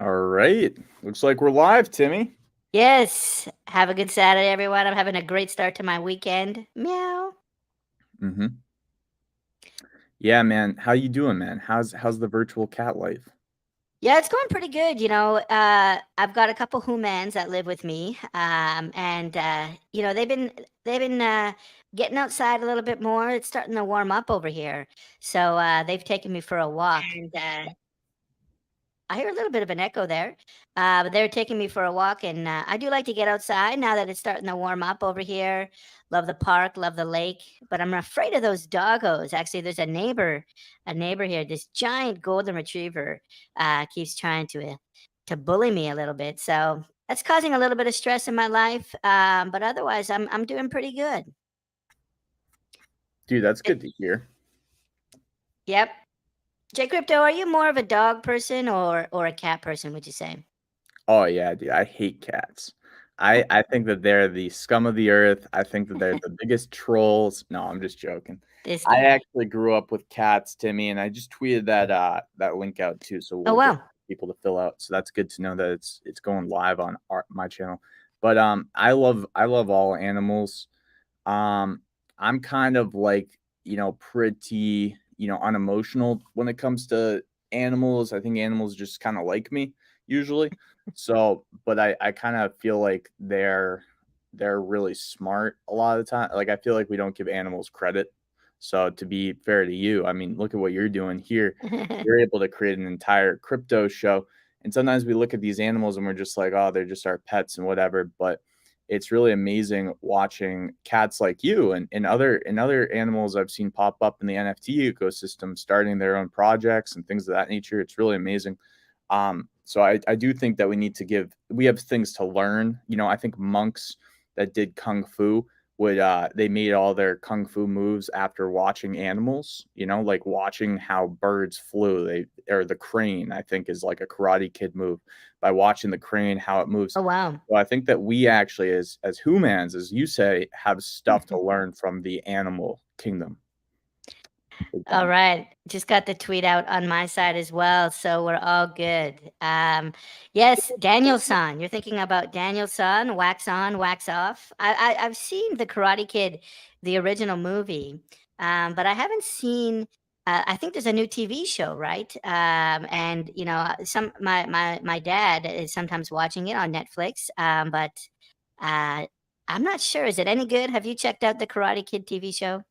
All right. Looks like we're live, Timmy. Yes. Have a good Saturday, everyone. I'm having a great start to my weekend. Meow. Mm-hmm. Yeah, man. How you doing, man? How's the virtual cat life? Yeah, it's going pretty good. I've got a couple humans that live with me, and they've been getting outside a little bit more. It's starting to warm up over here, so they've taken me for a walk. And I hear a little bit of an echo there. But they're taking me for a walk, and I do like to get outside now that it's starting to warm up over here. Love the park, love the lake, but I'm afraid of those doggos. Actually, there's a neighbor here. This giant golden retriever keeps trying to bully me a little bit, so that's causing a little bit of stress in my life. But otherwise, I'm doing pretty good. Dude, that's Eh, good to hear. Yep. J Crypto, are you more of a dog person or a cat person? Would you say? Oh yeah, dude. I hate cats. I think that they're the scum of the earth. I think that they're the biggest trolls. No, I'm just joking. This I guy. actually grew up with cats, Timmy, and I just tweeted that link out too, so Oh we'll get wow. people to fill out. So that's good to know that it's going live on my channel. But I love all animals. Um, I'm kind of like, pretty, unemotional when it comes to animals. I think animals just kind of like me usually. So, but I kind of feel like they're really smart a lot of the time. Like I feel like we don't give animals credit. So to be fair to you, I mean, look at what you're doing here. You're able to create an entire crypto show. And sometimes we look at these animals and we're just like, oh, they're just our pets and whatever. But it's really amazing watching cats like you and other animals I've seen pop up in the NFT ecosystem, starting their own projects and things of that nature. It's really amazing. So I do think that we have things to learn. I think monks that did kung fu would they made all their kung fu moves after watching animals, like watching how birds flew. They or the crane, I think, is like a Karate Kid move, by watching the crane how it moves. Oh wow. So I think that we actually, as humans, as you say, have stuff to learn from the animal kingdom. Big All time. right. Just got the tweet out on my side as well, so we're all good. Yes, Daniel-san. You're thinking about Daniel-san, wax on, wax off. I've seen the Karate Kid, the original movie, but I haven't seen. I think there's a new TV show, right? And some my dad is sometimes watching it on Netflix, but uh, I'm not sure. Is it any good? Have you checked out the Karate Kid TV show?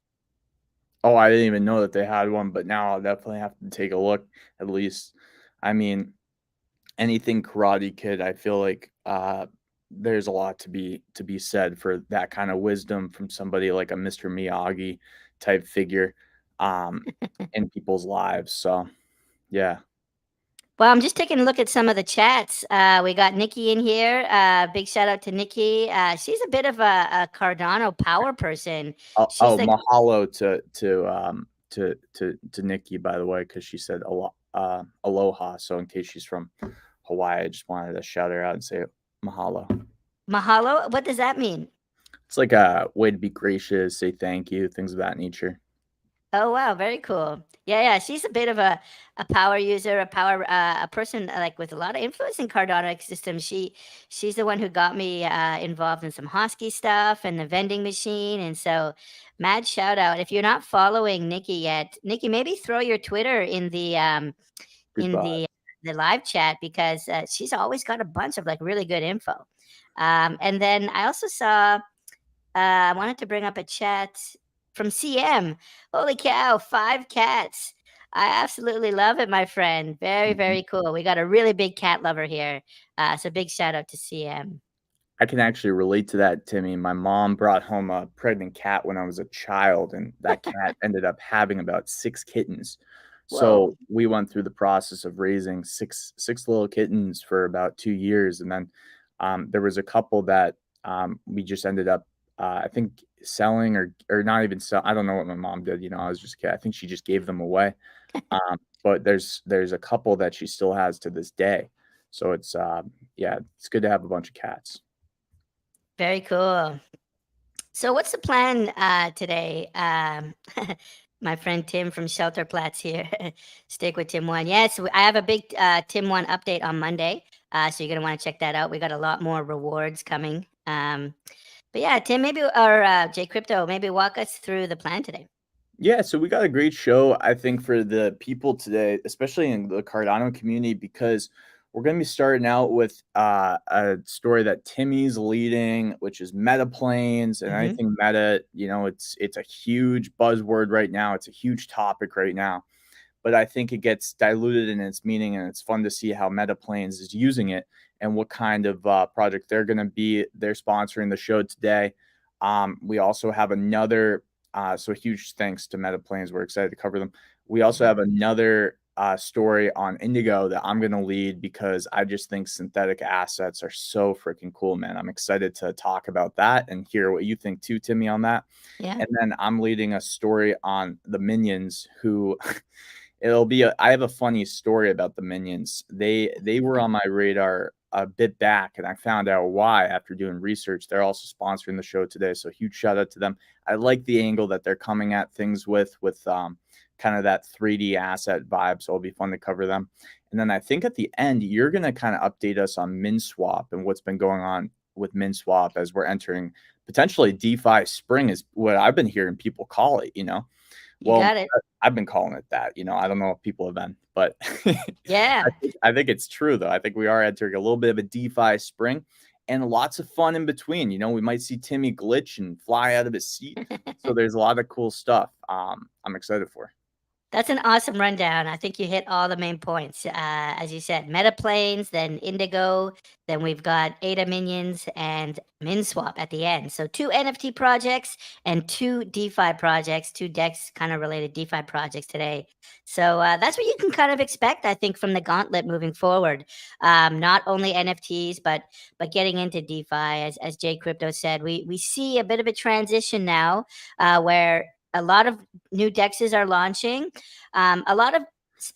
Oh, I didn't even know that they had one, but now I'll definitely have to take a look at least. I mean, anything Karate Kid, I feel like there's a lot to be said for that kind of wisdom from somebody like a Mr. Miyagi type figure in people's lives. So yeah. Well, I'm just taking a look at some of the chats. We got Nikki in here. Big shout out to Nikki. She's a bit of a Cardano power person. She's like, Mahalo to Nikki, by the way, because she said aloha. So in case she's from Hawaii, I just wanted to shout her out and say mahalo. mahalo. What does that mean? It's like a way to be gracious, say thank you, things of that nature. Oh wow, very cool. Yeah, yeah. She's a bit of a power user, a person like with a lot of influence in Cardano systems. She's the one who got me involved in some Hosky stuff and the vending machine. And so, mad shout out. If you're not following Nikki yet, Nikki, maybe throw your Twitter in Goodbye. the live chat because she's always got a bunch of like really good info. And then I also saw I wanted to bring up a chat from CM. Holy cow, 5 cats. I absolutely love it, my friend. Very, Mhm. very cool. We got a really big cat lover here. So big shout out to CM. I can actually relate to that, Timmy. My mom brought home a pregnant cat when I was a child, and that cat ended up having about 6 kittens. Whoa. So we went through the process of raising six little kittens for about 2 years, and then there was a couple that we just ended up, I think, selling or not even sell. I don't know what my mom did. I was just a kid. I think she just gave them away. But there's a couple that she still has to this day. So yeah, it's good to have a bunch of cats. Very cool. So what's the plan today? My friend Tim from Shelterplatz here. Stick with Tim One. Yes, I have a big Tim One update on Monday. So you're gonna want to check that out. We got a lot more rewards coming. But yeah, Tim, maybe or J Crypto, maybe walk us through the plan today. Yeah, so we got a great show, I think, for the people today, especially in the Cardano community, because we're going to be starting out with a story that Timmy's leading, which is Metaplanes, and I Mhm. think Meta, it's a huge buzzword right now. It's a huge topic right now, but I think it gets diluted in its meaning, and it's fun to see how Metaplanes is using it and what kind of project they're going to be. They're sponsoring the show today. We also have another so huge thanks to Metaplanes. We're excited to cover them. We also have another story on Indigo that I'm going to lead because I just think synthetic assets are so freaking cool, man. I'm excited to talk about that and hear what you think too, Timmy, on that. Yeah. And then I'm leading a story on the minions who I have a funny story about the minions. They were on my radar a bit back, and I found out why after doing research. They're also sponsoring the show today, so huge shout out to them. I like the angle that they're coming at things with kind of that 3D asset vibe, so it'll be fun to cover them. And then I think at the end, you're going to kind of update us on Minswap and what's been going on with Minswap as we're entering potentially DeFi spring is what I've been hearing people call it, You Well, got it. I've been calling it that, I don't know if people have been, but Yeah. I think it's true though. I think we are entering a little bit of a DeFi spring and lots of fun in between. We might see Timmy glitch and fly out of his seat. So there's a lot of cool stuff I'm excited for. That's an awesome rundown. I think you hit all the main points. As you said, Metaplanes, then Indigo, then we've got ADA Minions and Minswap at the end. So 2 NFT projects and 2 DeFi projects, 2 DEX kind of related DeFi projects today. So that's what you can kind of expect, I think, from the Gauntlet moving forward. Not only NFTs, but getting into DeFi, as Jay Crypto said, we see a bit of a transition now where a lot of new dexes are launching. A lot of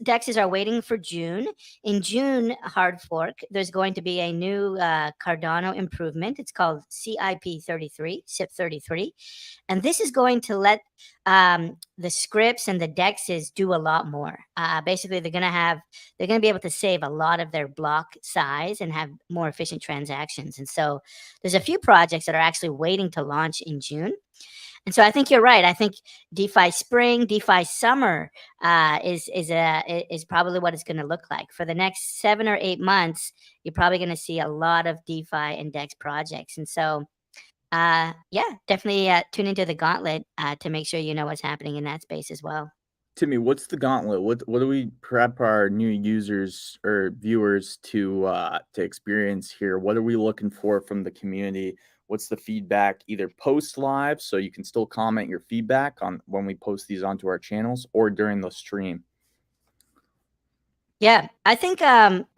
dexes are waiting for June. In June, hard fork, there's going to be a new Cardano improvement. It's called CIP 33, SIP 33. And this is going to let the scripts and the dexes do a lot more. Basically, they're going to be able to save a lot of their block size and have more efficient transactions. And so there's a few projects that are actually waiting to launch in June. And so I think you're right. I think DeFi spring, DeFi summer is probably what it's going to look like for the next 7 or 8 months. You're probably going to see a lot of DeFi and DEX projects, and so yeah, definitely tune into the Gauntlet to make sure you know what's happening in that space as well. Timmy, what's the gauntlet? What do we prep our new users or viewers to experience here? What are we looking for from the community? What's the feedback either post live so you can still comment your feedback on when we post these onto our channels or during the stream? Yeah, I think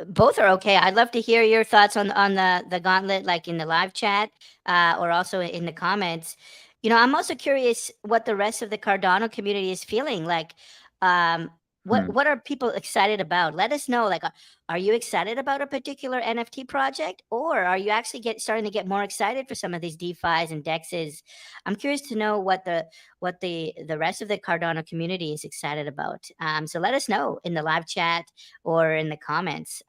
both are okay. I'd love to hear your thoughts on the Gauntlet, like in the live chat or also in the comments. I'm also curious what the rest of the Cardano community is feeling. Like, um, what Hmm. what are people excited about? Let us know. Like, are you excited about a particular NFT project, or are you actually starting to get more excited for some of these DeFi's and DEXs? I'm curious to know what the rest of the Cardano community is excited about. So let us know in the live chat or in the comments.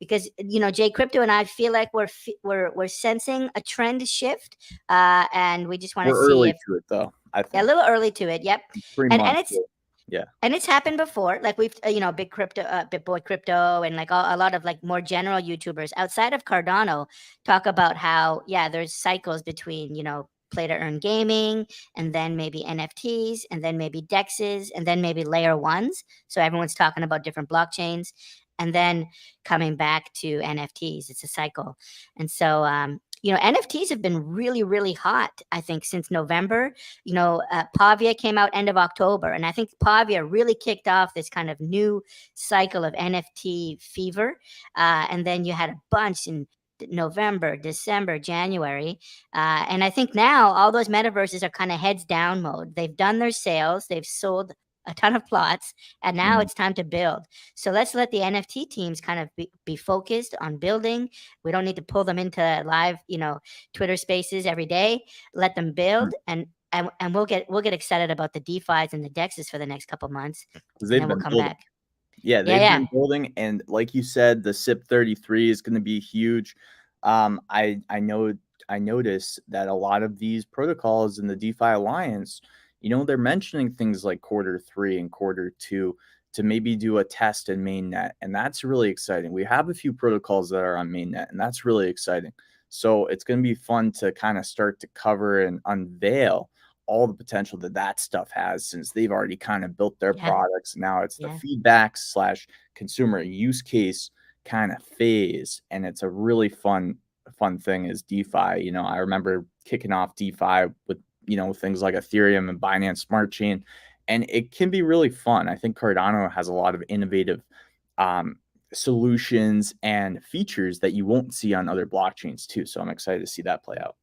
Because Jay Crypto and I feel like we're sensing a trend shift, and we just want to We're see early if to it though, I a think. little early to it. Yep, 3 months. and it's Yeah. and it's happened before. Like we've big crypto, BitBoy Crypto, and like a lot of like more general YouTubers outside of Cardano talk about how there's cycles between play to earn gaming, and then maybe NFTs, and then maybe DEXs, and then maybe layer ones. So everyone's talking about different blockchains, and then coming back to NFTs. It's a cycle, and so NFTs have been really, really hot. I think since November. Pavia came out end of October, and I think Pavia really kicked off this kind of new cycle of NFT fever. And then you had a bunch in November, December, January. And I think now all those metaverses are kind of heads down mode. They've done their sales, they've sold a ton of plots, and now Mhm. it's time to build. So let's let the NFT teams kind of be focused on building. We don't need to pull them into live, Twitter spaces every day. Let them build, and and we'll get excited about the DeFis and the DEXs for the next couple months, because and they've then we'll been come building. back. Yeah, Yeah, they've yeah. been building, and like you said, the SIP 33 is going to be huge. I noticed that a lot of these protocols in the DeFi Alliance, they're mentioning things like quarter 3 and quarter 2 to maybe do a test in mainnet, and that's really exciting. We have a few protocols that are on mainnet, and that's really exciting. So it's going to be fun to kind of start to cover and unveil all the potential that that stuff has, since they've already kind of built their Yeah, products. Now it's the yeah. feedback slash consumer use case kind of phase, and it's a really fun thing is DeFi. I remember kicking off DeFi with things like Ethereum and Binance Smart Chain, and it can be really fun. I think Cardano has a lot of innovative um, solutions and features that you won't see on other blockchains too. So I'm excited to see that play out.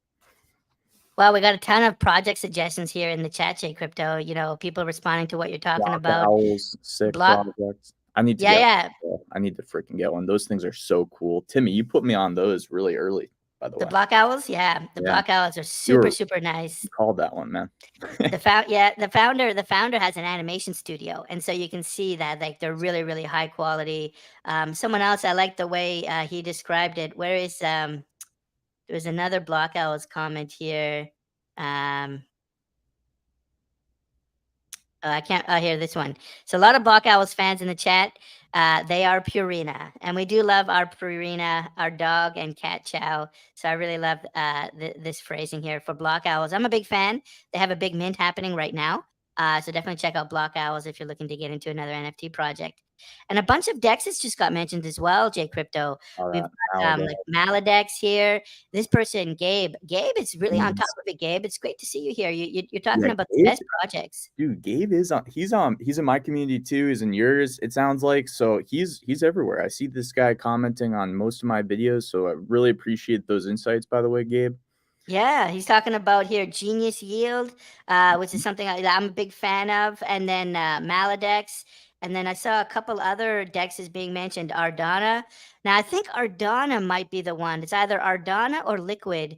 Well, we got a ton of project suggestions here in the chat, J Crypto. People responding to what you're talking Block about. Owls, sick Block, projects. I need to yeah, get yeah. one. I need to freaking get one. Those things are so cool. Timmy, you put me on those really early, by the The way. block owls, yeah. The Yeah, block owls are you super, were super nice. you called that one, man. The founder has an animation studio, and so you can see that like they're really, really high quality. Someone else, I like the way he described it. Where is there's another block owls comment here. Um, I can't hear this one. So a lot of Block Owls fans in the chat. They are Purina, and we do love our Purina, our dog and cat chow. So I really love this phrasing here for Block Owls. I'm a big fan. They have a big mint happening right now. So definitely check out Block Owls if you're looking to get into another NFT project. And a bunch of dexes just got mentioned as well, J Crypto. All We've that got Maladex. like Maladex here. This person, Gabe. Gabe, it's really on top of it, Gabe. It's great to see you here. You're talking Yeah, about the Gabe, best projects. dude, Gabe is on. He's in my community too. He's in yours. It sounds like so. He's everywhere. I see this guy commenting on most of my videos. So I really appreciate those insights. By the way, Gabe. Yeah, he's talking about here Genius Yield, which is something I'm a big fan of, and then Maladex, and then I saw a couple other dexes being mentioned, Ardana. Now I think Ardana might be the one. It's either Ardana or Liquid,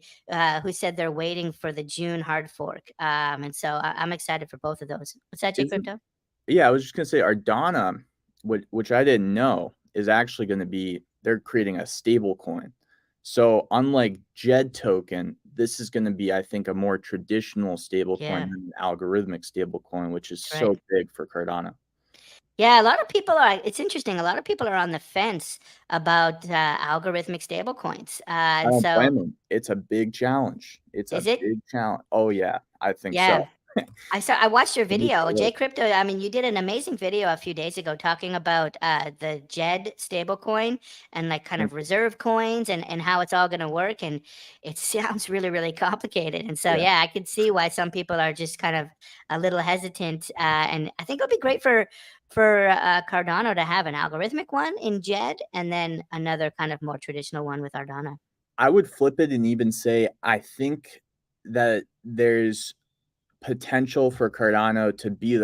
who said they're waiting for the June hard fork, and so I'm excited for both of those. What's that, J Isn't Crypto? Yeah, I was just gonna say Ardana, which I didn't know, is actually gonna be they're creating a stable coin. So unlike JED token, this is gonna be, I think, a more traditional stable coin Yeah, than an algorithmic stable coin, which is that's right. so big for Cardano. Yeah, a lot of people are. It's interesting. A lot of people are on the fence about algorithmic stablecoins, I and don't so blame them. It's a big challenge. It's a is it? big challenge. Oh yeah, I think so. Yeah. I watched your It is video, so J Crypto. I mean, you did an amazing video a few days ago talking about the JED stablecoin and like kind Thank of you. reserve coins and how it's all going to work. And it sounds really, really complicated. And so, Yeah. yeah, I could see why some people are just kind of a little hesitant. And I think it would be great for Cardano to have an algorithmic one in JED and then another kind of more traditional one with Ardana. I would flip it and even say I think that there's potential for Cardano to be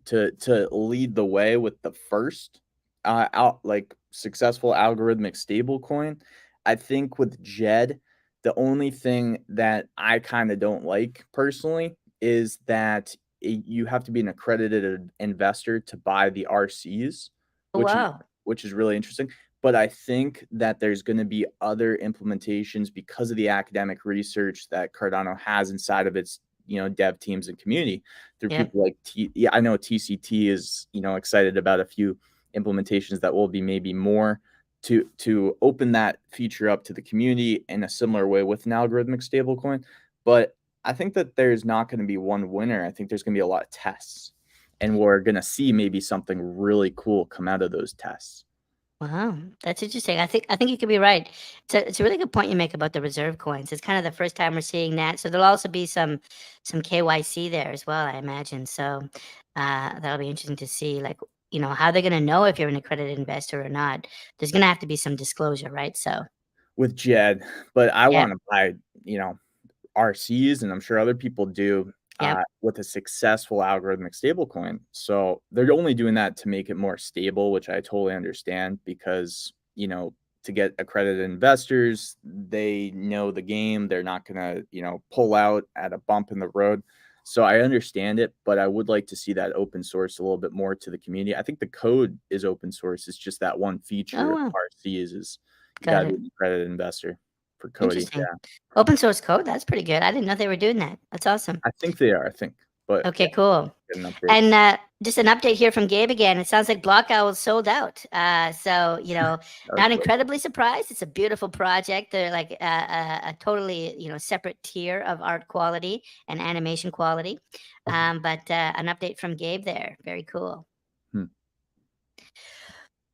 to lead the way with the first out like successful algorithmic stable coin. I think with JED, the only thing that I kind of don't like personally is that you have to be an accredited investor to buy the RCs, Oh, which wow. which is really interesting. But I think that there's going to be other implementations because of the academic research that Cardano has inside of its dev teams and community through Yeah. people like yeah, I know TCT is excited about a few implementations that will be maybe more to open that feature up to the community in a similar way with an algorithmic stablecoin. But I think that there's not going to be one winner. I think there's going to be a lot of tests, and we're going to see maybe something really cool come out of those tests. Wow, that's interesting. I think you could be right. It's a really good point you make about the reserve coins. It's kind of the first time we're seeing that. So there'll also be some KYC there as well, I imagine. So that'll be interesting to see, like how they're going to know if you're an accredited investor or not. There's going to have to be some disclosure, right? So With Jed, but I yeah, want to buy, RCs, and I'm sure other people do yep, with a successful algorithmic stablecoin. So they're only doing that to make it more stable, which I totally understand because, to get accredited investors, they know the game. They're not going to, pull out at a bump in the road. So I understand it, but I would like to see that open source a little bit more to the community. I think the code is open source. It's just that one feature Oh, wow. RC is you Got gotta be it. an accredited investor for Cody. Interesting. Yeah. Open source code, that's pretty good. I didn't know they were doing that. That's awesome. I think they are, but yeah, Okay, cool. get an update. And just an update here from Gabe again. It sounds like Block Owl is sold out. So, That was not quick. incredibly surprised. It's a beautiful project. They're like a totally, separate tier of art quality and animation quality. But an update from Gabe there. Very cool. Hmm.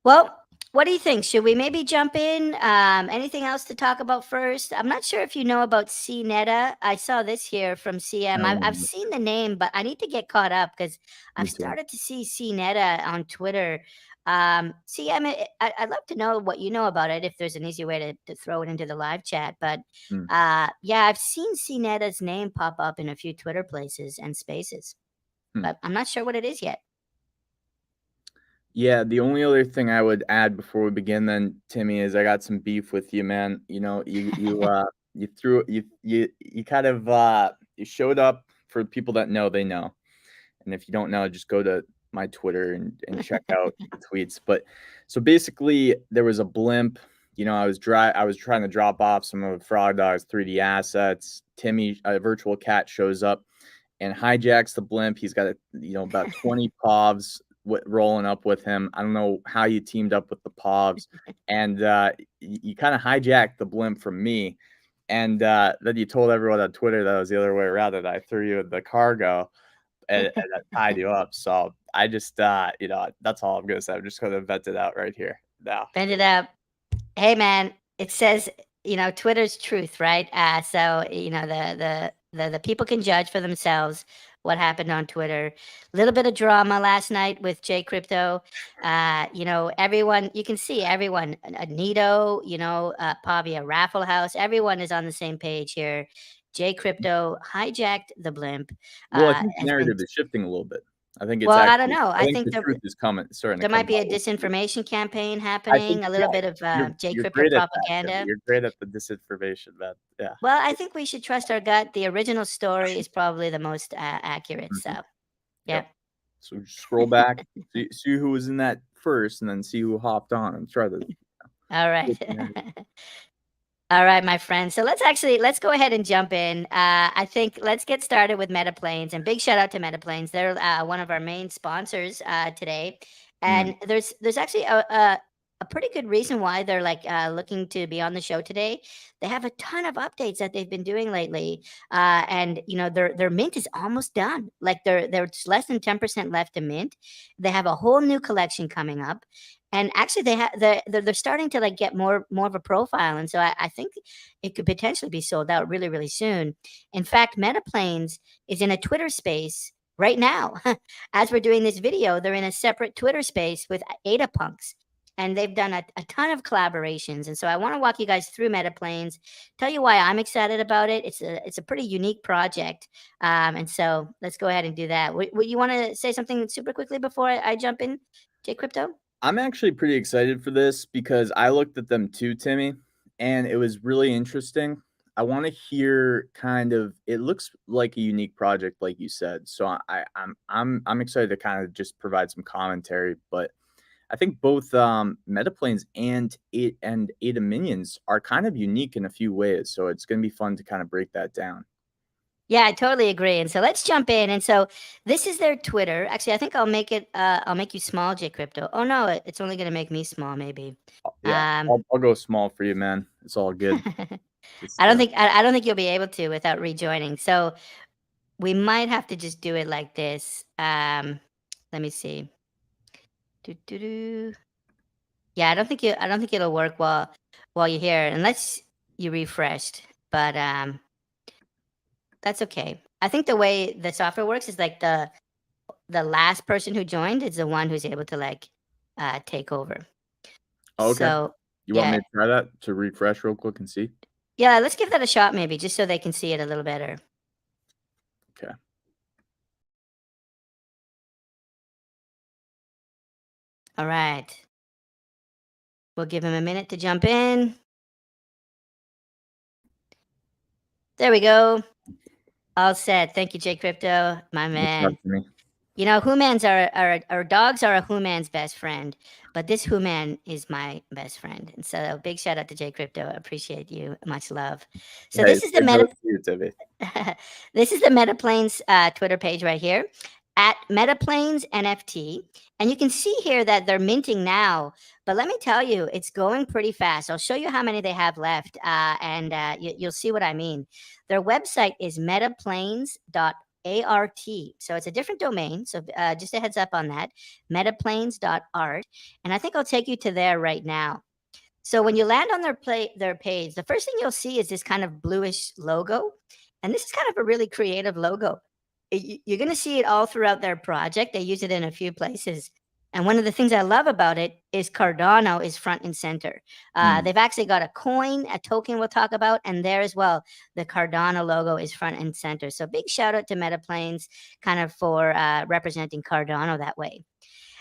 Well, what do you think? Should we maybe jump in? Anything else to talk about first? I'm not sure if you know about CNETA. I saw this here from CM. I've Um, seen the name, but I need to get caught up because Me I've too. started to see CNETA on Twitter. CM, I'd love to know what you know about it, if there's an easy way to throw it into the live chat. But Hmm. yeah, I've seen CNETA's name pop up in a few Twitter places and spaces, but I'm not sure what it is yet. Yeah, the only other thing I would add before we begin then, Timmy, is I got some beef with you, man. You threw you kind of you showed up. For people that know, they know. And if you don't know, just go to my Twitter and check out the tweets. But so basically there was a blimp. I was trying to drop off some of Frog Dog's 3D assets. Timmy, a virtual cat, shows up and hijacks the blimp. He's got about 20 povs rolling up with him. I don't know how you teamed up with the povs, and you kind of hijacked the blimp from me, and then you told everyone on Twitter that it was the other way around, that I threw you in the cargo and that tied you up. So I just that's all I'm gonna say. I'm just gonna vent it out right here now. Bend it up. Hey, man, it says, Twitter's truth, right? So, the people can judge for themselves what happened on Twitter. A little bit of drama last night with J Crypto. Everyone, you can see everyone, Nito, Pavia Raffle House, everyone is on the same page here. J Crypto hijacked the blimp. Well, I think the Has been, narrative is shifting a little bit. I think it's well, I don't actually. know. I I think think the truth is starting to there come might be a out with the truth. disinformation campaign I think, happening, a yeah, little bit of J you're Crypto great at that, Timmy. propaganda. You're great at the disinformation, man. Yeah. Well, I think we should trust our gut. The original story is probably the most accurate. So, Mhm. yeah. Yep. So just scroll back, see who was in that first, and then see who hopped on and try to All right. get the narrative. All right, my friend. So let's go ahead and jump in. I think let's get started with Metaplanes, and big shout out to Metaplanes. They're one of our main sponsors today, Mm. and there's actually a pretty good reason why they're like looking to be on the show today. They have a ton of updates that they've been doing lately, and their mint is almost done. Like there's less than 10% left to mint. They have a whole new collection coming up, and actually they're starting to like get more of a profile, and so I think it could potentially be sold out really really soon. In fact, Metaplanes is in a Twitter space right now. As we're doing this video, they're in a separate Twitter space with Ada Punks, and they've done a ton of collaborations. And so I want to walk you guys through Metaplanes, tell you why I'm excited about it. It's a pretty unique project, and so let's go ahead and do that. Would you want to say something super quickly before I jump in, J Crypto? I'm actually pretty excited for this because I looked at them too, Timmy, and it was really interesting. I want to hear kind of. It looks like a unique project, like you said. So I'm excited to kind of just provide some commentary. But I think both Metaplanes and Ada Minions are kind of unique in a few ways. So it's going to be fun to kind of break that down. Yeah, I totally agree. And so let's jump in. And so this is their Twitter. Actually, I think I'll make you small, J Crypto. Oh no, it's only gonna make me small, maybe. Yeah, Um I'll go small for you, man. It's all good. Just I don't think you'll be able to without rejoining. So we might have to just do it like this. Let me see. Doo, doo, doo. Yeah, I don't think it'll work while you're here unless you refreshed. But that's okay. I think the way the software works is like the last person who joined is the one who's able to like take over. okay. So You want me yeah, to try that to refresh real quick and see? yeah, let's give that a shot maybe just so they can see it a little better. Okay. All right. We'll give him a minute to jump in. There we go. All set. Thank you, Jay Crypto, my Good man. talk to me. You know, humans are dogs are a human's best friend, but this human is my best friend. And so big shout out to Jay Crypto. I appreciate you. Much love. So Hey, this it's is the good to meta see you, Tiffy. this is the Metaplanes Twitter page right here at Metaplanes NFT. And you can see here that they're minting now. But let me tell you, it's going pretty fast. I'll show you how many they have left, and you'll see what I mean. Their website is metaplanes.art. So it's a different domain. So just a heads up on that, metaplanes.art. And I think I'll take you to there right now. So when you land on their page, the first thing you'll see is this kind of bluish logo. And this is kind of a really creative logo. You're going to see it all throughout their project. They use it in a few places. And one of the things I love about it is Cardano is front and center. Mm, They've actually got a coin, a token we'll talk about, and there as well, the Cardano logo is front and center. So big shout out to Metaplanes kind of for representing Cardano that way.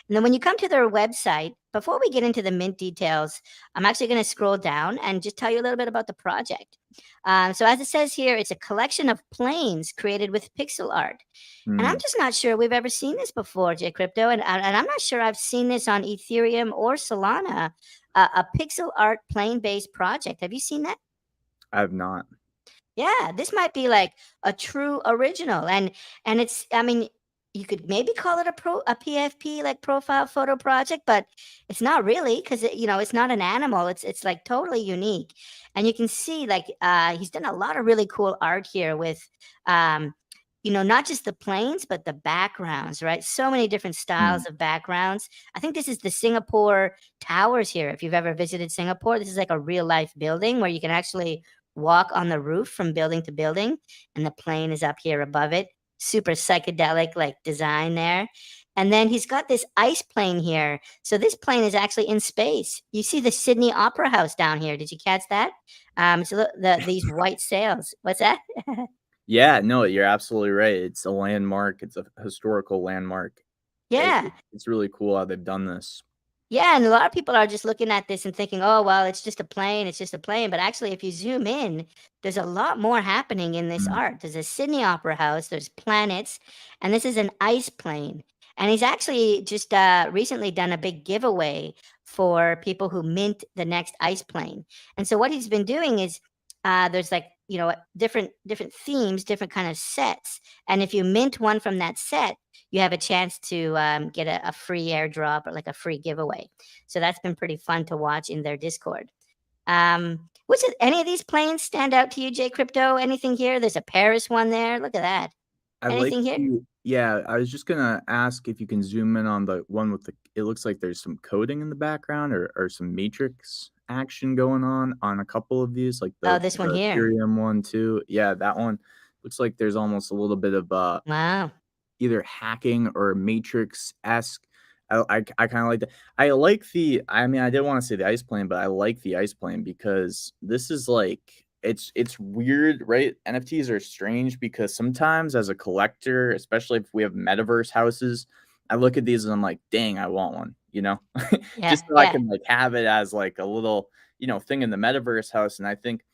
And then when you come to their website, before we get into the mint details, I'm actually going to scroll down and just tell you a little bit about the project. So as it says here, it's a collection of planes created with pixel art. And I'm mm. just not sure we've ever seen this before, J Crypto. And I'm not sure I've seen this on Ethereum or Solana, a pixel art plane based project. Have you seen that? I have not. Yeah, this might be like a true original. And it's, I mean, you could maybe call it a PFP like profile photo project, but it's not really because it's not an animal. It's like totally unique. And you can see like he's done a lot of really cool art here with not just the planes, but the backgrounds, right? So many different Mm, styles of backgrounds. I think this is the Singapore Towers here. If you've ever visited Singapore, this is like a real life building where you can actually walk on the roof from building to building, and the plane is up here above it. Super psychedelic like design there. And then he's got this ice plane here. So this plane is actually in space. You see the Sydney Opera House down here. Did you catch that? So these white sails. What's that? Yeah, no, you're absolutely right. It's a landmark. It's a historical landmark. Yeah. It's really cool how they've done this. Yeah, and a lot of people are just looking at this and thinking, "Oh, well, it's just a plane, it's just a plane." But actually, if you zoom in, there's a lot more happening in this Mm, art. There's a Sydney Opera House, there's planets, and this is an ice plane. And he's actually just recently done a big giveaway for people who mint the next ice plane. And so what he's been doing is there's like different themes, different kind of sets, and if you mint one from that set, you have a chance to get a free airdrop or like a free giveaway. So that's been pretty fun to watch in their Discord. What's it? Any of these planes stand out to you, J Crypto? Anything here? There's a Paris one there. Look at that. I like Anything here? the yeah, I was just gonna ask if you can zoom in on the one with the it looks like there's some coding in the background or some matrix action going on a couple of these, like Oh, this one the here. Ethereum one too. Yeah, that one looks like there's almost a little bit of Wow. either hacking or Matrix-esque. I kinda like that. I mean, I didn't wanna say the ice plane, but I like the ice plane because this is like it's weird, right? NFTs are strange because sometimes as a collector, especially if we have metaverse houses, I look at these and I'm like, "Dang, I want one," you know? Yeah. Just so I Yeah. can, like, have it as, like, a little, thing in the metaverse house, and I think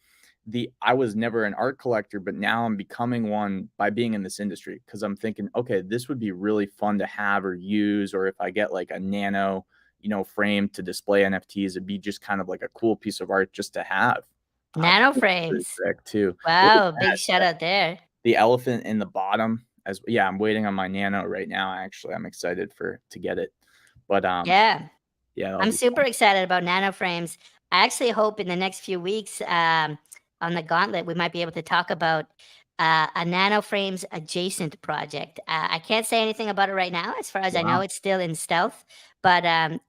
I was never an art collector, but now I'm becoming one by being in this industry because I'm thinking, okay, this would be really fun to have or use, or if I get like a nano, frame to display NFTs, it'd be just kind of like a cool piece of art just to have. Nano It's pretty frames. sick too. Look at Wow. Big that. shout out there. The elephant in the bottom as yeah, I'm waiting on my nano right now. Actually, I'm excited to get it. But Yeah. yeah, that'll I'm be super fun. excited about nano frames. I actually hope in the next few weeks on the Gauntlet, we might be able to talk about a nano frames adjacent project. I can't say anything about it right now. As far as I know, Wow. it's still in stealth, but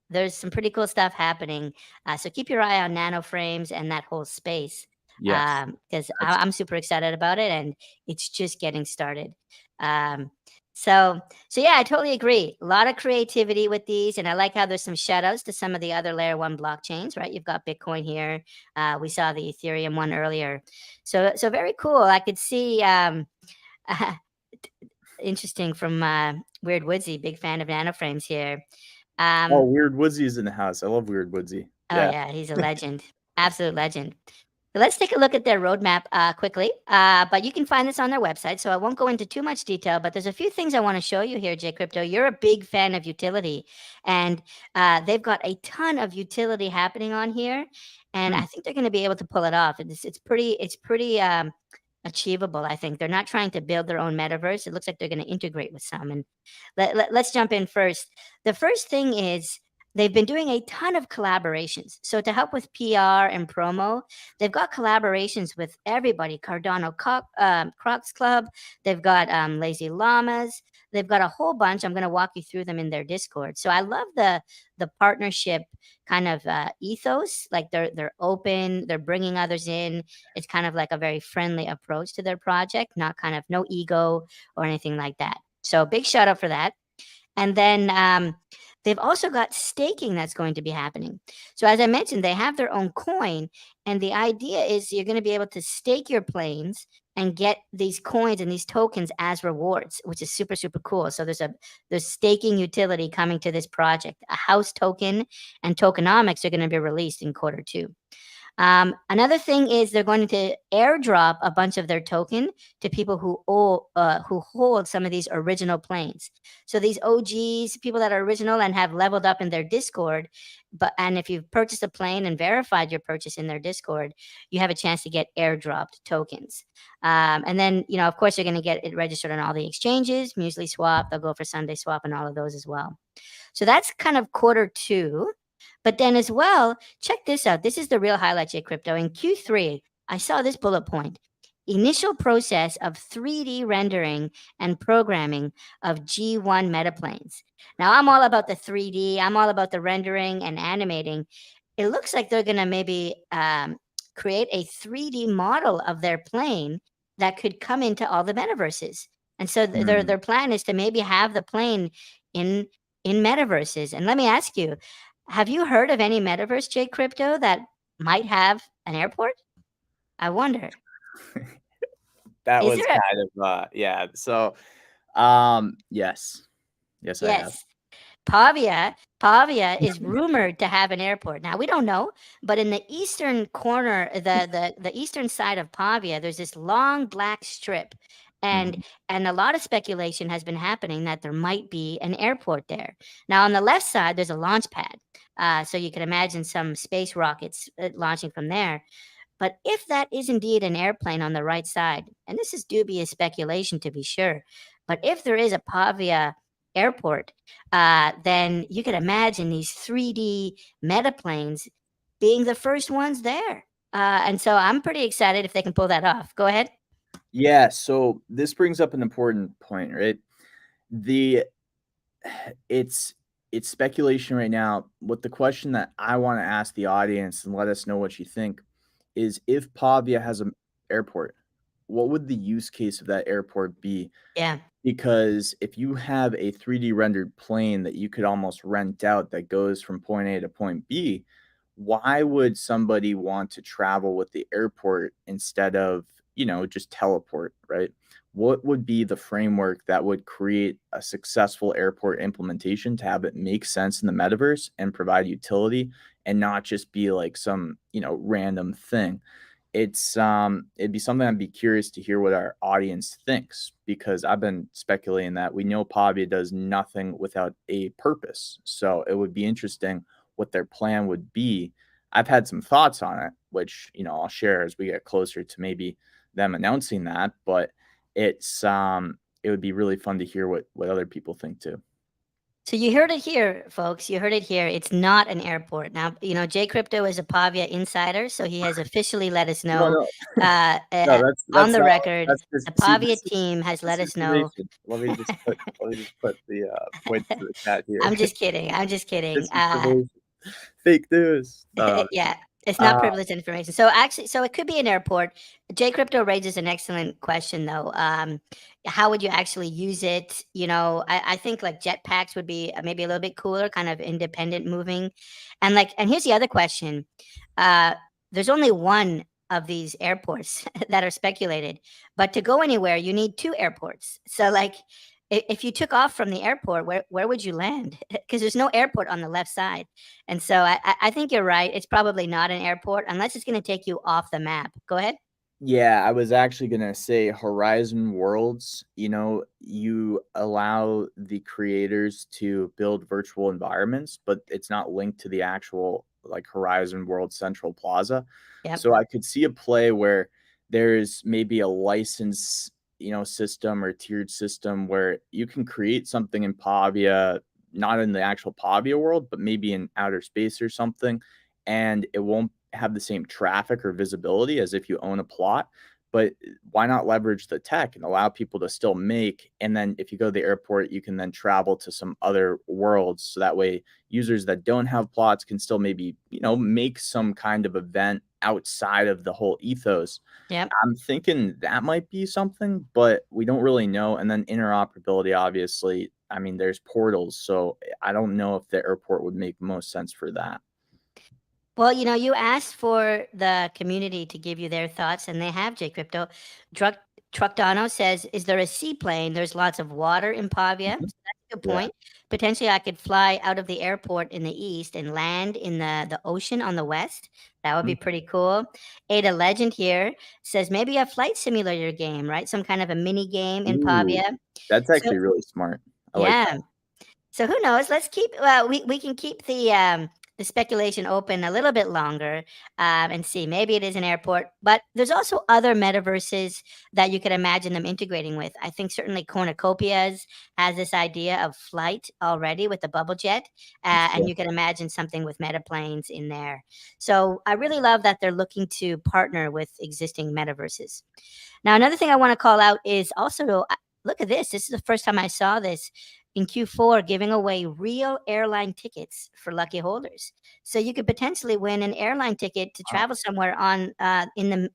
there's some pretty cool stuff happening. So keep your eye on nano frames and that whole space Yes. because That's I'm super excited about it and it's just getting started. Um, so yeah, I totally agree. A lot of creativity with these, and I like how there's some shout outs to some of the other layer one blockchains, right? You've got Bitcoin here. We saw the Ethereum one earlier. So very cool. I could see interesting from Weird Woodsy, big fan of nanoframes here. oh, Um, Weird Woodsy's in the house. I love Weird Woodsy. oh Yeah. yeah, he's a legend. Absolute legend. let's take a look at their roadmap quickly. But you can find this on their website, so I won't go into too much detail. But there's a few things I want to show you here, J Crypto. You're a big fan of utility, and they've got a ton of utility happening on here, and I think they're going to be able to pull it off. It's pretty achievable. I think they're not trying to build their own metaverse. It looks like they're going to integrate with some. And let's jump in first. The first thing is they've been doing a ton of collaborations. So to help with PR and promo, they've got collaborations with everybody. Cardano Crocs Club. They've got Lazy Llamas. They've got a whole bunch. I'm going to walk you through them in their Discord. So I love the partnership kind of ethos. Like they're open. They're bringing others in. It's kind of like a very friendly approach to their project. Not kind of no ego or anything like that. So big shout out for that. And then they've also got staking that's going to be happening. So as I mentioned, they have their own coin, and the idea is you're going to be able to stake your planes and get these coins and these tokens as rewards, which is super, super cool. So there's staking utility coming to this project. A house token and tokenomics are going to be released in Q2. Another thing is they're going to airdrop a bunch of their token to people who hold some of these original planes. So these OGs, people that are original and have leveled up in their Discord, and if you've purchased a plane and verified your purchase in their Discord, you have a chance to get airdropped tokens. And then, of course, you're going to get it registered on all the exchanges, Muesli Swap, they'll go for Sunday Swap and all of those as well. So that's kind of Q2. But then as well, check this out. This is the real highlight, J Crypto. In Q3, I saw this bullet point. Initial process of 3D rendering and programming of G1 metaplanes. Now, I'm all about the 3D. I'm all about the rendering and animating. It looks like they're going to maybe create a 3D model of their plane that could come into all the metaverses. And so their plan is to maybe have the plane in metaverses. And let me ask you, have you heard of any metaverse, J Crypto, that might have an airport? I wonder. That was kind of yeah. So yes. Yes, I have. Pavia is rumored to have an airport. Now we don't know, but in the eastern corner, the eastern side of Pavia, there's this long black strip, and a lot of speculation has been happening that there might be an airport there. Now on the left side, there's a launch pad, so you can imagine some space rockets launching from there. But if that is indeed an airplane on the right side, and this is dubious speculation to be sure, but if there is a Pavia airport, then you can imagine these 3D metaplanes being the first ones there. And so I'm pretty excited if they can pull that off. Go ahead. Yeah, so this brings up an important point, right? It's speculation right now. What the question that I want to ask the audience and let us know what you think is, if Pavia has an airport, what would the use case of that airport be? Yeah. Because if you have a 3D rendered plane that you could almost rent out that goes from point A to point B, why would somebody want to travel with the airport instead of, just teleport, right? What would be the framework that would create a successful airport implementation to have it make sense in the metaverse and provide utility and not just be like some, random thing? It'd be something I'd be curious to hear what our audience thinks, because I've been speculating that we know Pavia does nothing without a purpose. So it would be interesting what their plan would be. I've had some thoughts on it, which, I'll share as we get closer to maybe them announcing that, but it would be really fun to hear what other people think too. So you heard it here, folks. You heard it here. It's not an airport. Now, J Crypto is a Pavia insider, so he has officially let us know No, that's on the not, record. that's The Pavia team has let us know. Let me just put the points to the chat here. I'm just kidding. Fake news. Yeah, it's not privileged information. So actually, it could be an airport. J Crypto raises an excellent question though. How would you actually use it? I think like jetpacks would be maybe a little bit cooler, kind of independent moving. And here's the other question. There's only one of these airports that are speculated, but to go anywhere, you need two airports. So if you took off from the airport, where would you land? Because there's no airport on the left side. And so I think you're right. It's probably not an airport unless it's going to take you off the map. Go ahead. Yeah, I was actually gonna say Horizon Worlds, you allow the creators to build virtual environments, but it's not linked to the actual like Horizon World Central Plaza. Yep. So I could see a play where there's maybe a license, system or tiered system where you can create something in Pavia, not in the actual Pavia world, but maybe in outer space or something, and it won't have the same traffic or visibility as if you own a plot. But why not leverage the tech and allow people to still make? And then if you go to the airport, you can then travel to some other worlds. So that way, users that don't have plots can still maybe, make some kind of event outside of the whole ethos. Yep. I'm thinking that might be something, but we don't really know. And then interoperability, obviously, I mean, there's portals. So I don't know if the airport would make most sense for that. Well, you asked for the community to give you their thoughts, and they have, J Crypto. Truckdano says, "Is there a seaplane? There's lots of water in Pavia." Mhm. So that's a good Yeah. point. Potentially, I could fly out of the airport in the east and land in the ocean on the west. That would be Mhm. pretty cool. Ada Legend here says maybe a flight simulator game, right? Some kind of a mini game in Ooh, Pavia. that's So actually really smart. I like yeah. that. So who knows? Let's keep we can keep the speculation open a little bit longer, and see. Maybe it is an airport, but there's also other metaverses that you could imagine them integrating with. I think certainly Cornucopias has this idea of flight already with the bubble jet, and Sure. you can imagine something with Metaplanes in there. So I really love that they're looking to partner with existing metaverses. Now, another thing I want to call out is also look at this. This is the first time I saw this in Q4, giving away real airline tickets for lucky holders. So you could potentially win an airline ticket to Wow. travel somewhere on in the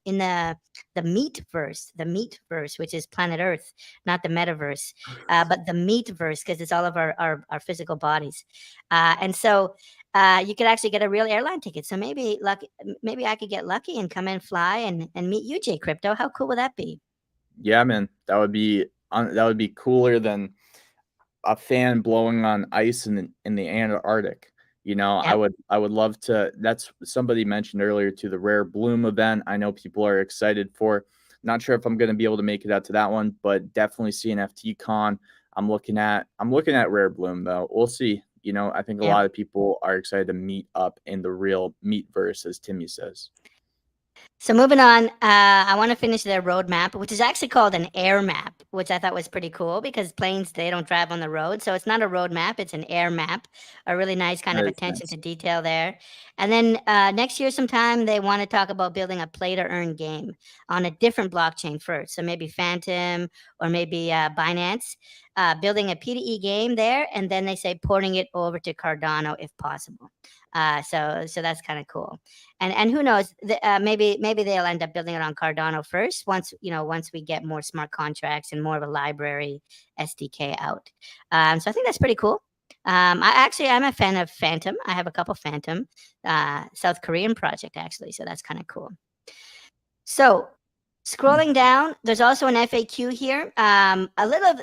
meatverse, which is planet Earth, not the metaverse, but the meatverse because it's all of our physical bodies, and so. You could actually get a real airline ticket. So maybe I could get lucky and come and fly and meet you, J Crypto. How cool would that be? Yeah, man. That would be cooler than a fan blowing on ice in the Antarctic. I Yep. would love to. That's somebody mentioned earlier to the Rare Bloom event. I know people are excited for. Not sure if I'm going to be able to make it out to that one, but definitely CNFT Con. I'm looking at Rare Bloom though. We'll see. I think a Yep. lot of people are excited to meet up in the real meatverse, as Timmy says. So moving on, I want to finish their roadmap, which is actually called an air map, which I thought was pretty cool because planes they don't drive on the road, so it's not a road map; it's an air map. A really nice kind That of is attention nice. to detail there. And then next year, sometime they want to talk about building a play to earn game on a different blockchain first. So maybe Phantom or maybe Binance, building a P2E game there, and then they say porting it over to Cardano if possible. So that's kind of cool. And who knows? Maybe they'll end up building it on Cardano first. Once we get more smart contracts and more of a library SDK out. So I think that's pretty cool. I'm a fan of Phantom. I have a couple Phantom, South Korean project actually. So that's kind of cool. So scrolling down, there's also an FAQ here.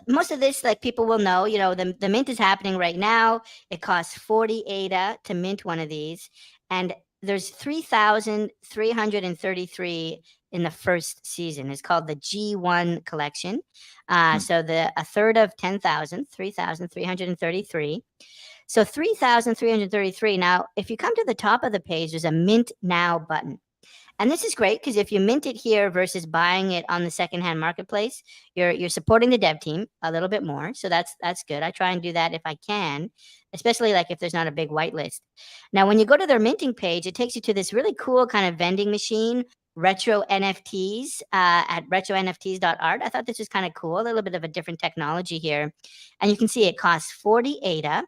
Most of this, like people will know, the mint is happening right now. It costs 40 ADA to mint one of these. And there's 3,333 in the first season. It's called the G1 collection. Hmm. So a third of 10,000, 3,333. So 3,333. Now, if you come to the top of the page, there's a mint now button. And this is great because if you mint it here versus buying it on the secondhand marketplace, you're supporting the dev team a little bit more. So that's good. I try and do that if I can, especially like if there's not a big whitelist. Now, when you go to their minting page, it takes you to this really cool kind of vending machine, retro NFTs at retronfts.art. I thought this was kind of cool, a little bit of a different technology here. And you can see it costs 40 ADA.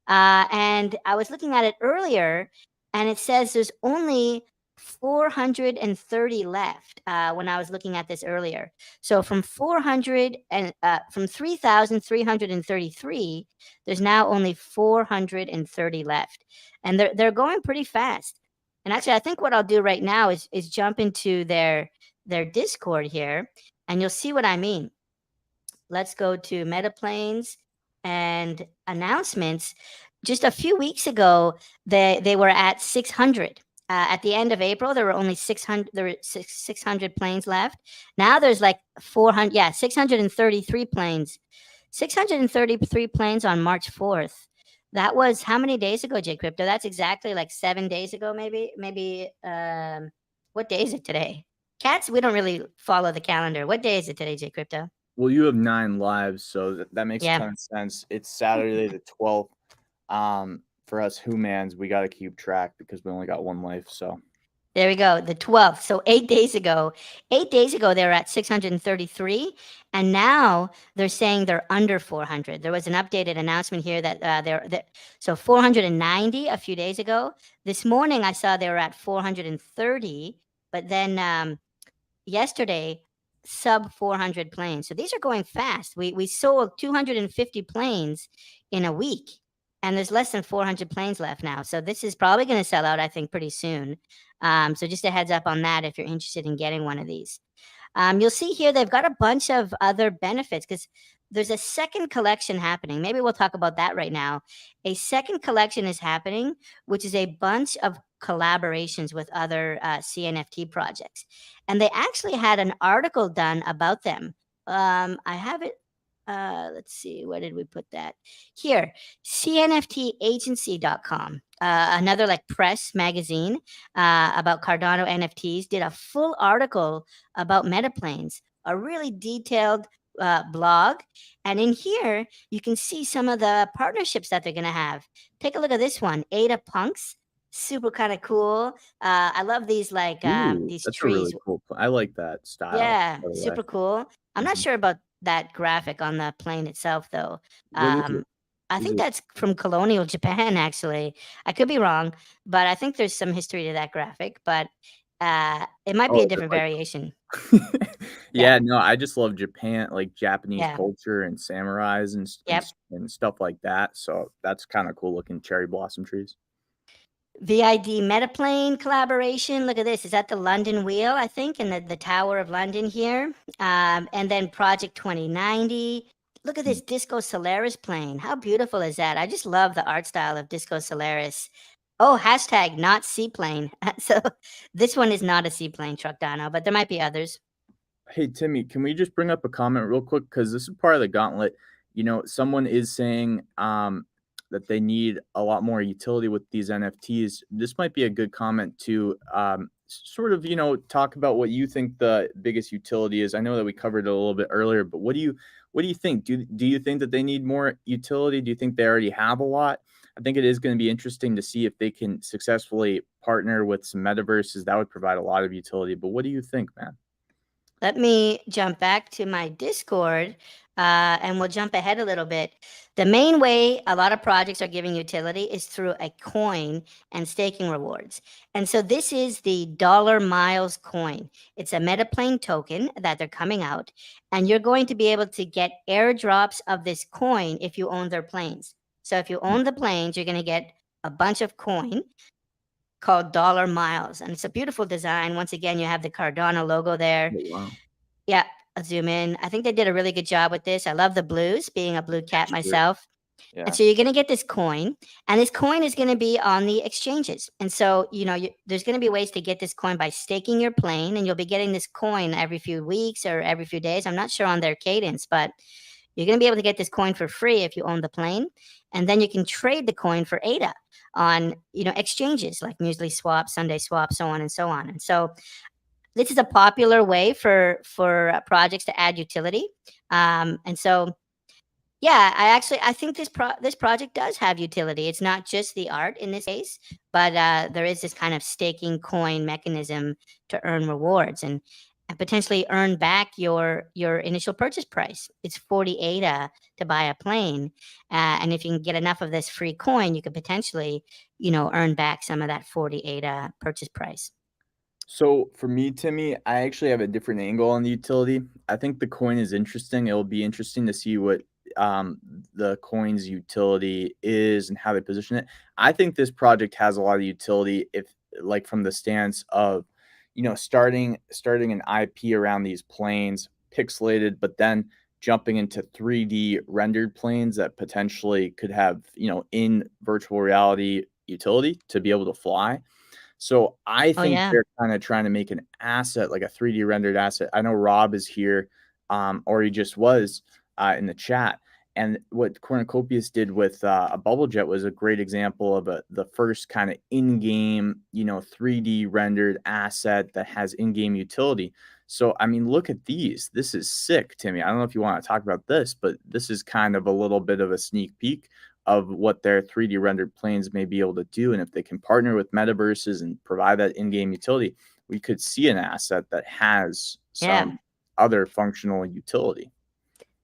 And I was looking at it earlier, and it says there's only 430 left when I was looking at this earlier. So from 3,333, there's now only 430 left, and they're going pretty fast. And actually, I think what I'll do right now is jump into their Discord here, and you'll see what I mean. let's go to Metaplanes and announcements. Just a few weeks ago, they were at 600. At the end of April, there were only 600. There were 600 planes left. Now there's like 400. Yeah, 633 planes. 633 planes on March 4th. That was how many days ago, J Crypto? That's exactly like 7 days ago, maybe. What day is it today? Cats, we don't really follow the calendar. What day is it today, J Crypto? Well, you have 9 lives, so that makes a Yeah. ton of sense. It's Saturday the 12th. For us humans, we got to keep track because we only got one life. So There we go, the 12th. So 8 days ago, they were at 633, and now they're saying they're under 400. There was an updated announcement here that so 490 a few days ago. This morning I saw they were at 430, but then yesterday sub 400 planes. So these are going fast. We sold 250 planes in a week, and there's less than 400 planes left now. So this is probably going to sell out, I think, pretty soon. So just a heads up on that if you're interested in getting one of these. You'll see here they've got a bunch of other benefits because there's a second collection happening. Maybe we'll talk about that right now. A second collection is happening, which is a bunch of collaborations with other CNFT projects. And they actually had an article done about them. I have it. Let's see, where did we put that? Here, cnftagency.com, another like press magazine about Cardano NFTs, did a full article about Metaplanes, a really detailed blog. And in here, you can see some of the partnerships that they're going to have. Take a look at this one, Ada Punks. Super kind of cool. I love these like these that's a really trees. cool. I like that style. Yeah, By the way, super cool. I'm not Mhm. sure about that graphic on the plane itself, though. What is it? I Is think it? that's from colonial Japan, actually. I could be wrong, but I think there's some history to that graphic, but it might be Oh, a is it different variation. Yeah, Yeah, no, I just love Japan, like Japanese yeah, culture and samurais yep. and stuff like that. So that's kind of cool looking cherry blossom trees. VID Metaplane collaboration. Look at this. Is that the London Wheel, I think, and the Tower of London here? And then Project 2090. Look at Mm. this Disco Solaris plane. How beautiful is that? I just love the art style of Disco Solaris. Oh, hashtag not seaplane. So this one is not a seaplane truck, Dano, but there might be others. Hey Timmy, can we just bring up a comment real quick? Because this is part of the gauntlet. Someone is saying that they need a lot more utility with these NFTs. This might be a good comment to sort of, talk about what you think the biggest utility is. I know that we covered it a little bit earlier, but what do you think? Do you think that they need more utility? Do you think they already have a lot? I think it is going to be interesting to see if they can successfully partner with some metaverses. That would provide a lot of utility. But what do you think, man? Let me jump back to my Discord and we'll jump ahead a little bit. The main way a lot of projects are giving utility is through a coin and staking rewards. And so this is the dollar miles coin. It's a Metaplane token that they're coming out, and you're going to be able to get airdrops of this coin if you own their planes. So if you own the planes, you're going to get a bunch of coin called dollar miles, and it's a beautiful design. Once again, you have the Cardano logo there. Oh, wow. Yeah, I'll zoom in. I think they did a really good job with this. I love the blues, being a blue cat Sure. myself. And Yeah. so you're going to get this coin, and this coin is going to be on the exchanges. And so, there's going to be ways to get this coin by staking your plane, and you'll be getting this coin every few weeks or every few days. I'm not sure on their cadence, but you're going to be able to get this coin for free if you own the plane. And then you can trade the coin for ADA on, exchanges like Muesli Swap, Sunday Swap, so on and so on. And so this is a popular way for projects to add utility. And so, yeah, I think this project does have utility. It's not just the art in this case, but there is this kind of staking coin mechanism to earn rewards and potentially earn back your initial purchase price. It's 40 ADA to buy a plane, and if you can get enough of this free coin, you could potentially, earn back some of that 40 ADA purchase price. So for me, Timmy, I actually have a different angle on the utility. I think the coin is interesting. It'll be interesting to see what the coin's utility is and how they position it. I think this project has a lot of utility if, like, from the stance of, starting an IP around these planes, pixelated, but then jumping into 3D rendered planes that potentially could have, in virtual reality utility to be able to fly. So I Oh think yeah. they're kind of trying to make an asset, like a 3D rendered asset. I know Rob is here, or he just was in the chat. And what Cornucopias did with a bubble jet was a great example of the first kind of in-game, 3D rendered asset that has in-game utility. So, I mean, look at these. This is sick, Timmy. I don't know if you want to talk about this, but this is kind of a little bit of a sneak peek of what their 3D rendered planes may be able to do. And if they can partner with metaverses and provide that in-game utility, we could see an asset that has some other functional utility.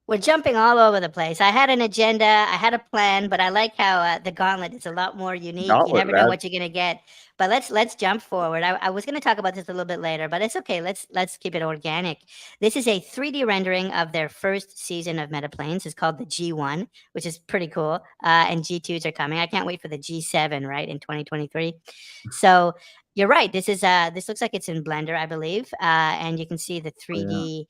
We're jumping all over the place. I had an agenda, I had a plan, but I like how the Gauntlet is a lot more unique. You Gauntlet, never know what you're gonna get. But let's jump forward. I was gonna talk about this a little bit later, but it's okay. Let's keep it organic. This is a 3D rendering of their first season of Metaplanes. It's called the G1, which is pretty cool. And G2s are coming. I can't wait for the G7, right, in 2023. So you're right. This looks like it's in Blender, I believe, and you can see the 3D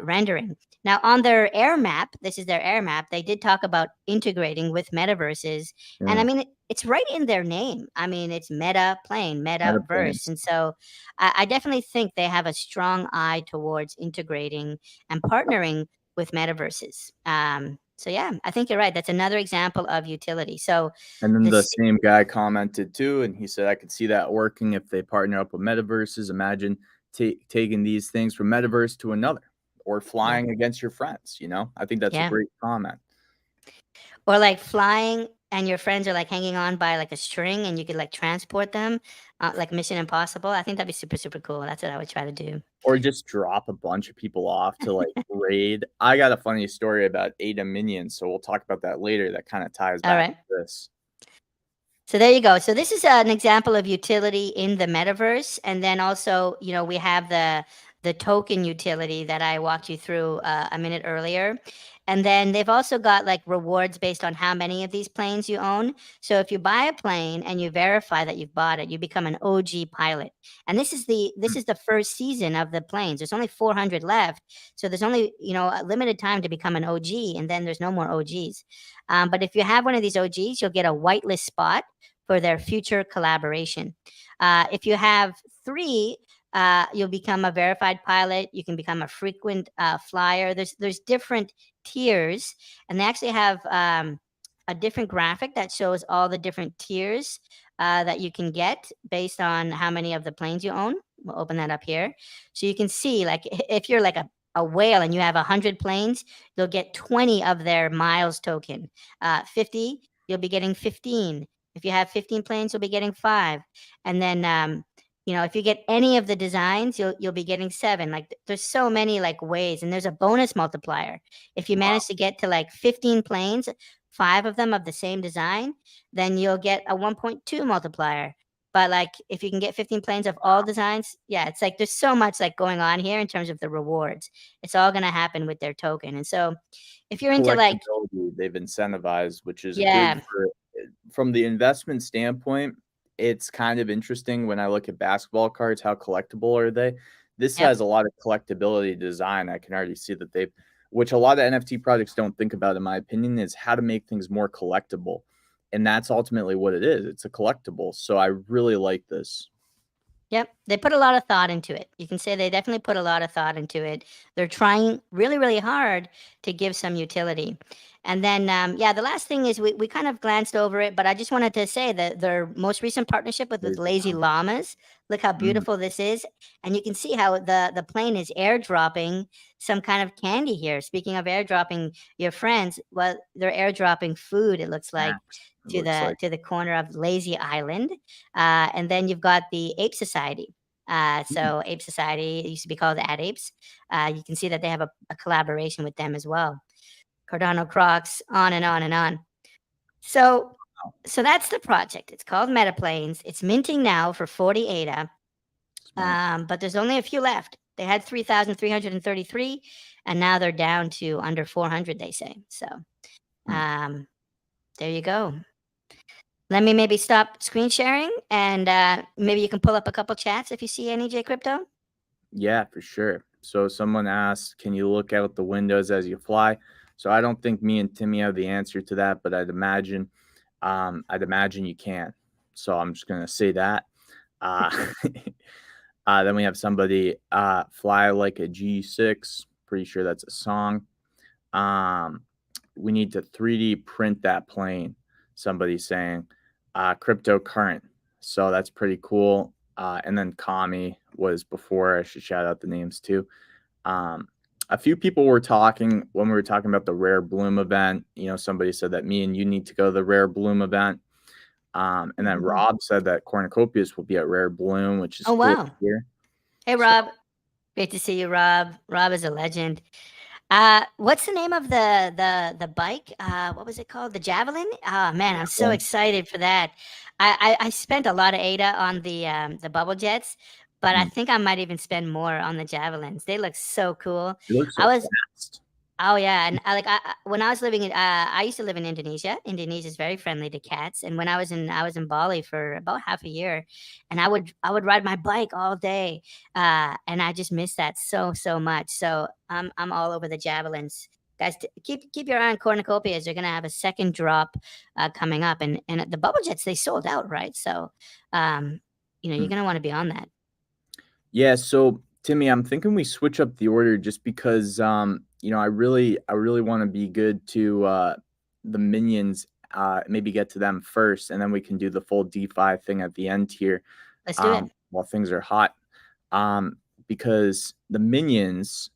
rendering. Now, on their air map, this is their air map, they did talk about integrating with metaverses. And I mean, it's right in their name. I mean, it's Metaplane, Metaverse. Metaplanes. And so I definitely think they have a strong eye towards integrating and partnering with metaverses. So yeah, I think you're right. That's another example of utility. So And then the same guy commented too, and he said, I could see that working if they partner up with metaverses. Imagine taking these things from metaverse to another, or flying against your friends. I think that's a great comment. Or like flying and your friends are like hanging on by like a string and you could like transport them, like Mission Impossible. I think that'd be super, super cool. That's what I would try to do. Or just drop a bunch of people off to like raid. I got a funny story about Ada Minions, so we'll talk about that later. That kind of ties back to this. So there you go. So this is an example of utility in the metaverse. And then also, we have the token utility that I walked you through a minute earlier. And then they've also got like rewards based on how many of these planes you own. So if you buy a plane and you verify that you've bought it, you become an OG pilot. And this is the first season of the planes. There's only 400 left. So there's only, a limited time to become an OG, and then there's no more OGs. But if you have one of these OGs, you'll get a whitelist spot for their future collaboration. If you have 3, you'll become a verified pilot. You can become a frequent flyer. There's different tiers, and they actually have a different graphic that shows all the different tiers that you can get based on how many of the planes you own. We'll open that up here, so you can see like if you're like a whale and you have 100 planes, you'll get 20 of their miles token. 50, you'll be getting 15. If you have 15 planes, you'll be getting 5. And then, if you get any of the designs, you'll be getting 7. Like there's so many like ways, and there's a bonus multiplier. If you manage to get to like 15 planes, 5 of them of the same design, then you'll get a 1.2 multiplier. But like if you can get 15 planes of all designs, yeah, it's like there's so much like going on here in terms of the rewards. It's all going to happen with their token. And so if you're into like they've incentivized, which is good from the investment standpoint. It's kind of interesting when I look at basketball cards, how collectible are they? This has a lot of collectability design. I can already see that which a lot of NFT projects don't think about, in my opinion, is how to make things more collectible. And that's ultimately what it is. It's a collectible. So I really like this. Yep. They put a lot of thought into it. You can say they definitely put a lot of thought into it. They're trying really, really hard to give some utility. And then, the last thing is we kind of glanced over it, but I just wanted to say that their most recent partnership with Lazy Llamas, look how beautiful this is. And you can see how the plane is airdropping some kind of candy here. Speaking of airdropping your friends, well, they're airdropping food, it looks like, to the corner of Lazy Island. And then you've got the Ape Society. So Ape Society, it used to be called Ad Apes. You can see that they have a collaboration with them as well. Cardano Crocs, on and on and on. So that's the project. It's called Metaplanes. It's minting now for 40 ADA. But there's only a few left. They had 3,333, and now they're down to under 400, they say. So there you go. Let me maybe stop screen sharing, and maybe you can pull up a couple chats if you see any, J Crypto. Yeah, for sure. So someone asked, can you look out the windows as you fly? So I don't think me and Timmy have the answer to that, but I'd imagine you can. So I'm just gonna say that. Uh, then we have somebody fly like a G6. Pretty sure that's a song. We need to 3D print that plane. Somebody saying cryptocurrent. So that's pretty cool. And then Kami was before. I should shout out the names too. Um, a few people were talking when we were talking about the Rare Bloom event. Somebody said that me and you need to go to the Rare Bloom event. And then Rob said that Cornucopias will be at Rare Bloom, which is Oh, cool wow. to hear. Hey, So, Rob. Great to see you, Rob. Rob is a legend. What's the name of the bike? What was it called? The Javelin? Oh man, I'm so excited for that. I spent a lot of ADA on the bubble jets, but I think I might even spend more on the Javelins. They look so cool. it looks I so was fast. Oh yeah, and when I was living in I used to live in Indonesia. Indonesia is very friendly to cats, and when I was in Bali for about half a year, and I would ride my bike all day, and I just miss that so much. So I'm all over the javelins, guys. Keep your eye on cornucopias. They're gonna have a second drop coming up, and the bubble jets they sold out, right? So, you're gonna want to be on that. Yeah, so Timmy, I'm thinking we switch up the order just because I really want to be good to the minions, maybe get to them first, and then we can do the full DeFi thing at the end here, Let's do it. while things are hot. Because the minions,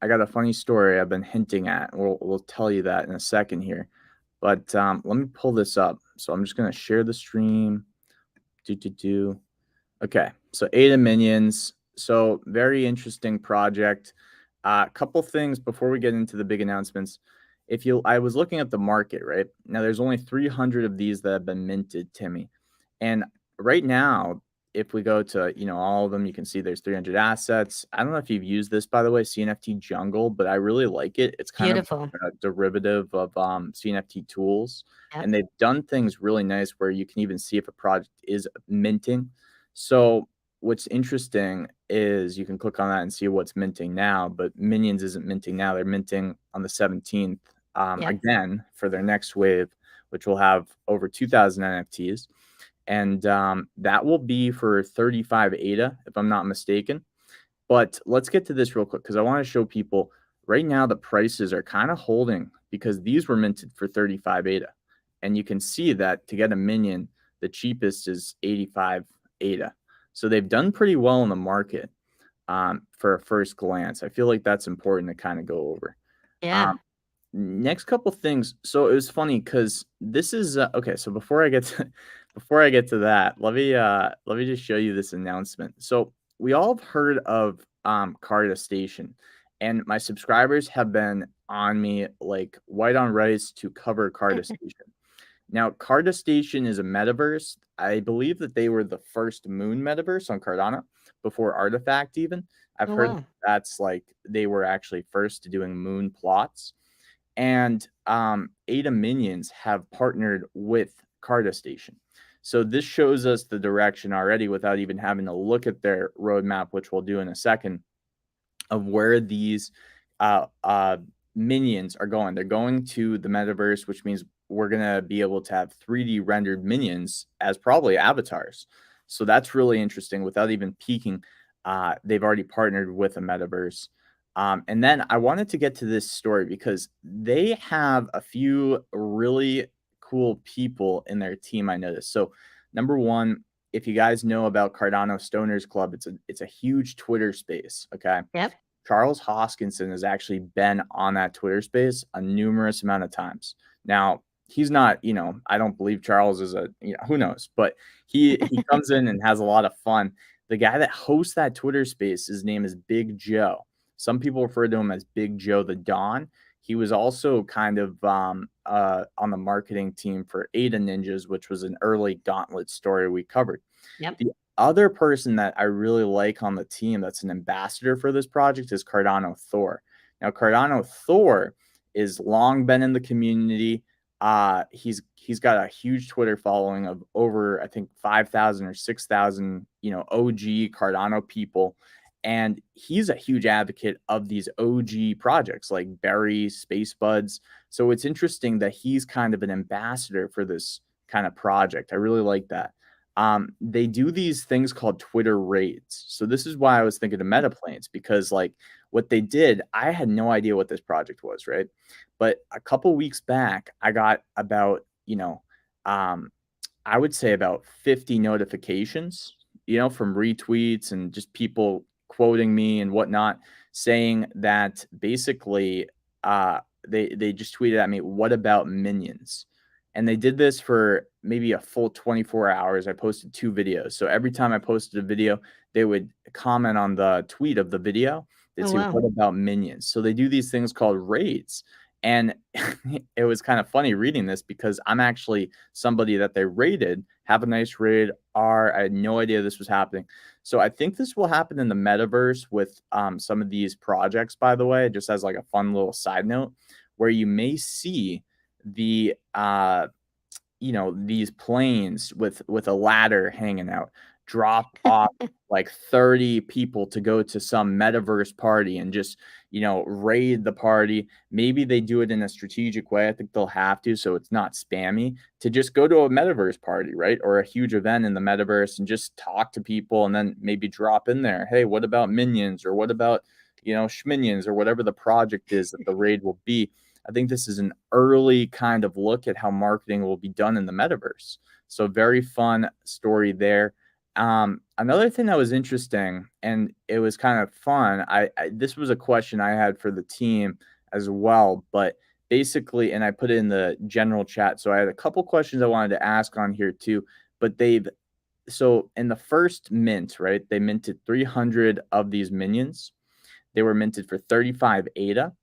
I got a funny story I've been hinting at. We'll tell you that in a second here. But let me pull this up. So I'm just gonna share the stream. Do. Okay, so ADA Minions. So very interesting project. A couple things before we get into the big announcements. I was looking at the market right now. There's only 300 of these that have been minted, Timmy, and right now, if we go to all of them, you can see there's 300 assets. I don't know if you've used this, by the way, CNFT Jungle, but I really like it. It's kind of Beautiful. a derivative of CNFT tools, Yep. and they've done things really nice where you can even see if a project is minting. So what's interesting is you can click on that and see what's minting now, but Minions isn't minting now. They're minting on the 17th Yep. again for their next wave, which will have over 2,000 NFTs. And that will be for 35 ADA, if I'm not mistaken. But let's get to this real quick because I want to show people right now the prices are kind of holding because these were minted for 35 ADA. And you can see that to get a minion, the cheapest is 85 ADA. So they've done pretty well in the market for a first glance. I feel like that's important to kind of go over. Yeah. Um, Next couple things. So it was funny because this is okay. So before I get to that, let me just show you this announcement. So we all have heard of Carta Station, and my subscribers have been on me like white on rice to cover Carta Station. Now, Carta Station is a metaverse. I believe that they were the first moon metaverse on Cardano before Artifact. Even I've Oh heard wow. that's like they were actually first to doing moon plots. And ADA Minions have partnered with Carta Station. So this shows us the direction already without even having to look at their roadmap, which we'll do in a second, of where these uh, uh, minions are going. They're going to the metaverse, which means we're going to be able to have 3D rendered minions as probably avatars. So that's really interesting without even peeking. They've already partnered with a metaverse. And then I wanted to get to this story because they have a few really cool people in their team. I noticed. So, number one, if you guys know about Cardano Stoners Club, it's a huge Twitter space. Okay, Yep. Charles Hoskinson has actually been on that Twitter space a numerous amount of times. Now, he's not, I don't believe Charles is who knows, but he comes in and has a lot of fun. The guy that hosts that Twitter space, his name is Big Joe. Some people refer to him as Big Joe the Don. He was also kind of on the marketing team for Ada Ninjas, which was an early Gauntlet story we covered. Yep. The other person that I really like on the team that's an ambassador for this project is Cardano Thor. Now, Cardano Thor is long been in the community. He's got a huge Twitter following of over, I think, 5,000 or 6,000, OG Cardano people. And he's a huge advocate of these OG projects like Berry, Space Buds. So it's interesting that he's kind of an ambassador for this kind of project. I really like that. They do these things called Twitter raids. So this is why I was thinking of Metaplanes, because like what they did, I had no idea what this project was, right? But a couple weeks back, I got about, I would say about 50 notifications, from retweets and just people quoting me and whatnot, saying that basically they just tweeted at me, "What about minions?" And they did this for maybe a full 24 hours. I posted 2 videos. So every time I posted a video, they would comment on the tweet of the video. They'd Oh, say, wow. "What about minions?" So they do these things called raids. And it was kind of funny reading this because I'm actually somebody that they raided. Have a nice raid. I had no idea this was happening. So I think this will happen in the metaverse with some of these projects, by the way, just as like a fun little side note, where you may see the these planes with a ladder hanging out, drop off like 30 people to go to some metaverse party and just, raid the party. Maybe they do it in a strategic way. I think they'll have to, so it's not spammy, to just go to a metaverse party, right? Or a huge event in the metaverse and just talk to people and then maybe drop in there, "Hey, what about minions?" Or "What about, schminions?" Or whatever the project is that the raid will be. I think this is an early kind of look at how marketing will be done in the metaverse. So very fun story there. Another thing that was interesting, and it was kind of fun. This was a question I had for the team as well, but basically, and I put it in the general chat. So I had a couple questions I wanted to ask on here too. But so in the first mint, right? They minted 300 of these minions. They were minted for 35 ADA.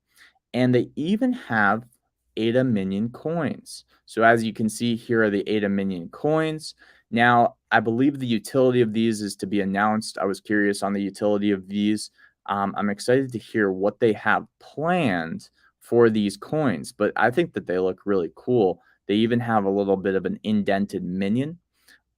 And they even have ADA minion coins. So as you can see, here are the ADA minion coins. Now, I believe the utility of these is to be announced. I was curious on the utility of these. I'm excited to hear what they have planned for these coins, but I think that they look really cool. They even have a little bit of an indented minion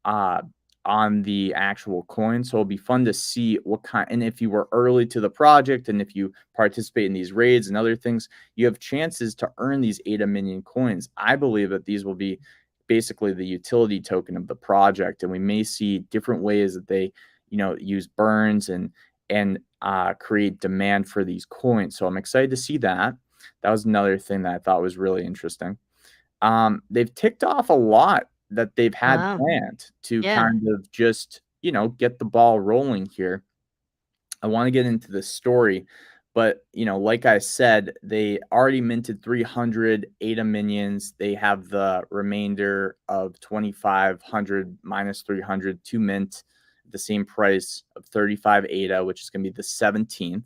uh, on the actual coin. So it'll be fun to see what kind, and if you were early to the project and if you participate in these raids and other things, you have chances to earn these ADA minion coins. I believe that these will be basically the utility token of the project, and we may see different ways that they, use burns and create demand for these coins. So I'm excited to see that. That was another thing that I thought was really interesting. They've ticked off a lot that they've had Wow. planned to Yeah. kind of just, get the ball rolling here. I want to get into the story, but like I said, they already minted 300 ADA minions. They have the remainder of 2,500 minus 300 to mint at the same price of 35 ADA, which is going to be the 17th.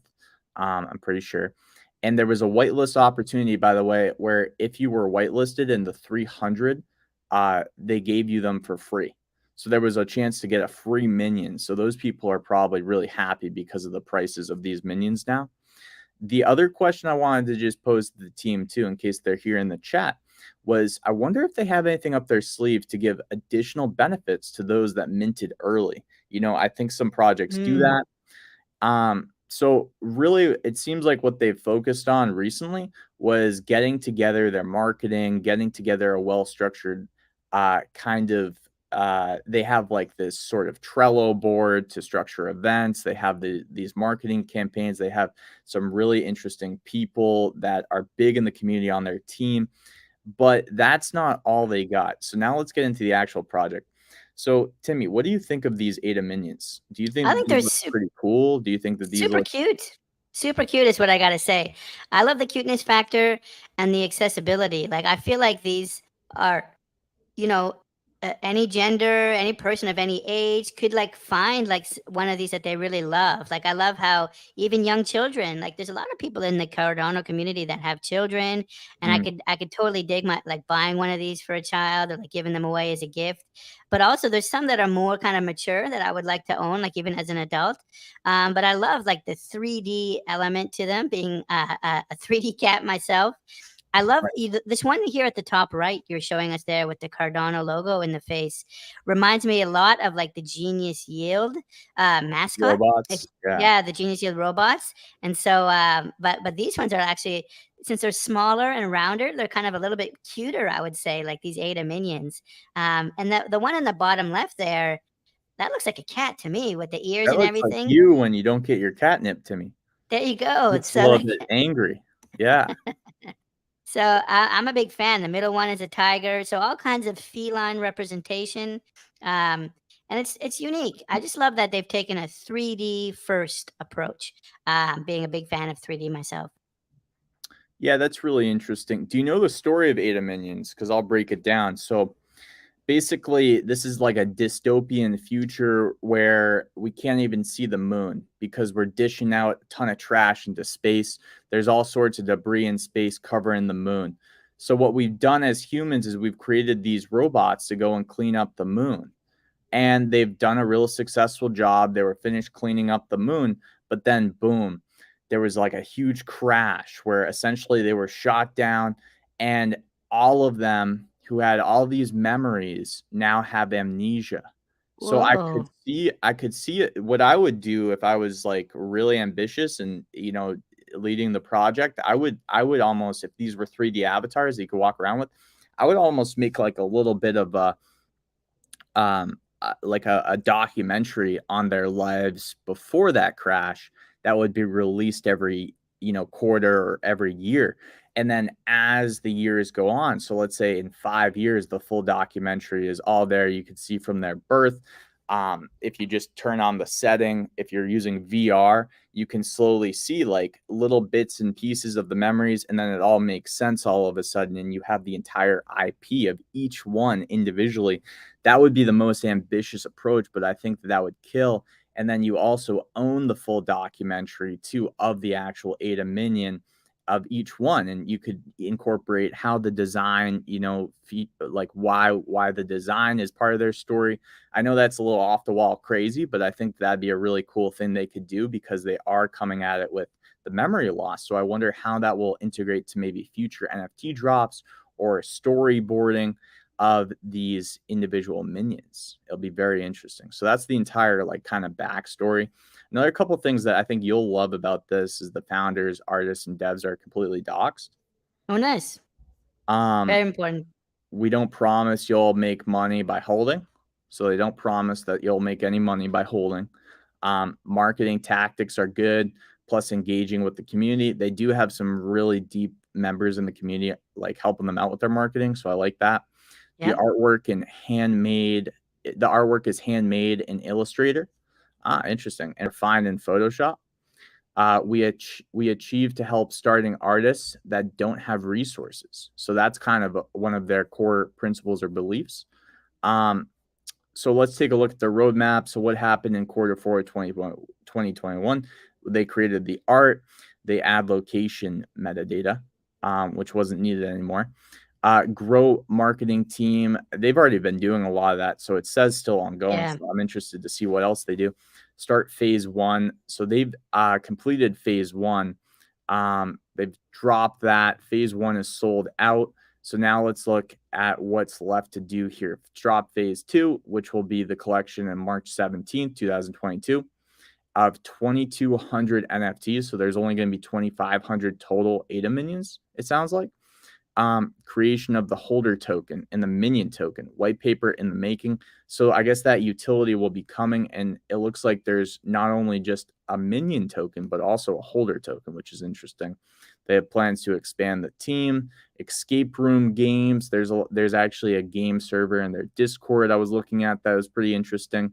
I'm pretty sure. And there was a whitelist opportunity, by the way, where if you were whitelisted in the 300, they gave you them for free. So there was a chance to get a free minion. So those people are probably really happy because of the prices of these minions now. The other question I wanted to just pose to the team too, in case they're here in the chat, was I wonder if they have anything up their sleeve to give additional benefits to those that minted early. I think some projects do Mm. that. So really, it seems like what they've focused on recently was getting together their marketing, getting together a well-structured kind of. They have like this sort of Trello board to structure events. They have these marketing campaigns. They have some really interesting people that are big in the community on their team, but that's not all they got. So now let's get into the actual project. So, Timmy, what do you think of these ADA minions? Do you think I that think these they're look pretty cool? Do you think that these super look cute. Super cute is what I gotta say. I love the cuteness factor and the accessibility. Like, I feel like these are, you know, any gender, any person of any age could like find like one of these that they really love. Like, I love how even young children, like there's a lot of people in the Cardano community that have children, and mm, I could totally dig my like buying one of these for a child or like giving them away as a gift. But also there's some that are more kind of mature that I would like to own, like even as an adult. But I love like the 3D element to them, being a 3D cat myself. I love this one here at the top right you're showing us there with the Cardano logo in the face. Reminds me a lot of like the Genius Yield mascot. Robots. Yeah. Yeah, the Genius Yield robots. And so, but these ones are actually, since they're smaller and rounder, they're kind of a little bit cuter, I would say, like these Ada minions. And the one in the bottom left there, that looks like a cat to me with the ears That and looks like everything. you when you don't get your catnip to me. There you go. Looks a So little like, bit angry. Yeah. so I'm a big fan. The middle one is a tiger, so all kinds of feline representation, and it's unique. I just love that they've taken a 3D first approach. Being a big fan of 3D myself. Yeah, that's really interesting. Do you know the story of Ada Minions? Because I'll break it down. So basically, this is like a dystopian future where we can't even see the moon because we're dishing out a ton of trash into space. There's all sorts of debris in space covering the moon. So what we've done as humans is we've created these robots to go and clean up the moon. And they've done a real successful job. They were finished cleaning up the moon, but then boom, there was like a huge crash where essentially they were shot down, and all of them who had all these memories now have amnesia. So Whoa. I could see it, what I would do if I was like really ambitious and leading the project. I would almost, if these were 3D avatars that you could walk around with, I would almost make like a little bit of a like a documentary on their lives before that crash that would be released every quarter or every year. And then as the years go on, so let's say in 5 years the full documentary is all there, you can see from their birth. If you just turn on the setting, if you're using VR, you can slowly see like little bits and pieces of the memories, and then it all makes sense all of a sudden, and you have the entire IP of each one individually. That would be the most ambitious approach, but I think that would kill. And then you also own the full documentary too of the actual Ada minion of each one, and you could incorporate how the design, like why the design is part of their story. I know that's a little off the wall crazy, but I think that'd be a really cool thing they could do because they are coming at it with the memory loss. So I wonder how that will integrate to maybe future NFT drops or storyboarding of these individual minions. It'll be very interesting. So that's the entire like kind of backstory. Another couple of things that I think you'll love about this is the founders, artists, and devs are completely doxxed. Oh, nice. Um, Very important. we don't promise you'll make money by holding. So they don't promise that you'll make any money by holding. Marketing tactics are good, plus engaging with the community. They do have some really deep members in the community, like helping them out with their marketing. So I like that. Yeah. The artwork is handmade in Illustrator. Interesting. And refined in Photoshop. We achieve to help starting artists that don't have resources. So that's kind of one of their core principles or beliefs. So let's take a look at the roadmap. So what happened in quarter four of 2021? They created the art. They add location metadata, which wasn't needed anymore. Grow marketing team. They've already been doing a lot of that. So it says still ongoing. Yeah. So I'm interested to see what else they do. Start phase one. So they've completed phase one. They've dropped that. Phase one is sold out. So now let's look at what's left to do here. Drop phase two, which will be the collection on March 17th, 2022 of 2,200 NFTs. So there's only going to be 2,500 total ADA minions, it sounds like. Creation of the holder token and the minion token, white paper in the making. So I guess that utility will be coming, and it looks like there's not only just a minion token, but also a holder token, which is interesting. They have plans to expand the team, escape room games. There's actually a game server in their Discord I was looking at that was pretty interesting.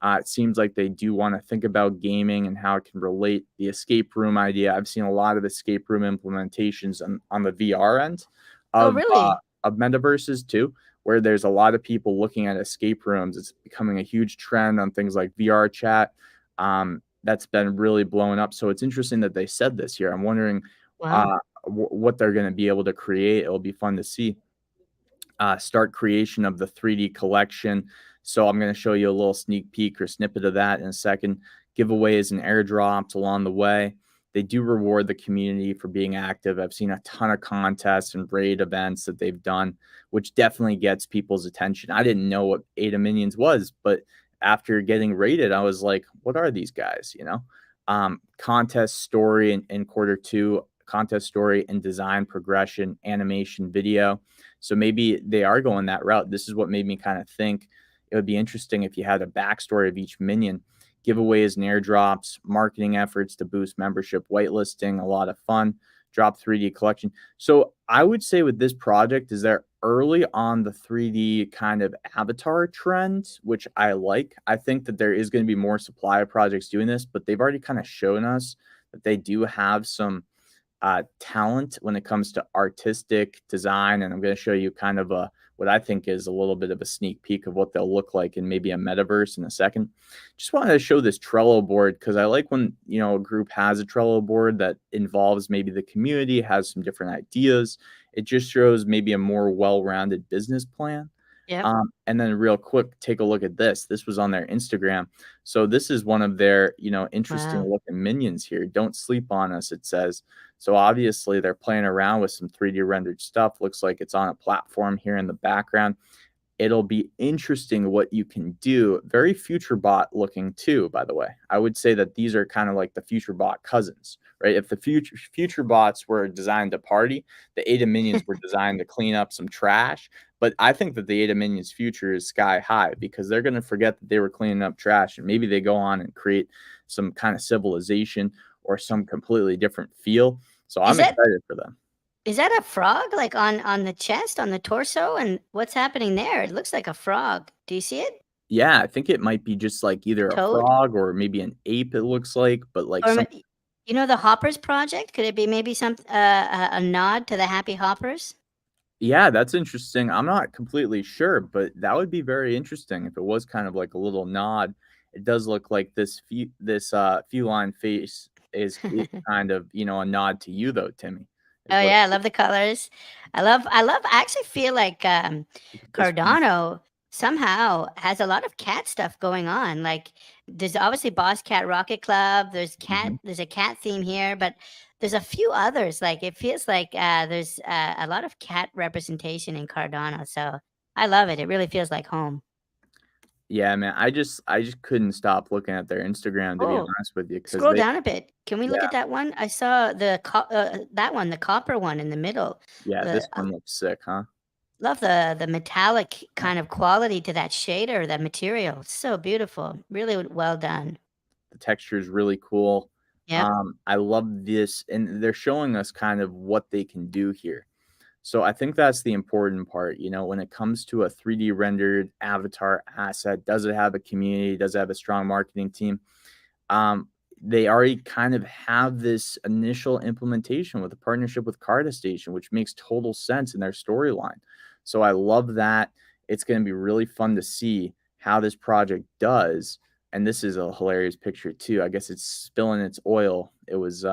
It seems like they do want to think about gaming and how it can relate. The escape room idea, I've seen a lot of escape room implementations on the VR end Oh, of really? metaverses too, where there's a lot of people looking at escape rooms. It's becoming a huge trend on things like VR chat. That's been really blowing up. So it's interesting that they said this here. I'm wondering Wow. what they're going to be able to create. It'll be fun to see. Start creation of the 3D collection. So I'm going to show you a little sneak peek or snippet of that in a second. Giveaways and airdrops along the way. They do reward the community for being active. I've seen a ton of contests and raid events that they've done, which definitely gets people's attention. I didn't know what Ada Minions was, but after getting raided, I was like, what are these guys? Contest story in quarter 2, contest story and design progression, animation, video. So maybe they are going that route. This is what made me kind of think it would be interesting if you had a backstory of each minion, giveaways and airdrops, marketing efforts to boost membership, whitelisting, a lot of fun, drop 3D collection. So I would say with this project is they're early on the 3D kind of avatar trend, which I like. I think that there is going to be more supply of projects doing this, but they've already kind of shown us that they do have some talent when it comes to artistic design. And I'm going to show you kind of what I think is a little bit of a sneak peek of what they'll look like in maybe a metaverse in a second. Just wanted to show this Trello board because I like when, a group has a Trello board that involves maybe the community, has some different ideas. It just shows maybe a more well-rounded business plan. Yep. And then real quick, take a look at this. This was on their Instagram. So this is one of their, interesting looking minions here. Don't sleep on us, it says. So obviously they're playing around with some 3D rendered stuff. Looks like it's on a platform here in the background. It'll be interesting what you can do. Very FutureBot looking too, by the way. I would say that these are kind of like the FutureBot cousins, right? If the FutureBots were designed to party, the Ada Minions were designed to clean up some trash. But I think that the Ada Minions future is sky high because they're going to forget that they were cleaning up trash, and maybe they go on and create some kind of civilization or some completely different feel. So I'm excited for them. Is that a frog, like, on the chest, on the torso? And what's happening there? It looks like a frog. Do you see it? Yeah, I think it might be just like either a Toad? frog or maybe an ape, it looks like, but like Or some. the Hoppers project? Could it be maybe a nod to the Happy Hoppers? Yeah, that's interesting. I'm not completely sure, but that would be very interesting if it was kind of like a little nod. It does look like this feline face is kind of, a nod to you though, Timmy. Oh, yeah, I love the colors. I actually feel like, Look at this one. Cardano somehow has a lot of cat stuff going on. Like, there's obviously Boss Cat Rocket Club, Mhm. there's a cat theme here, but there's a few others. Like, it feels like, there's, a lot of cat representation in Cardano, so I love it. It really feels like home. Yeah, man. I just couldn't stop looking at their Instagram to be Oh, honest with you because scroll they. down a bit. Can we look Yeah, at that one? I saw that one, the copper one in the middle. yeah, The this one looks sick, huh? Love the metallic kind of quality to that shader, that material. It's so beautiful. Really well done. The texture is really cool. Yep. I love this, and they're showing us kind of what they can do here. So I think that's the important part. When it comes to a 3D rendered avatar asset, does it have a community? Does it have a strong marketing team? Um, they already kind of have this initial implementation with a partnership with Cardastation, which makes total sense in their storyline. So I love that. It's going to be really fun to see how this project does. And this is a hilarious picture too. I guess it's spilling its oil. It was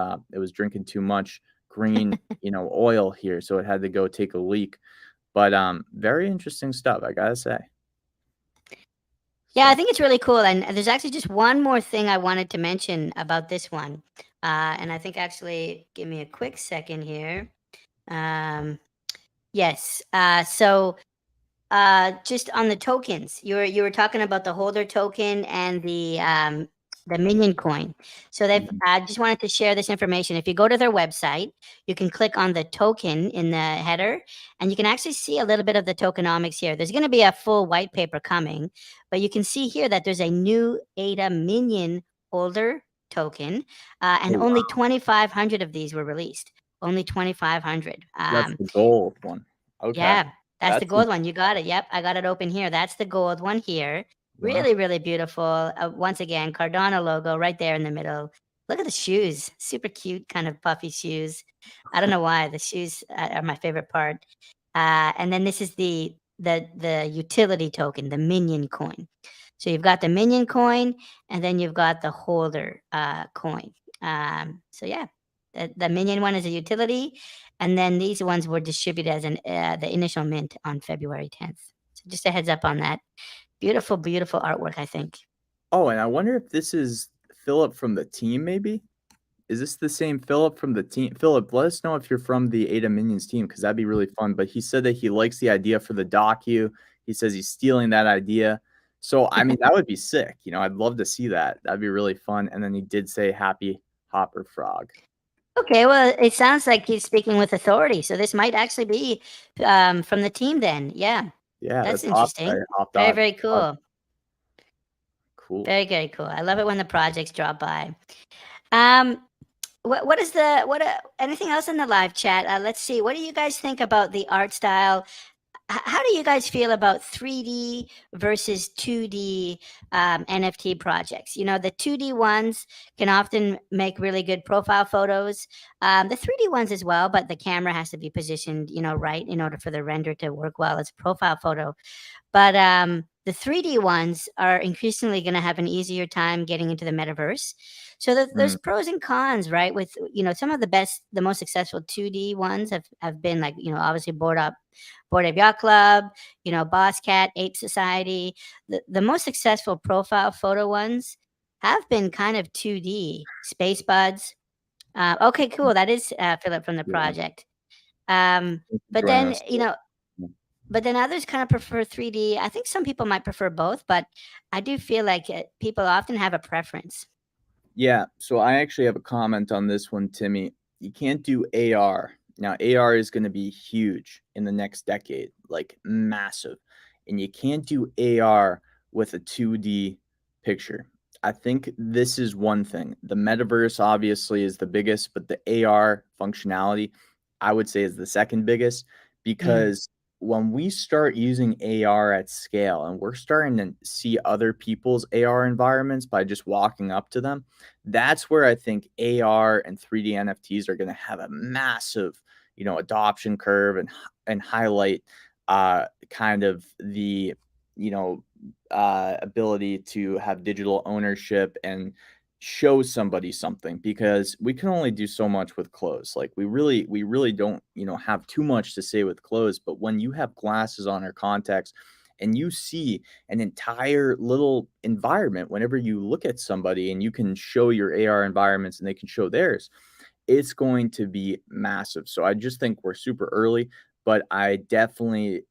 drinking too much green, oil here, so it had to go take a leak. But very interesting stuff, I gotta say. Yeah, I So think it's really cool. And there's actually just one more thing I wanted to mention about this one. And I think actually, give me a quick second here. Um, yes. So just on the tokens, you were talking about the holder token and the minion coin. So they've mhm. just wanted to share this information. If you go to their website, you can click on the token in the header, and you can actually see a little bit of the tokenomics here. There's going to be a full white paper coming, but you can see here that there's a new ADA minion holder token, and Oh, only wow. 2,500 of these were released. Only 2,500. That's the gold one. Okay. Yeah, that's the That's gold one. You got it. Yep, I got it open here. That's the gold one here. wow. Really, really beautiful. Once again, Cardano logo right there in the middle. Look at the shoes. Super cute, kind of puffy shoes. I don't know why the shoes are my favorite part. And then this is the utility token, the minion coin. So you've got the minion coin, and then you've got the holder coin. So yeah, the minion one is a utility, and then these ones were distributed as the initial mint on February 10th. So just a heads up on that. Beautiful, beautiful artwork, I think. Oh, and I wonder if this is Philip from the team, maybe? this the same Philip from the team? Philip, let us know if you're from the Ada Minions team because that'd be really fun. But he said that he likes the idea for the docu. He says he's stealing that idea. So I mean, that would be sick. You know, I'd love to see that. That'd be really fun. And then he did say happy Hopper Frog. Okay, well, it sounds like he's speaking with authority, so this might actually be from the team then. Yeah, Yeah, that's that's awesome. I interesting. hopped Very, on. very cool. Cool. Very, very cool. I love it when the projects drop by. Um, what is the what anything else in the live chat? Let's see. What do you guys think about the art style? How do you guys feel about 3D versus 2D NFT projects? You know, the 2D ones can often make really good profile photos. The 3D ones as well, but the camera has to be positioned, you know, right in order for the render to work well as a profile photo. But the 3D ones are increasingly going to have an easier time getting into the metaverse. So there's Mm, pros and cons, right? With you know some of the best, the most successful 2D ones have been like you know obviously Board Ape Yacht Club, you know Boss Cat, Ape Society. The most successful profile photo ones have been kind of 2D. Space Buds. Okay, cool. That is Philip from the yeah. project. Thanks for But joining then us. you know but then others kind of prefer 3D. I think some people might prefer both, but I do feel like people often have a preference. Yeah, so I actually have a comment on this one, Timmy. You can't do AR. Now, AR is going to be huge in the next decade, like massive. And you can't do AR with a 2D picture. I think this is one thing. The metaverse obviously is the biggest, but the AR functionality, I would say, is the second biggest Mm, because when we start using AR at scale and we're starting to see other people's AR environments by just walking up to them, that's where I think AR and 3D NFTs are going to have a massive, you know, adoption curve and highlight kind of the, you know, ability to have digital ownership and show somebody something because we can only do so much with clothes. Like we really don't, you know, have too much to say with clothes, but when you have glasses on or contacts and you see an entire little environment whenever you look at somebody and you can show your AR environments and they can show theirs, it's going to be massive. So I just think we're super early, but I definitely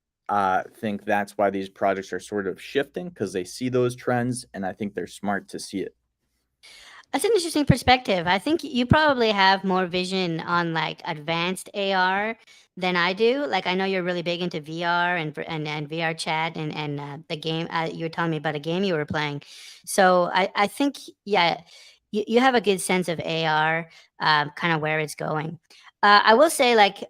think that's why these projects are sort of shifting because they see those trends and I think they're smart to see it. that's an interesting perspective. I think you probably have more vision on like advanced AR than I do. Like I know you're really big into VR and VR chat and the game you were telling me about a game you were playing. So I think yeah, you have a good sense of AR, kind of where it's going. I will say like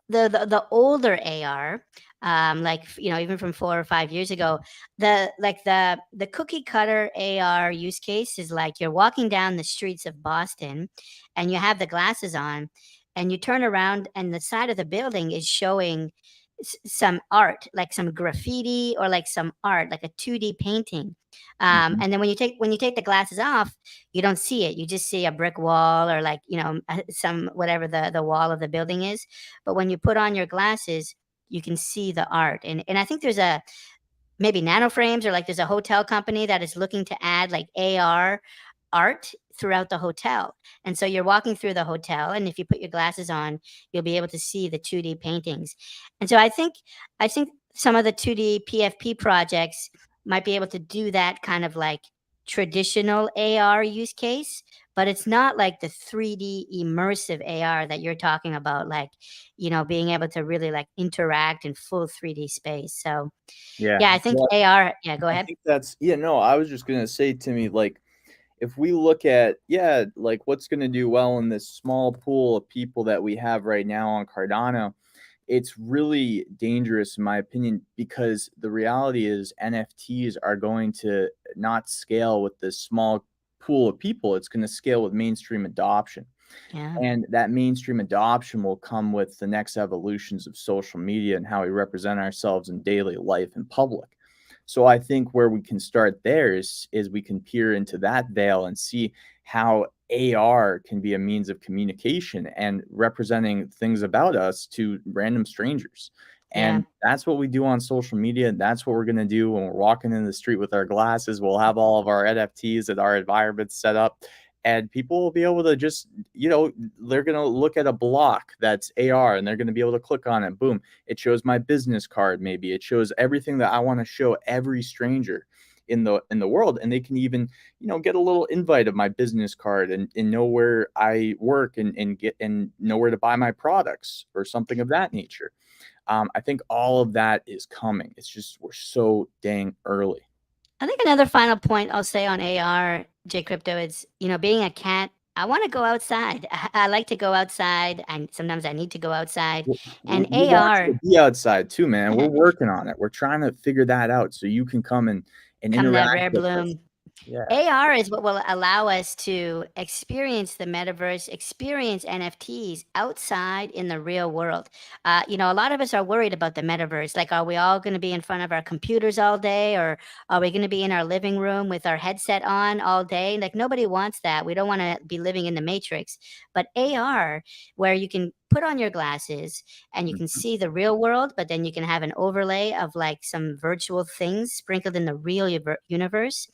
the older AR, like you know, even from 4 or 5 years ago, the cookie cutter AR use case is like you're walking down the streets of Boston, and you have the glasses on, and you turn around, and the side of the building is showing some art, like some graffiti or like some art, like a 2D painting. Mhm. And then when you take the glasses off, you don't see it. You just see a brick wall or like you know some whatever the wall of the building is. But when you put on your glasses, you can see the art. And I think there's a maybe nanoframes or like there's a hotel company that is looking to add like AR art throughout the hotel. And so you're walking through the hotel and if you put your glasses on, you'll be able to see the 2D paintings. And so I think some of the 2D PFP projects might be able to do that kind of like traditional AR use case, but it's not like the 3D immersive AR that you're talking about like, you know, being able to really like interact in full 3D space. So Yeah. yeah, I think Well, AR yeah, go I ahead. think that's yeah, no, I was just gonna say, Timmy, like if we look at, yeah, like what's gonna do well in this small pool of people that we have right now on Cardano, it's really dangerous in my opinion because the reality is NFTs are going to not scale with this small pool of people. It's going to scale with mainstream adoption. Yeah. And that mainstream adoption will come with the next evolutions of social media and how we represent ourselves in daily life in public. So I think where we can start there is we can peer into that veil and see how AR can be a means of communication and representing things about us to random strangers. Yeah. And that's what we do on social media. That's what we're going to do when we're walking in the street with our glasses. We'll have all of our NFTs and our environments set up and people will be able to just, they're going to look at a block that's AR and they're going to be able to click on it. Boom. It shows my business card. Maybe it shows everything that I want to show every stranger in the world. And they can even, get a little invite of my business card and know where I work and get and know where to buy my products or something of that nature. I think all of that is coming. It's just, we're so dang early. I think another final point I'll say on AR, J Crypto, is, being a cat, I want to go outside. I like to go outside, and sometimes I need to go outside. And We want you AR, to be outside too, man. We're working on it. We're trying to figure that out so you can come and come that interact rare with us. bloom. Yeah. AR is what will allow us to experience the metaverse, experience NFTs outside in the real world. A lot of us are worried about the metaverse. Like, are we all going to be in front of our computers all day, or are we going to be in our living room with our headset on all day? Like, nobody wants that. We don't want to be living in the matrix. But AR, where you can put on your glasses and you can Mhm. see the real world, but then you can have an overlay of like some virtual things sprinkled in the real universe.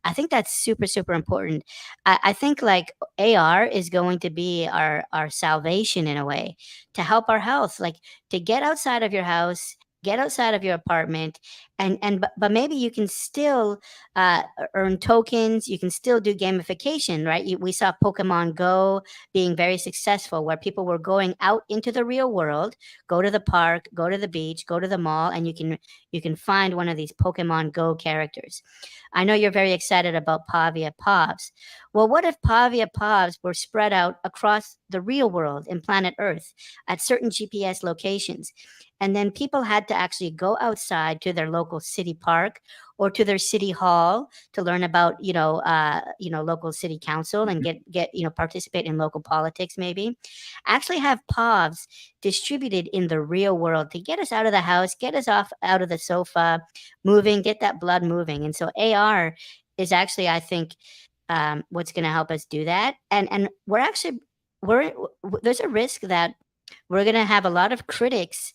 I think that's super, super important. I think like AR is going to be our salvation in a way to help our health, like to get outside of your house, get outside of your apartment, and but maybe you can still earn tokens. You can still do gamification, right? We saw Pokemon Go being very successful, where people were going out into the real world, go to the park, go to the beach, go to the mall, and you can find one of these Pokemon Go characters. I know you're very excited about Pavia Povs. Well, what if Pavia Povs were spread out across the real world in planet Earth at certain GPS locations? And then people had to actually go outside to their local city park or to their city hall to learn about, local city council and get participate in local politics. Maybe actually have POVs distributed in the real world to get us out of the house, get us off out of the sofa, moving, get that blood moving. And so AR is actually, I think, what's going to help us do that. And we're actually there's a risk that we're going to have a lot of critics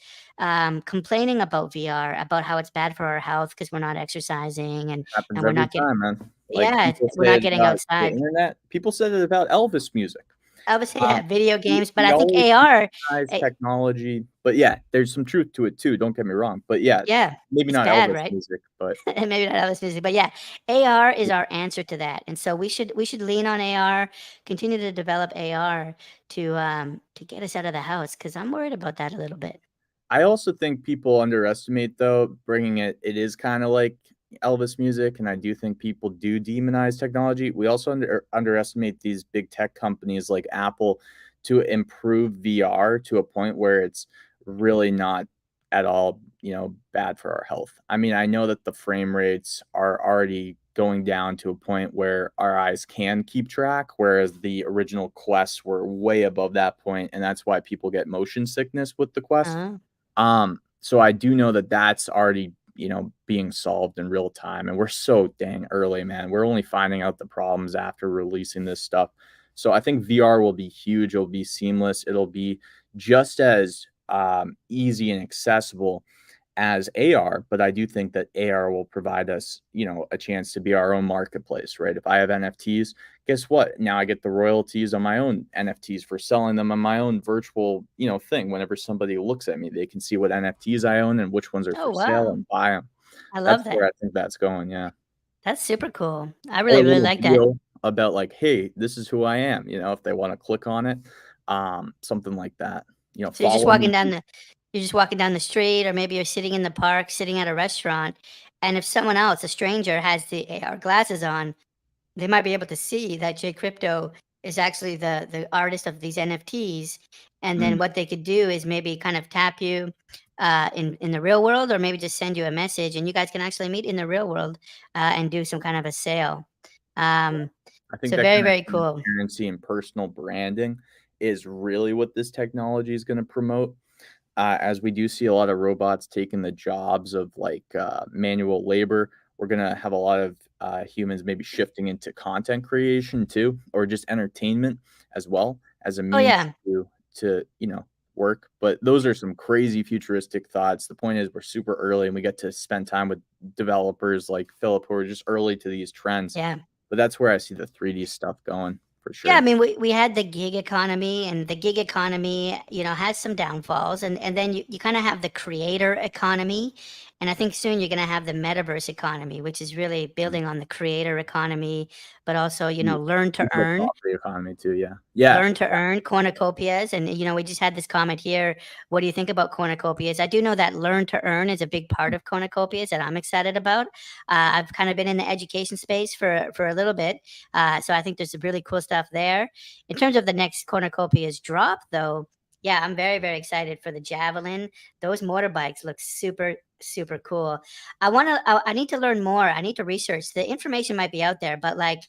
complaining about VR, about how it's bad for our health because we're not exercising Happens and we're every not getting time, man. Like yeah, people we're say not it getting about the outside. internet. People said it about Elvis music. I would say Um, that video we, games, but we I think always AR, emphasize technology, but yeah, there's some truth to it too. Don't get me wrong, but yeah, yeah, maybe it's not bad, Elvis right? music, but Maybe not Elvis music, but yeah, AR is our answer to that, and so we should lean on AR, continue to develop AR to get us out of the house because I'm worried about that a little bit. I also think people underestimate though bringing it is kind of like Elvis music, and I do think people do demonize technology. We also underestimate these big tech companies like Apple to improve VR to a point where it's really not at all, bad for our health. I mean, I know that the frame rates are already going down to a point where our eyes can keep track, whereas the original Quests were way above that point, and that's why people get motion sickness with the Quest. Uh, So I do know that that's already, being solved in real time. And we're so dang early, man. We're only finding out the problems after releasing this stuff. So I think VR will be huge. It'll be seamless. It'll be just as easy and accessible as AR, but I do think that AR will provide us, a chance to be our own marketplace, right? If I have NFTs, guess what? Now I get the royalties on my own NFTs for selling them on my own virtual, thing. Whenever somebody looks at me, they can see what NFTs I own and which ones are oh for sale wow, and buy them. I That's love that. where I think that's going. Yeah. That's super cool. I Or really a really little like that. video about like, hey, this is who I am, if they want to click on it, something like that, So you're just follow walking me. down the street, or maybe you're sitting in the park, sitting at a restaurant, and if someone else, a stranger, has the AR glasses on, they might be able to see that J Crypto is actually the artist of these NFTs, and then Mm, what they could do is maybe kind of tap you in the real world, or maybe just send you a message, and you guys can actually meet in the real world and do some kind of a sale. Um, I think so that very kind of very cool. transparency and personal branding is really what this technology is going to promote. As we do see a lot of robots taking the jobs of like manual labor, we're going to have a lot of humans maybe shifting into content creation too, or just entertainment as well as a Oh means yeah, to work. But those are some crazy futuristic thoughts. The point is we're super early and we get to spend time with developers like Philip who are just early to these trends. yeah. But that's where I see the 3D stuff going for Yeah, I sure. mean, we had the gig economy, and the gig economy, has some downfalls, and then you kind of have the creator economy, and I think soon you're going to have the metaverse economy, which is really Mm. building on the creator economy, but also, The learn to digital earn. property economy too. Yeah. Yeah. Learn to earn cornucopias, and, we just had this comment here, "What do you think about cornucopias?" I do know that learn to earn is a big part of cornucopias that I'm excited about. I've kind of been in the education space for a little bit, so I think there's some really cool stuff there. In terms of the next cornucopias drop, though, yeah, I'm very, very excited for the Javelin. Those motorbikes look super, super cool. I need to learn more. I need to research. The information might be out there, but, like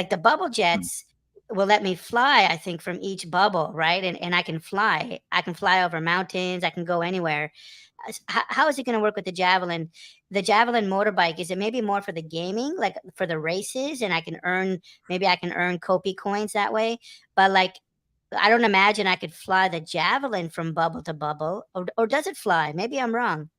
the bubble Mm. jets will let me fly, I think, from each bubble, right? And I can fly. I can fly over mountains. I can go anywhere. How is it going to work with the Javelin? The Javelin motorbike, is it maybe more for the gaming, like for the races, and maybe I can earn Kopi coins that way? But like, I don't imagine I could fly the Javelin from bubble to bubble, or does it fly? Maybe I'm wrong.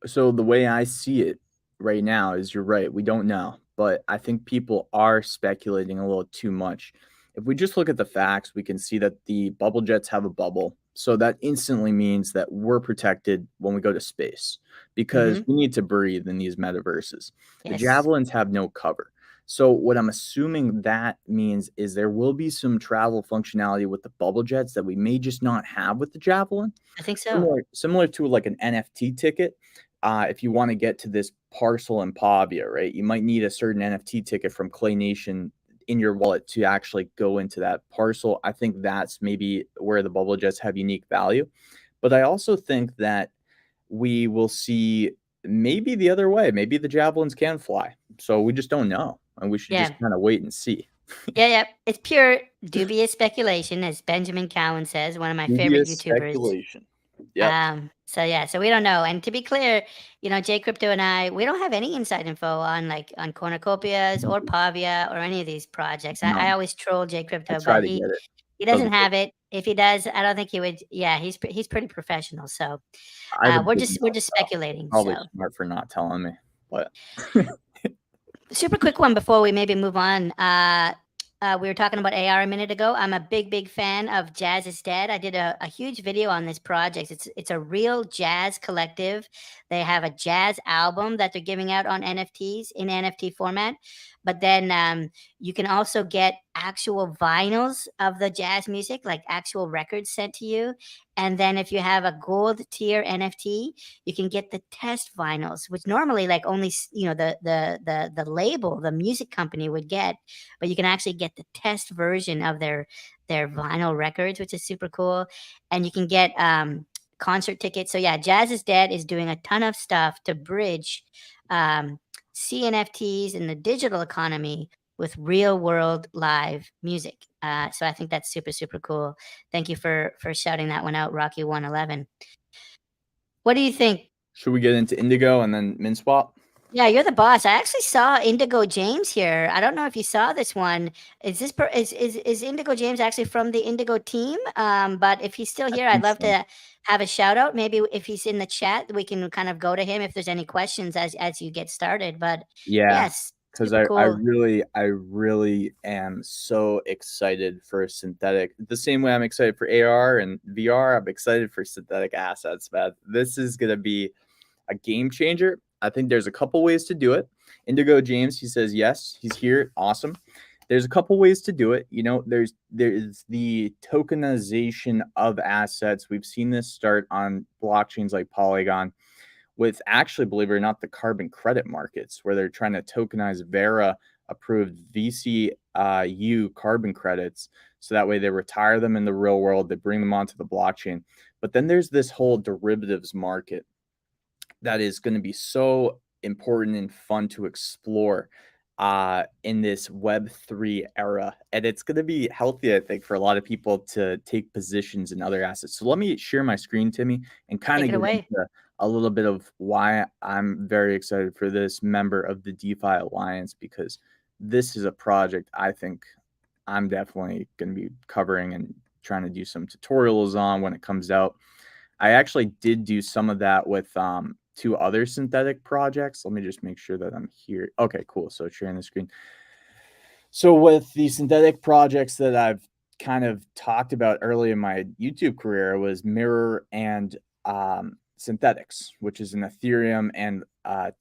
So the way I see it right now is you're right. We don't know, but I think people are speculating a little too much. If we just look at the facts, we can see that the bubble jets have a bubble. So that instantly means that we're protected when we go to space because Hmm. we need to breathe in these metaverses. The Yes, javelins have no cover. So what I'm assuming that means is there will be some travel functionality with the bubble jets that we may just not have with the javelin. I think so. Similar to like an NFT ticket. If you want to get to this parcel in Pavia, right? You might need a certain NFT ticket from Clay Nation in your wallet to actually go into that parcel. I think that's maybe where the bubble jets have unique value. But I also think that we will see maybe the other way. Maybe the javelins can fly. So we just don't know. And we should just Yeah. kind of wait and see. Yeah, yeah. It's pure dubious speculation, as Benjamin Cowan says, one of my favorite Dubious YouTubers. speculation. Yep. So yeah, so we don't know. And to be clear, Jay Crypto and I, we don't have any inside info on cornucopias or Pavia or any of these projects. I None. always troll Jay I Crypto, try but to he get it. he Doesn't doesn't work. have it. If he does, I don't think he would. Yeah, he's pretty professional. So I have a we're big just we're mouth, just so speculating. probably So smart for not telling me. But super quick one before we maybe move on. We were talking about AR a minute ago. I'm a big, big fan of Jazz is Dead. I did a huge video on this project. It's a real jazz collective. They have a jazz album that they're giving out on NFTs in NFT format. But then you can also get actual vinyls of the jazz music, like actual records sent to you. And then if you have a gold tier NFT, you can get the test vinyls, which normally like only the label, the music company would get, but you can actually get the test version of their vinyl records, which is super cool. And you can get concert tickets. So yeah, Jazz is Dead is doing a ton of stuff to bridge um, CNFTs in the digital economy with real world live music. So I think that's super, super cool. Thank you for shouting that one out, Rocky 111. What do you think? should we get into Indigo and then Minswap? Yeah, you're the boss. I actually saw Indigo James here. I don't know if you saw this one. Is Indigo James actually from the Indigo team? But if he's still I here, I'd think love so. to have a shout out. Maybe if he's in the chat, we can kind of go to him if there's any questions as you get started. But Yeah, yes, because super cool. I really am so excited for synthetic. The same way I'm excited for AR and VR, I'm excited for synthetic assets, man. This is gonna be a game changer. I think there's a couple ways to do it. Indigo James, he says yes, he's here. Awesome. There's a couple ways to do it. There's the tokenization of assets. We've seen this start on blockchains like Polygon with actually, believe it or not, the carbon credit markets where they're trying to tokenize Vera approved VCU carbon credits. So that way they retire them in the real world, they bring them onto the blockchain. But then there's this whole derivatives market that is going to be so important and fun to explore in this Web3 era. And it's going to be healthy, I think, for a lot of people to take positions in other assets. So let me share my screen, Timmy, and kind Take of it get away. into a little bit of why I'm very excited for this member of the DeFi Alliance, because this is a project I think I'm definitely going to be covering and trying to do some tutorials on when it comes out. I actually did do some of that with two other synthetic projects. Let me just make sure that I'm here. Okay, cool. So sharing the screen. So with the synthetic projects that I've kind of talked about early in my YouTube career was Mirror and Synthetics, which is an Ethereum and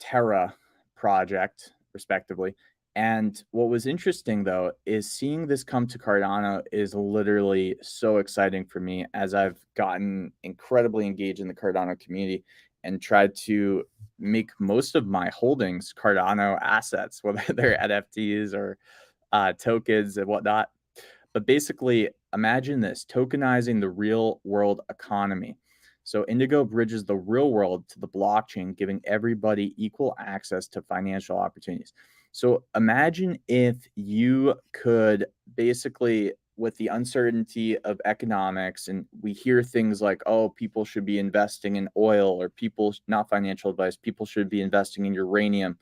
Terra project, respectively. And what was interesting though is seeing this come to Cardano is literally so exciting for me as I've gotten incredibly engaged in the Cardano community and tried to make most of my holdings Cardano assets, whether they're NFTs or tokens and whatnot. But basically, imagine this tokenizing the real world economy. So Indigo bridges the real world to the blockchain, giving everybody equal access to financial opportunities. So imagine if you could basically, with the uncertainty of economics, and we hear things like, oh, people should be investing in oil, or people, not financial advice, people should be investing in uranium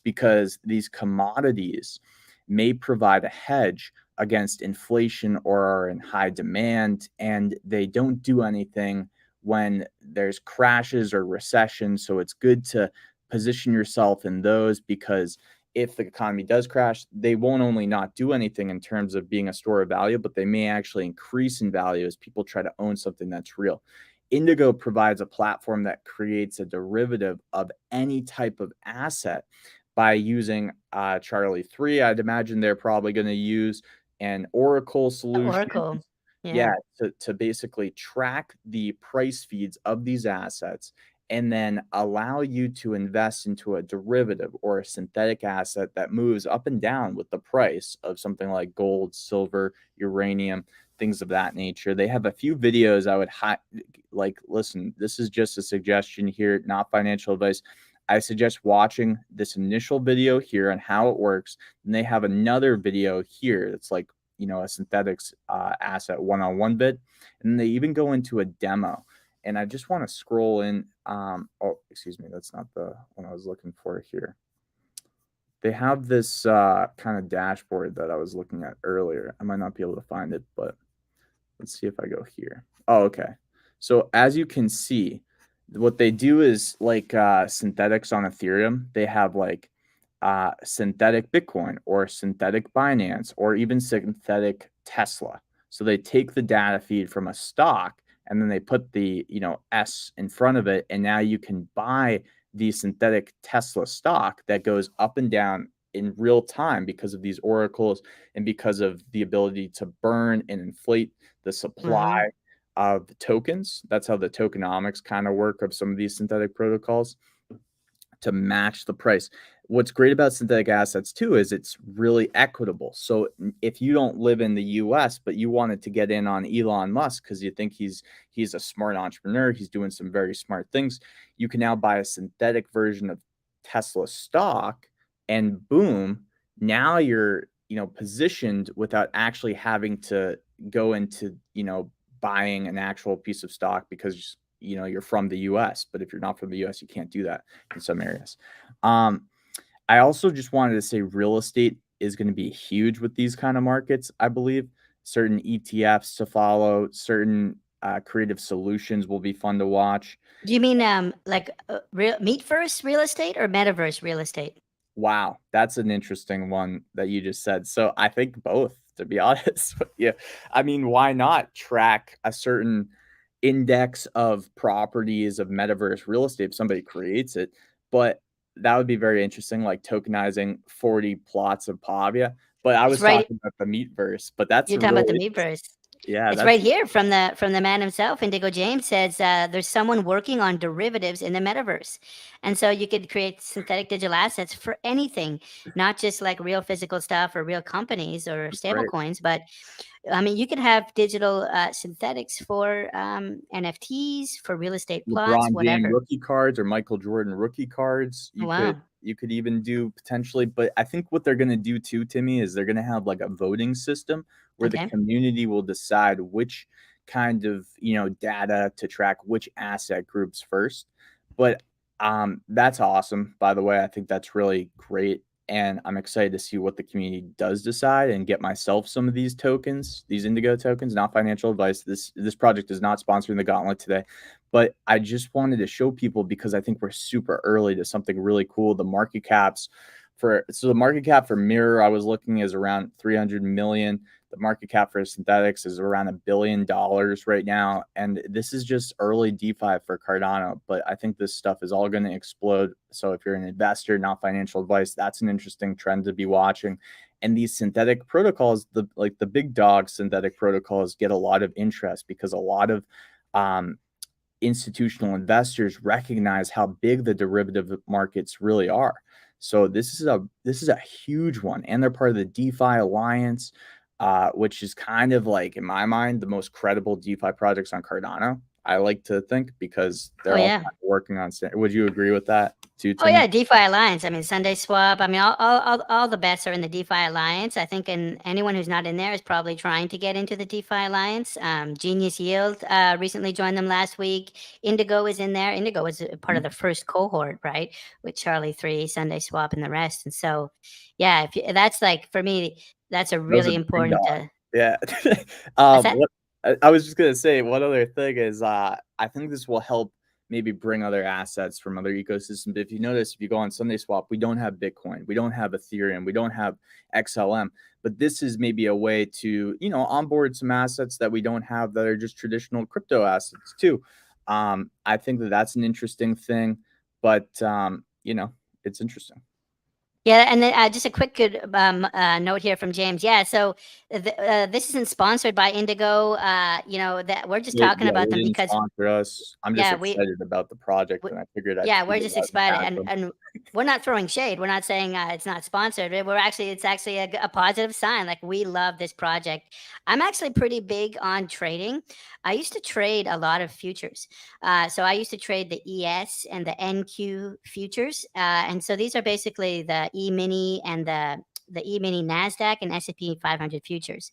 because these commodities may provide a hedge against inflation or are in high demand, and they don't do anything when there's crashes or recession. So it's good to position yourself in those because if the economy does crash, they won't only not do anything in terms of being a store of value, but they may actually increase in value as people try to own something that's real. Indigo provides a platform that creates a derivative of any type of asset by using Charlie 3. I'd imagine they're probably going to use an Oracle solution. Oracle. Yeah, Yeah. to basically track the price feeds of these assets and then allow you to invest into a derivative or a synthetic asset that moves up and down with the price of something like gold, silver, uranium, things of that nature. They have a few videos I would like, listen, this is just a suggestion here, not financial advice. I suggest watching this initial video here on how it works. And they have another video here that's like, a synthetics asset one-on-one bid. And they even go into a demo. And I just want to scroll in. Oh, excuse me. That's not the one I was looking for here. They have this kind of dashboard that I was looking at earlier. I might not be able to find it, but let's see if I go here. Oh, okay. So as you can see, what they do is like synthetics on Ethereum. They have like synthetic Bitcoin or synthetic Binance or even synthetic Tesla. So they take the data feed from a stock and then they put the S in front of it, and now you can buy the synthetic Tesla stock that goes up and down in real time because of these oracles and because of the ability to burn and inflate the Wow. supply of tokens. That's how the tokenomics kind of work of some of these synthetic protocols to match the price. What's great about synthetic assets too is it's really equitable. So if you don't live in the US but you wanted to get in on Elon Musk because you think he's a smart entrepreneur, he's doing some very smart things, you can now buy a synthetic version of Tesla stock and boom, now you're, positioned without actually having to go into, buying an actual piece of stock because you're from the US, but if you're not from the US, you can't do that in some areas. I also just wanted to say real estate is going to be huge with these kind of markets. I believe certain ETFs to follow, certain creative solutions will be fun to watch. Do you mean like real meat-verse real estate or metaverse real estate? Wow, that's an interesting one that you just said. So I think both, to be honest with you. I mean, why not track a certain index of properties of metaverse real estate if somebody creates it? But that would be very interesting, like tokenizing 40 plots of Pavia. But I It's was right. talking about the meatverse, but that's You're a talking about real the interesting. meatverse. Yeah, It's that's right here from the man himself. Indigo James says there's someone working on derivatives in the metaverse, and so you could create synthetic digital assets for anything, not just like real physical stuff or real companies or stable great. coins, but I mean you can have digital synthetics for NFTs, for real estate plots, LeBron James whatever. rookie cards or Michael Jordan rookie cards. Oh, You could wow. you could even do potentially, but I think what they're going to do too, Timmy, is they're going to have like a voting system where the Okay. community will decide which kind of, data to track which asset groups first. But that's awesome, by the way. I think that's really great. And I'm excited to see what the community does decide and get myself some of these tokens, these Indigo tokens, not financial advice. This project is not sponsoring the Gauntlet today, but I just wanted to show people because I think we're super early to something really cool. The market caps so the market cap for Mirror I was looking is around 300 million. The market cap for Synthetics is around $1 billion right now, and this is just early DeFi for Cardano. But I think this stuff is all going to explode. So if you're an investor, not financial advice, that's an interesting trend to be watching. And these synthetic protocols, the big dog synthetic protocols, get a lot of interest because a lot of institutional investors recognize how big the derivative markets really are. So this is a huge one, and they're part of the DeFi Alliance, which is kind of like, in my mind, the most credible DeFi projects on Cardano. I like to think, because they're all kind of working on. Would you agree with that too, Oh Timmy? yeah, DeFi Alliance. I mean, Sunday Swap. I mean, all the best are in the DeFi Alliance. I think, and anyone who's not in there is probably trying to get into the DeFi Alliance. Genius Yield recently joined them last week. Indigo is in there. Indigo was a part of the first cohort, right, with Charlie 3, Sunday Swap, and the rest. And so, yeah, that's like, for me, that's a really important. Yeah. I was just gonna say, one other thing is, I think this will help maybe bring other assets from other ecosystems. If you notice, if you go on Sunday Swap, we don't have Bitcoin, we don't have Ethereum, we don't have XLM, but this is maybe a way to, onboard some assets that we don't have that are just traditional crypto assets too. I think that's an interesting thing, but it's interesting. Yeah, and then just a quick good note here from James. Yeah, so this isn't sponsored by Indigo. That we're just talking about them because sponsor us. I'm just excited about the project, and I figured we're just excited, and we're not throwing shade. We're not saying it's not sponsored. It's actually a positive sign. Like, we love this project. I'm actually pretty big on trading. I used to trade a lot of futures. So I used to trade the ES and the NQ futures, and so these are basically the E-mini and the E-mini NASDAQ and S&P 500 futures.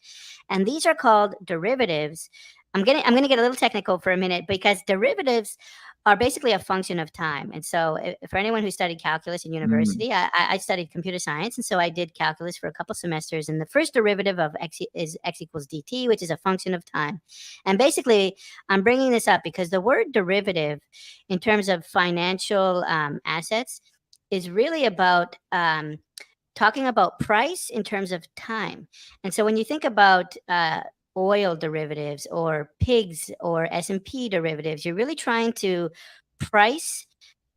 And these are called derivatives. I'm going to get a little technical for a minute, because derivatives are basically a function of time. And so for anyone who studied calculus in university, I studied computer science. And so I did calculus for a couple semesters. And the first derivative of is x equals dt, which is a function of time. And basically, I'm bringing this up because the word derivative, in terms of financial assets, is really about talking about price in terms of time. And so when you think about oil derivatives or pigs or S&P derivatives, you're really trying to price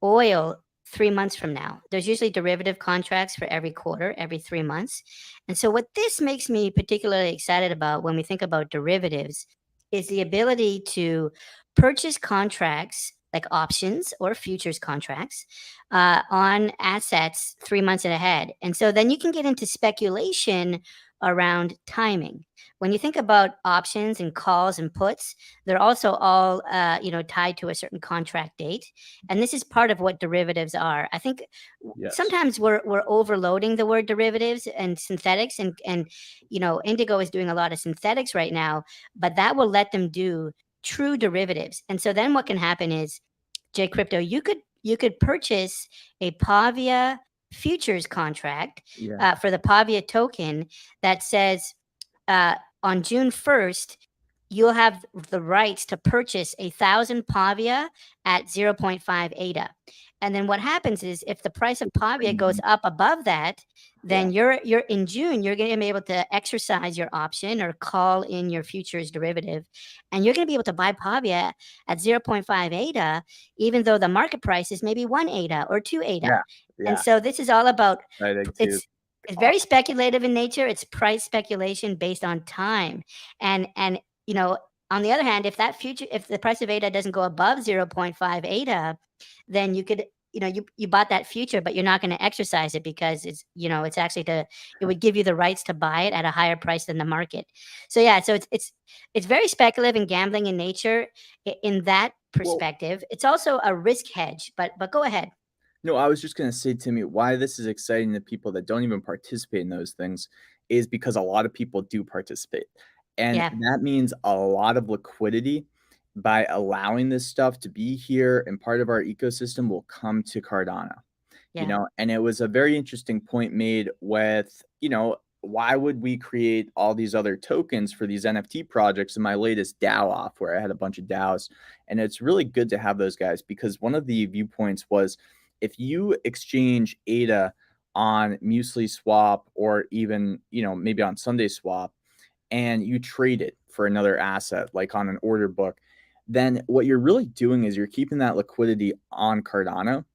oil 3 months from now. There's usually derivative contracts for every quarter, every 3 months. And so what this makes me particularly excited about when we think about derivatives is the ability to purchase contracts like options or futures contracts on assets 3 months ahead. And so then you can get into speculation around timing. When you think about options and calls and puts, they're also all tied to a certain contract date, and this is part of what derivatives are. I think sometimes we're overloading the word derivatives and synthetics, and Indigo is doing a lot of synthetics right now, but that will let them do true derivatives. And so then what can happen is, J Crypto, you could purchase a Pavia futures contract for the Pavia token that says on June 1st, you'll have the rights to purchase 1,000 Pavia at 0.5 ADA. And then what happens is, if the price of Pavia goes up above that, then you're in June, you're going to be able to exercise your option or call in your futures derivative, and you're going to be able to buy Pavia at 0.5 ADA, even though the market price is maybe 1 ADA or 2 ADA. And so this is all about, it's very speculative in nature. It's price speculation based on time. And on the other hand, if the price of ADA doesn't go above 0.5 ADA, then you could, you bought that future, but you're not going to exercise it because it's actually it would give you the rights to buy it at a higher price than the market. So it's very speculative and gambling in nature in that perspective. It's also a risk hedge, but go ahead. No, I was just going to say, Timmy, why this is exciting to people that don't even participate in those things is because a lot of people do participate. And that means a lot of liquidity. By allowing this stuff to be here and part of our ecosystem will come to Cardano. And it was a very interesting point made with, why would we create all these other tokens for these NFT projects in my latest DAO off, where I had a bunch of DAOs. And it's really good to have those guys, because one of the viewpoints was, if you exchange ADA on Muesli Swap or even, maybe on Sunday Swap, and you trade it for another asset, like on an order book, then what you're really doing is you're keeping that liquidity on Cardano.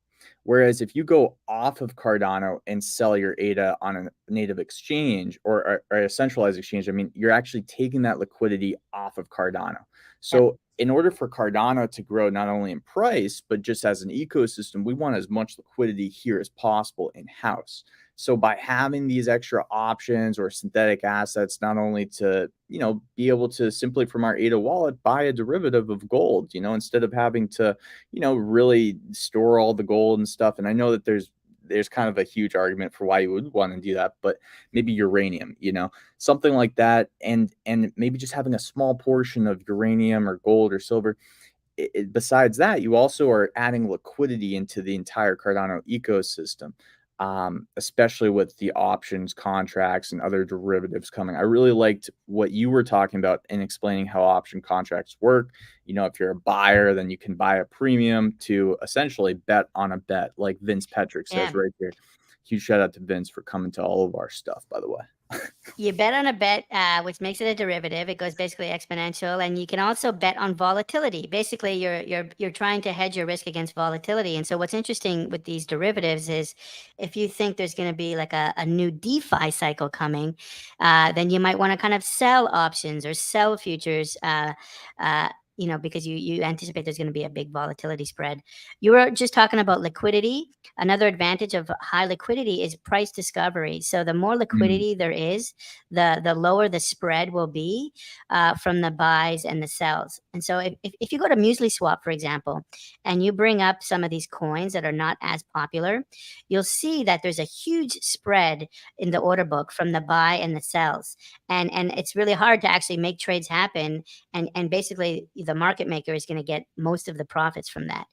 Whereas if you go off of Cardano and sell your ADA on a native exchange or a centralized exchange, I mean, you're actually taking that liquidity off of Cardano. So in order for Cardano to grow not only in price, but just as an ecosystem, we want as much liquidity here as possible in-house. So by having these extra options or synthetic assets, not only to, be able to simply from our ADA wallet buy a derivative of gold, instead of having to, really store all the gold and stuff. And I know that there's kind of a huge argument for why you would want to do that, but maybe uranium, something like that, and maybe just having a small portion of uranium or gold or silver. Besides that, you also are adding liquidity into the entire Cardano ecosystem, especially with the options contracts and other derivatives coming. I really liked what you were talking about in explaining how option contracts work. If you're a buyer, then you can buy a premium to essentially bet on a bet, like Vince Petrick says right here. Huge shout out to Vince for coming to all of our stuff, by the way. You bet on a bet, which makes it a derivative. It goes basically exponential, and you can also bet on volatility. Basically, you're trying to hedge your risk against volatility. And so, what's interesting with these derivatives is, if you think there's going to be like a new DeFi cycle coming, then you might want to kind of sell options or sell futures. Because you anticipate there's going to be a big volatility spread. You were just talking about liquidity. Another advantage of high liquidity is price discovery. So the more liquidity there is, the lower the spread will be from the buys and the sells. And so if you go to Muesli Swap, for example, and you bring up some of these coins that are not as popular, you'll see that there's a huge spread in the order book from the buy and the sells. And it's really hard to actually make trades happen. And basically, the market maker is going to get most of the profits from that.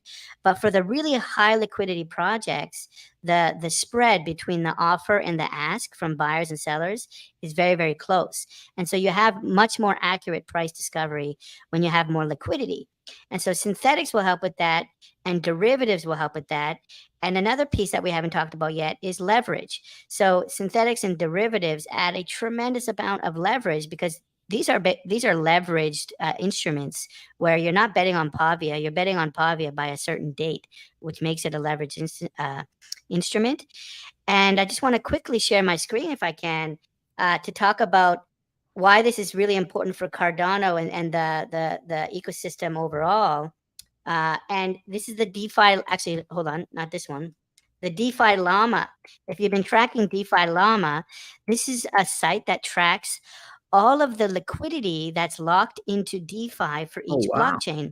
But for the really high liquidity projects, the spread between the offer and the ask from buyers and sellers is very, very close. And so you have much more accurate price discovery when you have more liquidity. And so synthetics will help with that, and derivatives will help with that. And another piece that we haven't talked about yet is leverage. So synthetics and derivatives add a tremendous amount of leverage, because these are leveraged instruments where you're not betting on Pavia, you're betting on Pavia by a certain date, which makes it a leveraged instrument. And I just want to quickly share my screen, if I can, to talk about why this is really important for Cardano and the ecosystem overall. And this is the DeFi. Actually, hold on, not this one. The DeFi Llama. If you've been tracking DeFi Llama, this is a site that tracks all of the liquidity that's locked into DeFi for each blockchain.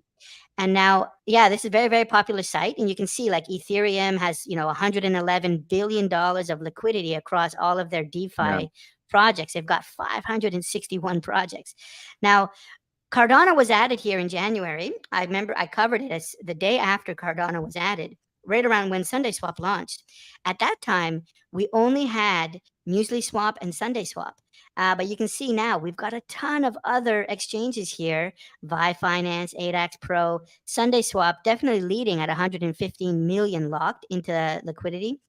And now, this is a very, very popular site. And you can see like Ethereum has, $111 billion of liquidity across all of their DeFi projects. They've got 561 projects. Now, Cardano was added here in January. I remember I covered it as the day after Cardano was added, right around when Sunday Swap launched. At that time, we only had Muesli Swap and Sunday Swap. But you can see now we've got a ton of other exchanges here: Vi Finance, ADAX Pro, Sunday Swap, definitely leading at 115 million locked into liquidity.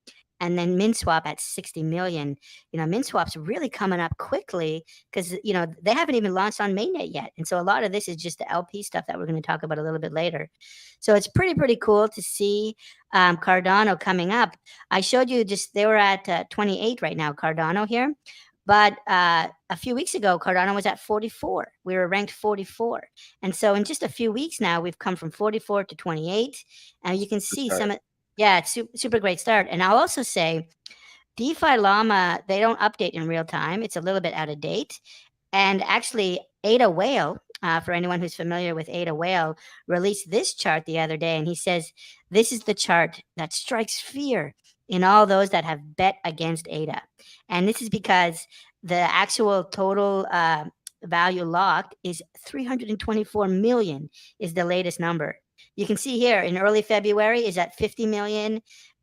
And then Minswap at 60 million. Minswap's really coming up quickly because, they haven't even launched on mainnet yet. And so a lot of this is just the LP stuff that we're going to talk about a little bit later. So it's pretty cool to see Cardano coming up. I showed you they were at 28 right now, Cardano here. But a few weeks ago, Cardano was at 44. We were ranked 44. And so in just a few weeks now, we've come from 44 to 28. And you can see it's super great start. And I'll also say DeFi Llama, they don't update in real time. It's a little bit out of date. And actually, ADA Whale, for anyone who's familiar with ADA Whale, released this chart the other day. And he says, this is the chart that strikes fear in all those that have bet against ADA. And this is because the actual total value locked is 324 million is the latest number. You can see here in early February is at 50 million,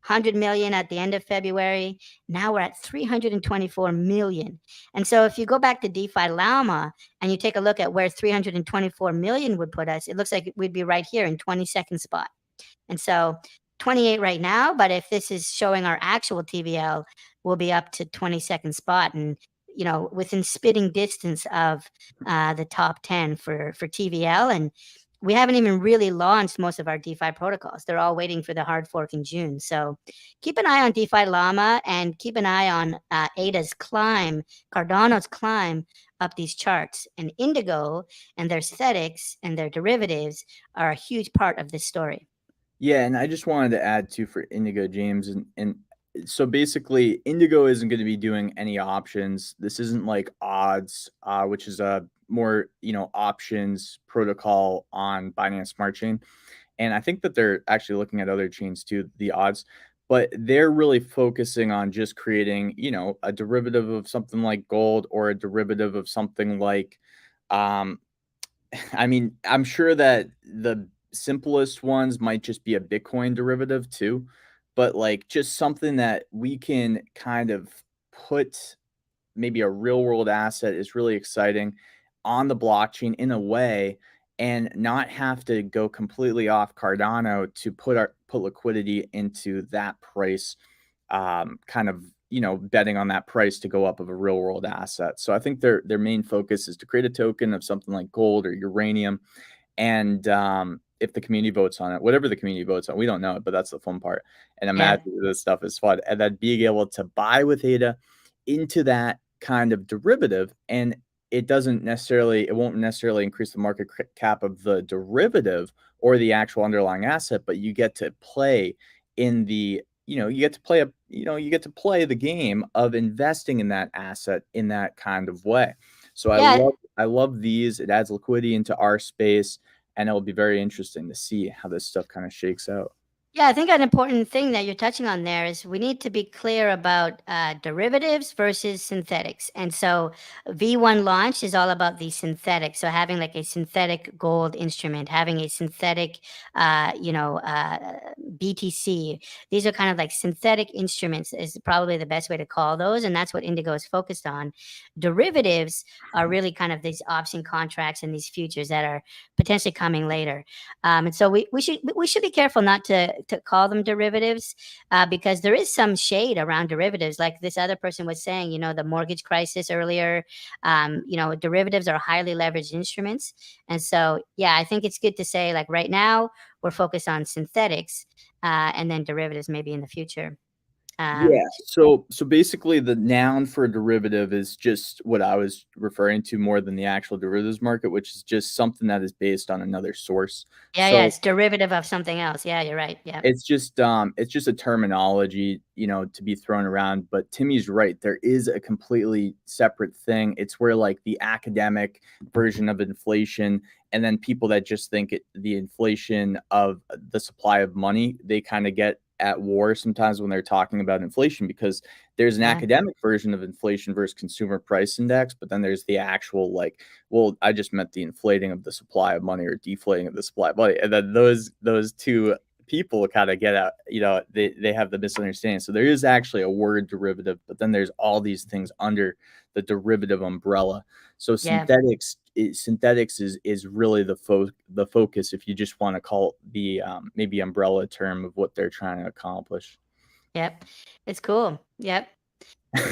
100 million at the end of February. Now we're at 324 million. And so if you go back to DeFi Llama and you take a look at where 324 million would put us, it looks like we'd be right here in 22nd spot. And so 28 right now, but if this is showing our actual TVL, we'll be up to 22nd spot, and within spitting distance of the top 10 for TVL. And we haven't even really launched most of our DeFi protocols. They're all waiting for the hard fork in June. So keep an eye on DeFi Llama, and keep an eye on ADA's climb, Cardano's climb up these charts. And Indigo and their synthetics and their derivatives are a huge part of this story. Yeah, and I just wanted to add too for Indigo, James, and so basically Indigo isn't going to be doing any options. This isn't like odds, which is a more options protocol on Binance Smart Chain. And I think that they're actually looking at other chains too, the odds, but they're really focusing on just creating, a derivative of something like gold or a derivative of something like, um, I mean, I'm sure that the simplest ones might just be a Bitcoin derivative too, but like just something that we can kind of put maybe a real world asset is really exciting on the blockchain in a way, and not have to go completely off Cardano to put liquidity into that price, kind of betting on that price to go up of a real world asset. So I think their main focus is to create a token of something like gold or uranium, and if the community votes on it, whatever the community votes on, we don't know it, but that's the fun part. And imagine this stuff is fun, and then being able to buy with ADA into that kind of derivative, and it won't necessarily increase the market cap of the derivative or the actual underlying asset, but you get to play in the you get to play the game of investing in that asset in that kind of way. So I love these. It adds liquidity into our space, and it'll be very interesting to see how this stuff kind of shakes out. Yeah, I think an important thing that you're touching on there is we need to be clear about derivatives versus synthetics. And so V1 launch is all about the synthetics. So having like a synthetic gold instrument, having a synthetic, BTC. These are kind of like synthetic instruments is probably the best way to call those. And that's what Indigo is focused on. Derivatives are really kind of these option contracts and these futures that are potentially coming later. And so we should be careful not to call them derivatives, because there is some shade around derivatives. Like this other person was saying, the mortgage crisis earlier. Derivatives are highly leveraged instruments, and so yeah, I think it's good to say like right now we're focused on synthetics, and then derivatives maybe in the future. Yeah. So basically the noun for derivative is just what I was referring to more than the actual derivatives market, which is just something that is based on another source. Yeah, So it's derivative of something else. Yeah, you're right. Yeah, it's just a terminology, to be thrown around. But Timmy's right. There is a completely separate thing. It's where like the academic version of inflation, and then people that just think the inflation of the supply of money, they kind of get at war sometimes when they're talking about inflation, because there's an yeah, academic version of inflation versus consumer price index, but then there's the actual like, well, I just meant the inflating of the supply of money or deflating of the supply of money, and then those two people kind of get out, they have the misunderstanding. So there is actually a word derivative, but then there's all these things under the derivative umbrella. So yeah. synthetics is really the focus, if you just want to call it the maybe umbrella term of what they're trying to accomplish. Yep, it's cool. Yep.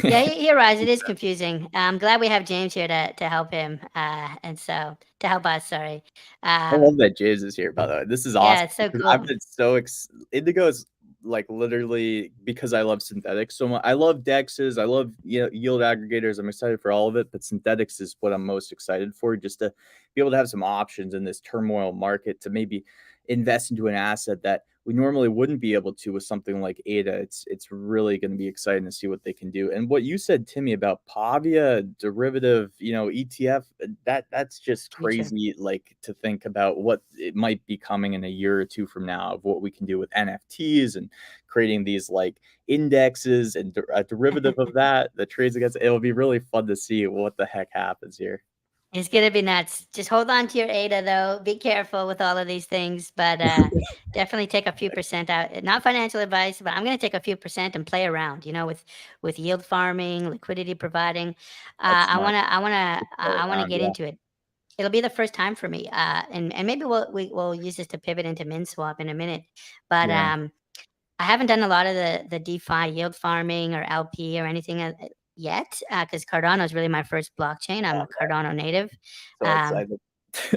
Yeah, you're right. It is confusing. I'm glad we have James here to help him, and so to help us. Sorry. I love Um, that Jays is here, by the way. This is yeah, awesome it's so because I've cool. been Indigo is like literally because I love synthetics so much. I love dexes, I love yield aggregators. I'm excited for all of it, but synthetics is what I'm most excited for, just to be able to have some options in this turmoil market to maybe invest into an asset that we normally wouldn't be able to with something like ADA. It's really going to be exciting to see what they can do. And what you said, Timmy, about Pavia derivative, ETF, that's just Future. crazy. Like to think about what it might be coming in a year or two from now of what we can do with NFTs and creating these like indexes and a derivative of that trades against. It'll be really fun to see what the heck happens here. It's gonna be nuts. Just hold on to your ADA though. Be careful with all of these things, but definitely take a few percent out. Not financial advice, but I'm gonna take a few percent and play around. With yield farming, liquidity providing. That's I smart. wanna, I wanna, Play I wanna around, get yeah. into it. It'll be the first time for me, and maybe we'll use this to pivot into Minswap in a minute. But Yeah. I haven't done a lot of the DeFi yield farming or LP or anything yet, because Cardano is really my first blockchain. I'm Oh, a Cardano native. so Um, excited.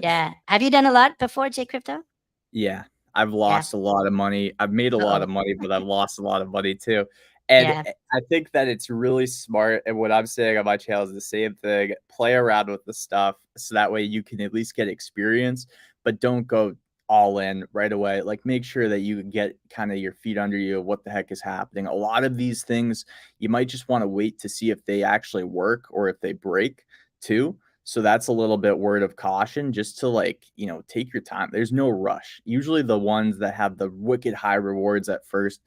yeah. Have you done a lot before, J Crypto? Yeah, I've Yeah. lost a lot of money. I've made a lot Uh-oh. of money, but I've lost a lot of money too. And Yeah. I think that it's really smart. And what I'm saying on my channel is the same thing. Play around with the stuff so that way you can at least get experience, but don't go all in right away. Like make sure that you get kind of your feet under you of what the heck is happening. A lot of these things you might just want to wait to see if they actually work or if they break too. So that's a little bit word of caution just to like, take your time. There's no rush. Usually the ones that have the wicked high rewards at first,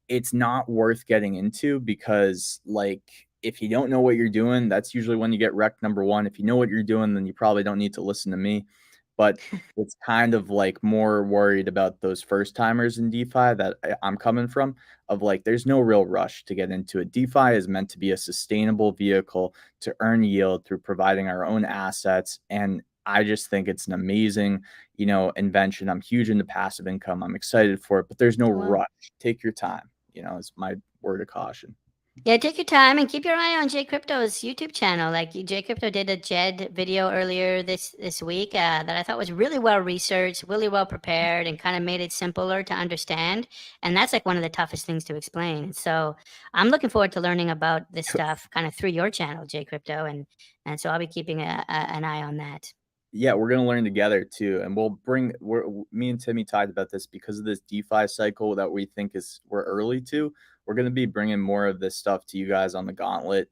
it's not worth getting into because like if you don't know what you're doing, that's usually when you get wrecked. Number one, if you know what you're doing, then you probably don't need to listen to me. But it's kind of like more worried about those first timers in DeFi that I'm coming from of like there's no real rush to get into it. DeFi is meant to be a sustainable vehicle to earn yield through providing our own assets. And I just think it's an amazing, invention. I'm huge into passive income. I'm excited for it, but there's no Well, rush. Take your time, is my word of caution. yeah, take your time and keep your eye on J Crypto's YouTube channel. Like J Crypto did a Jed video earlier this week that I thought was really well researched, really well prepared, and kind of made it simpler to understand. And that's like one of the toughest things to explain. So I'm looking forward to learning about this stuff kind of through your channel, J Crypto, and so I'll be keeping an eye on that. Yeah, we're gonna learn together too, and me and Timmy talked about this because of this DeFi cycle that we think we're early to. We're gonna be bringing more of this stuff to you guys on the Gauntlet,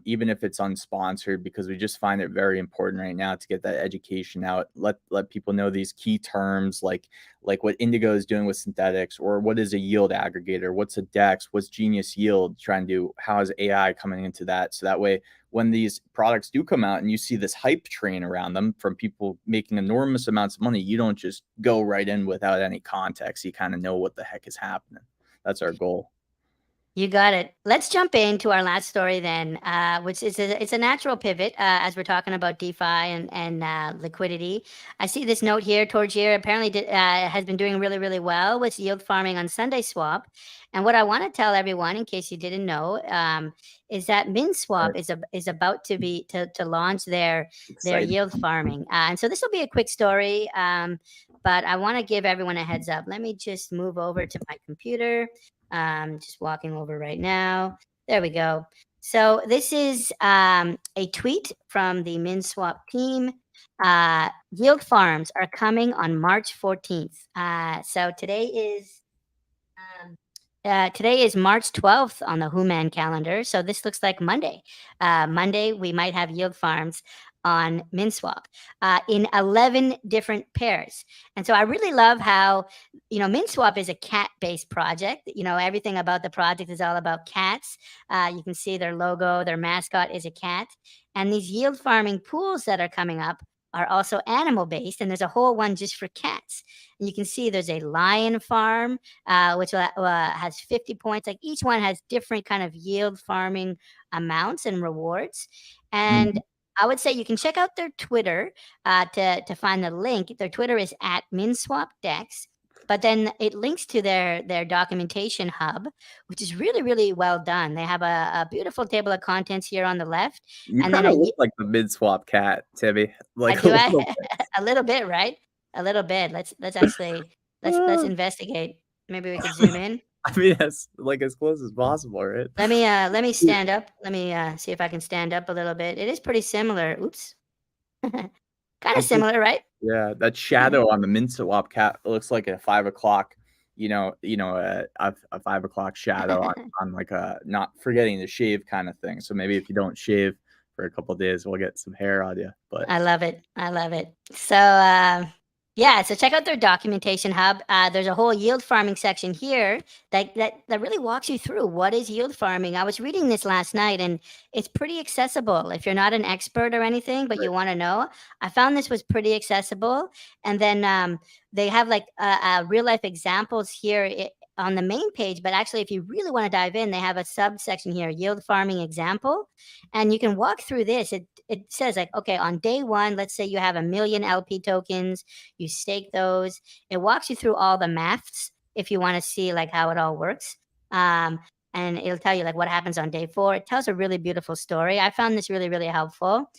even if it's unsponsored, because we just find it very important right now to get that education out. Let people know these key terms like what Indigo is doing with synthetics, or what is a yield aggregator, what's a DEX, what's Genius Yield trying to do, how is AI coming into that, so that way when these products do come out and you see this hype train around them from people making enormous amounts of money, you don't just go right in without any context. You kind of know what the heck is happening. That's our goal. You got it. Let's jump into our last story then, which is it's a natural pivot as we're talking about DeFi and liquidity. I see this note here towards here. Apparently, has been doing really really well with yield farming on Sunday Swap. And what I want to tell everyone, in case you didn't know, is that Minswap Right. is about to to launch their Exciting. yield farming. And so this will be a quick story, but I want to give everyone a heads up. Let me just move over to my computer. Just walking over right now. There we go. So this is a tweet from the Minswap team. Yield farms are coming on March 14th. So today is March 12th on the Human calendar. So this looks like Monday. Monday, we might have yield farms on Minswap in 11 different pairs. And so I really love how, Minswap is a cat based project. Everything about the project is all about cats. You can see their logo, their mascot is a cat. And these yield farming pools that are coming up are also animal based. And there's a whole one just for cats. And you can see there's a lion farm which has 50 points. Like each one has different kind of yield farming amounts and rewards. And Mhm. I would say you can check out their Twitter to find the link. Their Twitter is at MinswapDex. But then it links to their documentation hub, which is really, really well done. They have a beautiful table of contents here on the left, You and then kind of look like the mid swap cat, Timmy. Like a do I little bit. a little bit, right? A little bit. Let's actually let's investigate. Maybe we could zoom in. I mean, as like as close as possible, right? Let me stand up. Let me see if I can stand up a little bit. It is pretty similar. Oops. Kind I of think similar, right? yeah, that shadow on the Minswap cat looks like a 5 o'clock, a 5 o'clock shadow on like a not forgetting to shave kind of thing. So maybe if you don't shave for a couple of days, we'll get some hair on you. But I love it. I love it. So, yeah, so check out their documentation hub. There's a whole yield farming section here that really walks you through what is yield farming. I was reading this last night, and it's pretty accessible. If you're not an expert or anything, but you want to know, I found this was pretty accessible. And then they have like real life examples here. On the main page, but actually, if you really want to dive in, they have a subsection here, yield farming example, and you can walk through this. It says like, okay, on day one, let's say you have 1 million LP tokens, you stake those. It walks you through all the maths if you want to see like how it all works. And it'll tell you like what happens on day 4. It tells a really beautiful story. I found this really, really helpful.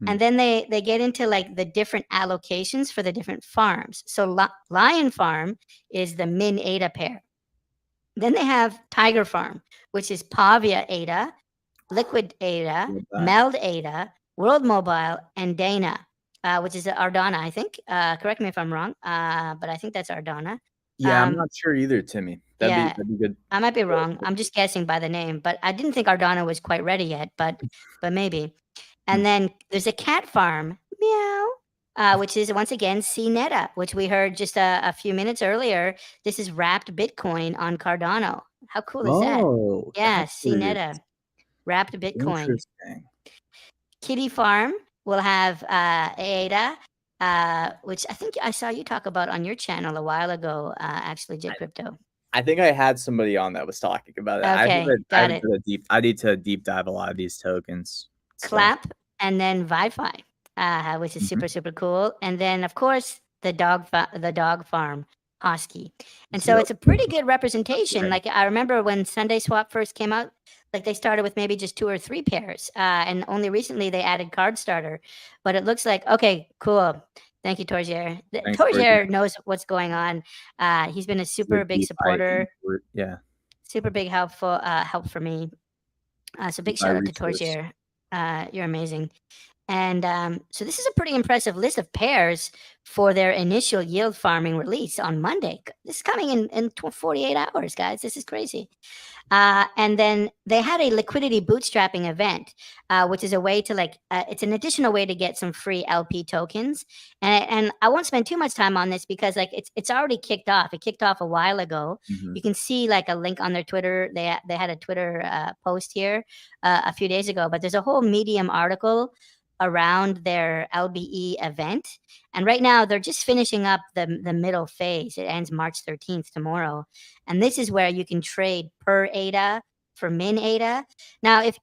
And then they get into like the different allocations for the different farms. So Lion Farm is the Min ADA pair. Then they have Tiger Farm, which is Pavia ADA, Liquid ADA, Meld ADA, World Mobile, and Dana, which is Ardana, I think. Correct me if I'm wrong, but I think that's Ardana. Yeah, I'm not sure either, Timmy. That'd be good. I might be wrong. I'm just guessing by the name, but I didn't think Ardana was quite ready yet, but maybe. And then there's a cat farm, meow, which is once again CNETA, which we heard just a few minutes earlier. This is wrapped Bitcoin on Cardano. How cool is that? Oh, Yeah, CNETA, wrapped Bitcoin. Interesting. Kitty Farm will have ADA, which I think I saw you talk about on your channel a while ago, actually, J Crypto. I think I had somebody on that was talking about it. Okay, got it. I need to deep dive a lot of these tokens. Clap, and then Wi-Fi, which is super, super cool. And then, of course, the dog farm, Hosky. And so it's a pretty good representation. Like I remember when Sunday Swap first came out, like they started with maybe just 2 or 3 pairs, and only recently they added Card Starter. But it looks like, okay, cool. Thank you, Torgier. Torgier knows what's going on. He's been a super big supporter. Yeah. Super big help for me. So big shout out to Torgier. You're amazing. And so this is a pretty impressive list of pairs for their initial yield farming release on Monday. This is coming in 48 hours, guys. This is crazy. And then they had a liquidity bootstrapping event, which is a way to it's an additional way to get some free LP tokens. And I won't spend too much time on this because like it's already kicked off. It kicked off a while ago. You can see like a link on their Twitter. They had a Twitter post here a few days ago, but there's a whole Medium article around their LBE event. And right now they're just finishing up the middle phase. It ends March 13th tomorrow. And this is where you can trade per ADA for min ADA. Now, if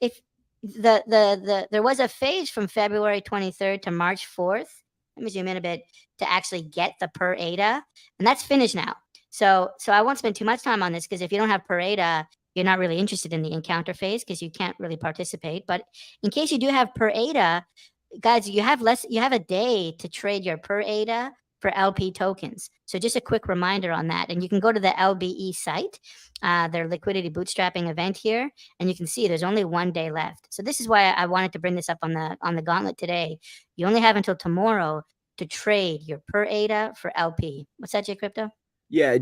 there was a phase from February 23rd to March 4th, let me zoom in a bit, to actually get the per ADA, and that's finished now. So I won't spend too much time on this because if you don't have per ADA, you're not really interested in the encounter phase because you can't really participate. But in case you do have per ADA, guys, you have a day to trade your per ADA for LP tokens. So just a quick reminder on that. And you can go to the LBE site, their liquidity bootstrapping event here, and you can see there's only 1 day left. So this is why I wanted to bring this up on the Gauntlet today. You only have until tomorrow to trade your per ADA for LP. What's that, J Crypto? Yeah,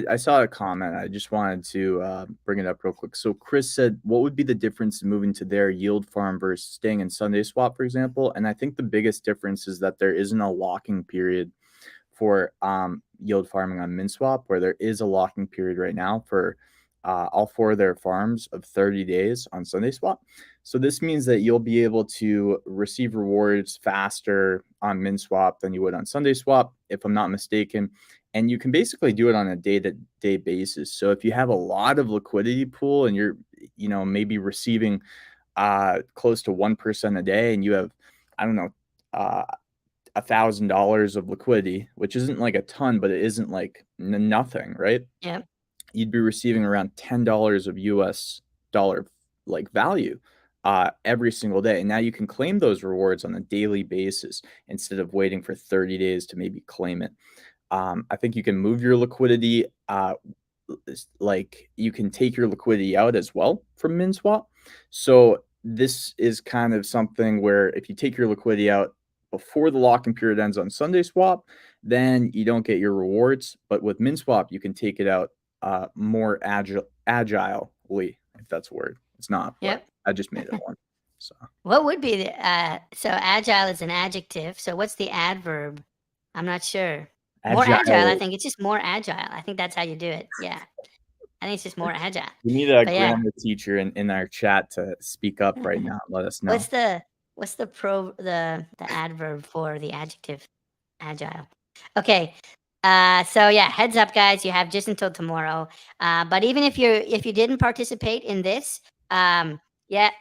I saw a comment. I just wanted to bring it up real quick. So Chris said, what would be the difference in moving to their yield farm versus staying in Sunday Swap, for example? And I think the biggest difference is that there isn't a locking period for yield farming on Minswap, where there is a locking period right now for all 4 of their farms of 30 days on Sunday Swap. So this means that you'll be able to receive rewards faster on Minswap than you would on Sunday Swap, if I'm not mistaken. And you can basically do it on a day-to-day basis. So if you have a lot of liquidity pool and you're, maybe receiving close to 1% a day, and you have, I don't know, $1,000 of liquidity, which isn't like a ton, but it isn't like nothing, right? Yeah. You'd be receiving around $10 of US dollar like value every single day. And now you can claim those rewards on a daily basis instead of waiting for 30 days to maybe claim it. I think you can move your liquidity, like you can take your liquidity out as well from Minswap. So this is kind of something where if you take your liquidity out before the locking period ends on Sunday Swap, then you don't get your rewards. But with Minswap, you can take it out more agilely, if that's a word. It's not. Yep. I just made it one. So what would be so agile is an adjective. So what's the adverb? I'm not sure. More agile. I think it's just more agile. I think that's how you do it. Yeah. I think it's just more agile. We need a grammar teacher in our chat to speak up right now. Let us know. What's the adverb for the adjective agile? Okay. So yeah, heads up, guys. You have just until tomorrow. But even if you didn't participate in this, yeah,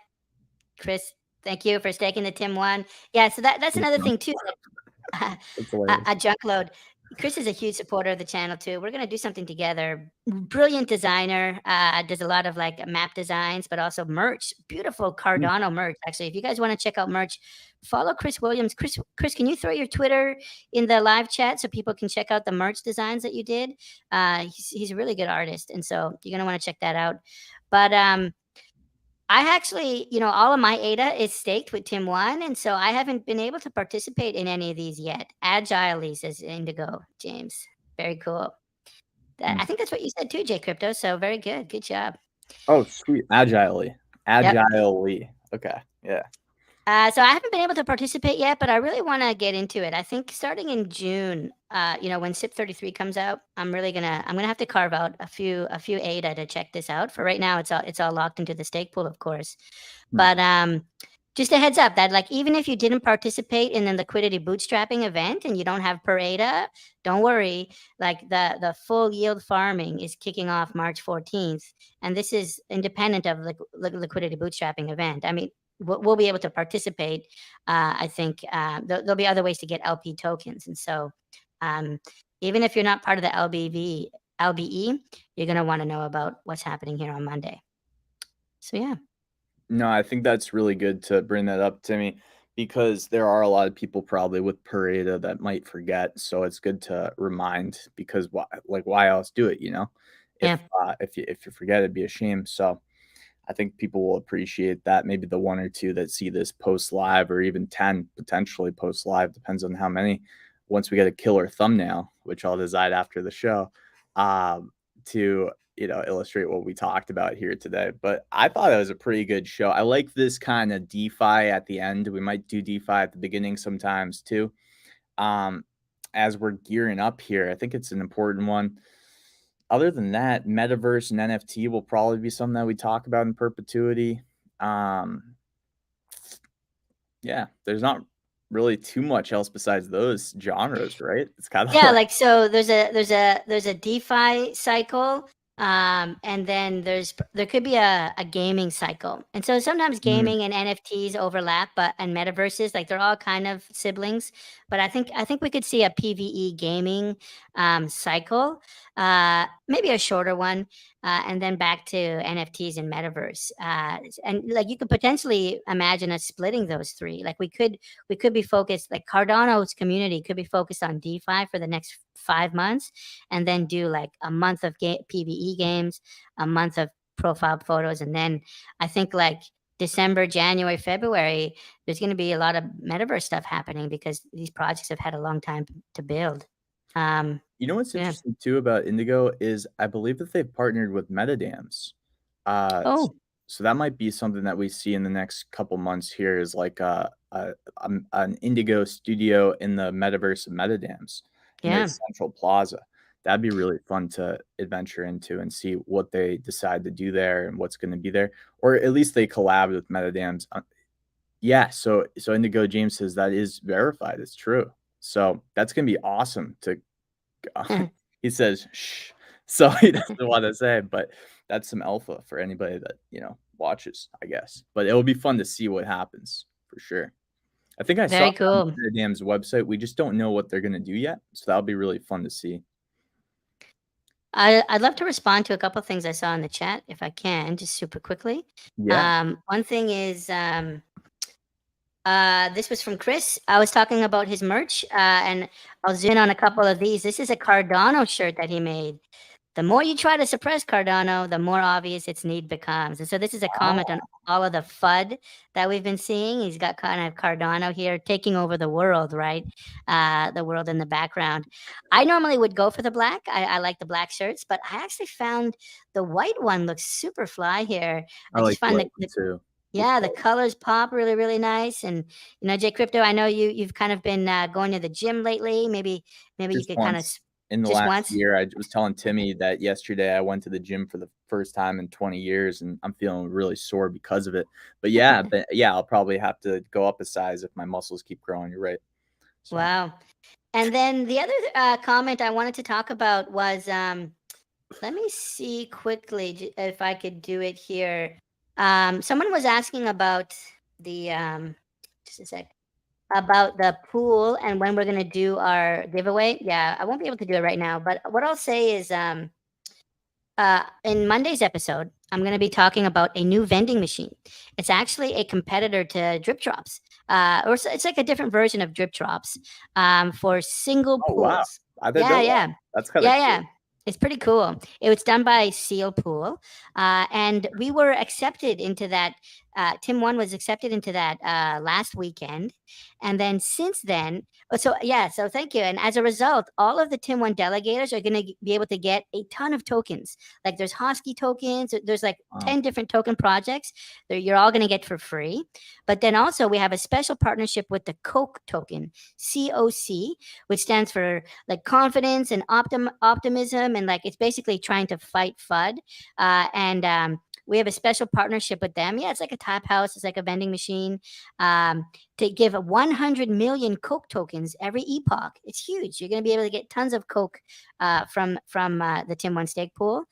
Chris, thank you for staking the Tim 1. Yeah. So that's another thing too. A junk load. Chris is a huge supporter of the channel too. We're gonna do something together. Brilliant designer. Does a lot of like map designs, but also merch. Beautiful Mm. Cardano merch. Actually, if you guys want to check out merch, follow Chris Williams. Chris, can you throw your Twitter in the live chat so people can check out the merch designs that you did? He's a really good artist, and so you're gonna want to check that out. But I actually, all of my ADA is staked with Tim One, and so I haven't been able to participate in any of these yet. Agilely, says Indigo James. Very cool. I Mm. think that's what you said too, J Crypto. So very good. Good job. Oh, sweet. Agilely. Yep. Okay. Yeah. So I haven't been able to participate yet, but I really want to get into it. I think starting in June, when SIP 33 comes out, I'm gonna have to carve out a few ADA to check this out. For right now, it's all locked into the stake pool, of course. Hmm. But just a heads up that like even if you didn't participate in the liquidity bootstrapping event and you don't have per ADA, don't worry. Like the full yield farming is kicking off March 14th, and this is independent of the liquidity bootstrapping event. I mean, we'll be able to participate. I think there'll be other ways to get LP tokens, and so even if you're not part of the LBE, you're going to want to know about what's happening here on Monday. So yeah. No, I think that's really good to bring that up, Timmy, because there are a lot of people probably with Parada that might forget. So it's good to remind because why else do it? Yeah. If you forget, it'd be a shame. So I think people will appreciate that. Maybe the one or two that see this post live, or even 10 potentially post live, depends on how many. Once we get a killer thumbnail, which I'll decide after the show, to illustrate what we talked about here today. But I thought it was a pretty good show. I like this kind of DeFi at the end. We might do DeFi at the beginning sometimes too. As we're gearing up here, I think it's an important one. Other than that, metaverse and NFT will probably be something that we talk about in perpetuity. Yeah, there's not really too much else besides those genres, right? It's kind of Yeah, like so there's a DeFi cycle, and then there could be a gaming cycle. And so sometimes gaming and NFTs overlap, and metaverses, like they're all kind of siblings. But I think we could see a PvE gaming cycle, maybe a shorter one, and then back to NFTs and metaverse. And like you could potentially imagine us splitting those three. Like we could be focused, like Cardano's community could be focused on DeFi for the next 5 months, and then do like a month of PvE games, a month of profile photos, and then I think like December, January, February, there's going to be a lot of metaverse stuff happening because these projects have had a long time to build. You know what's Yeah. interesting too about Indigo is I believe that they've partnered with Metadams. Oh, So that might be something that we see in the next couple months here is like an Indigo studio in the metaverse of Metadams in their yeah. central plaza. That'd be really fun to adventure into and see what they decide to do there and what's going to be there, or at least they collab with Metadams. Yeah, so Indigo James says that is verified. It's true. So that's gonna be awesome to he says, "Shh," so he doesn't want to say, but that's some alpha for anybody that, watches, I guess. But it will be fun to see what happens for sure. I think I saw Very it on cool. Dam's website. We just don't know what they're gonna do yet, so that'll be really fun to see. I'd love to respond to a couple things I saw in the chat if I can, just super quickly. Yeah. One thing is this was from Chris. I was talking about his merch, and I'll zoom in on a couple of these. This is a Cardano shirt that he made. The more you try to suppress Cardano, the more obvious its need becomes. And so this is a comment on all of the FUD that we've been seeing. He's got kind of Cardano here taking over the world, right? The world in the background. I normally would go for the black. I like the black shirts, but I actually found the white one looks super fly here. I I like just the find white one too. yeah, the colors pop really, really nice. And J Crypto, I know you've kind of been going to the gym lately. Maybe you Just could kind of once in the just last once. year. I was telling Timmy that yesterday I went to the gym for the first time in 20 years, and I'm feeling really sore because of it. But yeah, I'll probably have to go up a size if my muscles keep growing. You're right. So Wow. And then the other comment I wanted to talk about was, let me see quickly if I could do it here. Someone was asking about the, just a sec. about the pool and when we're gonna do our giveaway. Yeah, I won't be able to do it right now, but what I'll say is, in Monday's episode, I'm going to be talking about a new vending machine. It's actually a competitor to Drip Drops, it's like a different version of Drip Drops, for single Oh, wow. pools. I didn't Yeah, know that. yeah, That's kinda yeah, cool. yeah. It's pretty cool. It was done by Seal Pool, and we were accepted into that. Tim One was accepted into that last weekend, and then since then, so yeah, so thank you. And as a result, all of the Tim One delegators are going to be able to get a ton of tokens. Like there's Hosky tokens. There's like Wow. 10 different token projects that you're all going to get for free. But then also we have a special partnership with the Coke token, COC, which stands for like confidence and optimism. And like it's basically trying to fight FUD. And we have a special partnership with them. Yeah, it's like a tap house. It's like a vending machine. To give 100 million Coke tokens every epoch. It's huge. You're going to be able to get tons of Coke from the Tim One Stake pool,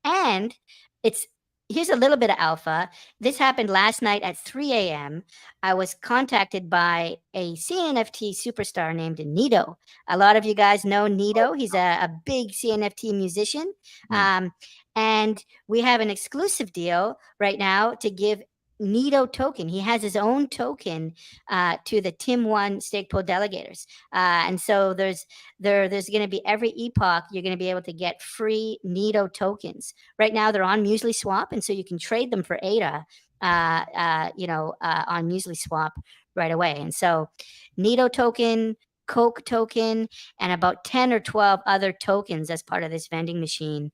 and it's here's a little bit of alpha. This happened last night at 3 a.m. I was contacted by a CNFT superstar named Nito. A lot of you guys know Nito. He's a big CNFT musician. Hmm. And we have an exclusive deal right now to give Nito token. He has his own token to the Tim One stake pool delegators. And so there's going to be every epoch you're going to be able to get free Nito tokens. Right now they're on Muesli Swap, and so you can trade them for ADA, on Muesli Swap right away. And so Nito token, Coke token, and about 10 or 12 other tokens as part of this vending machine.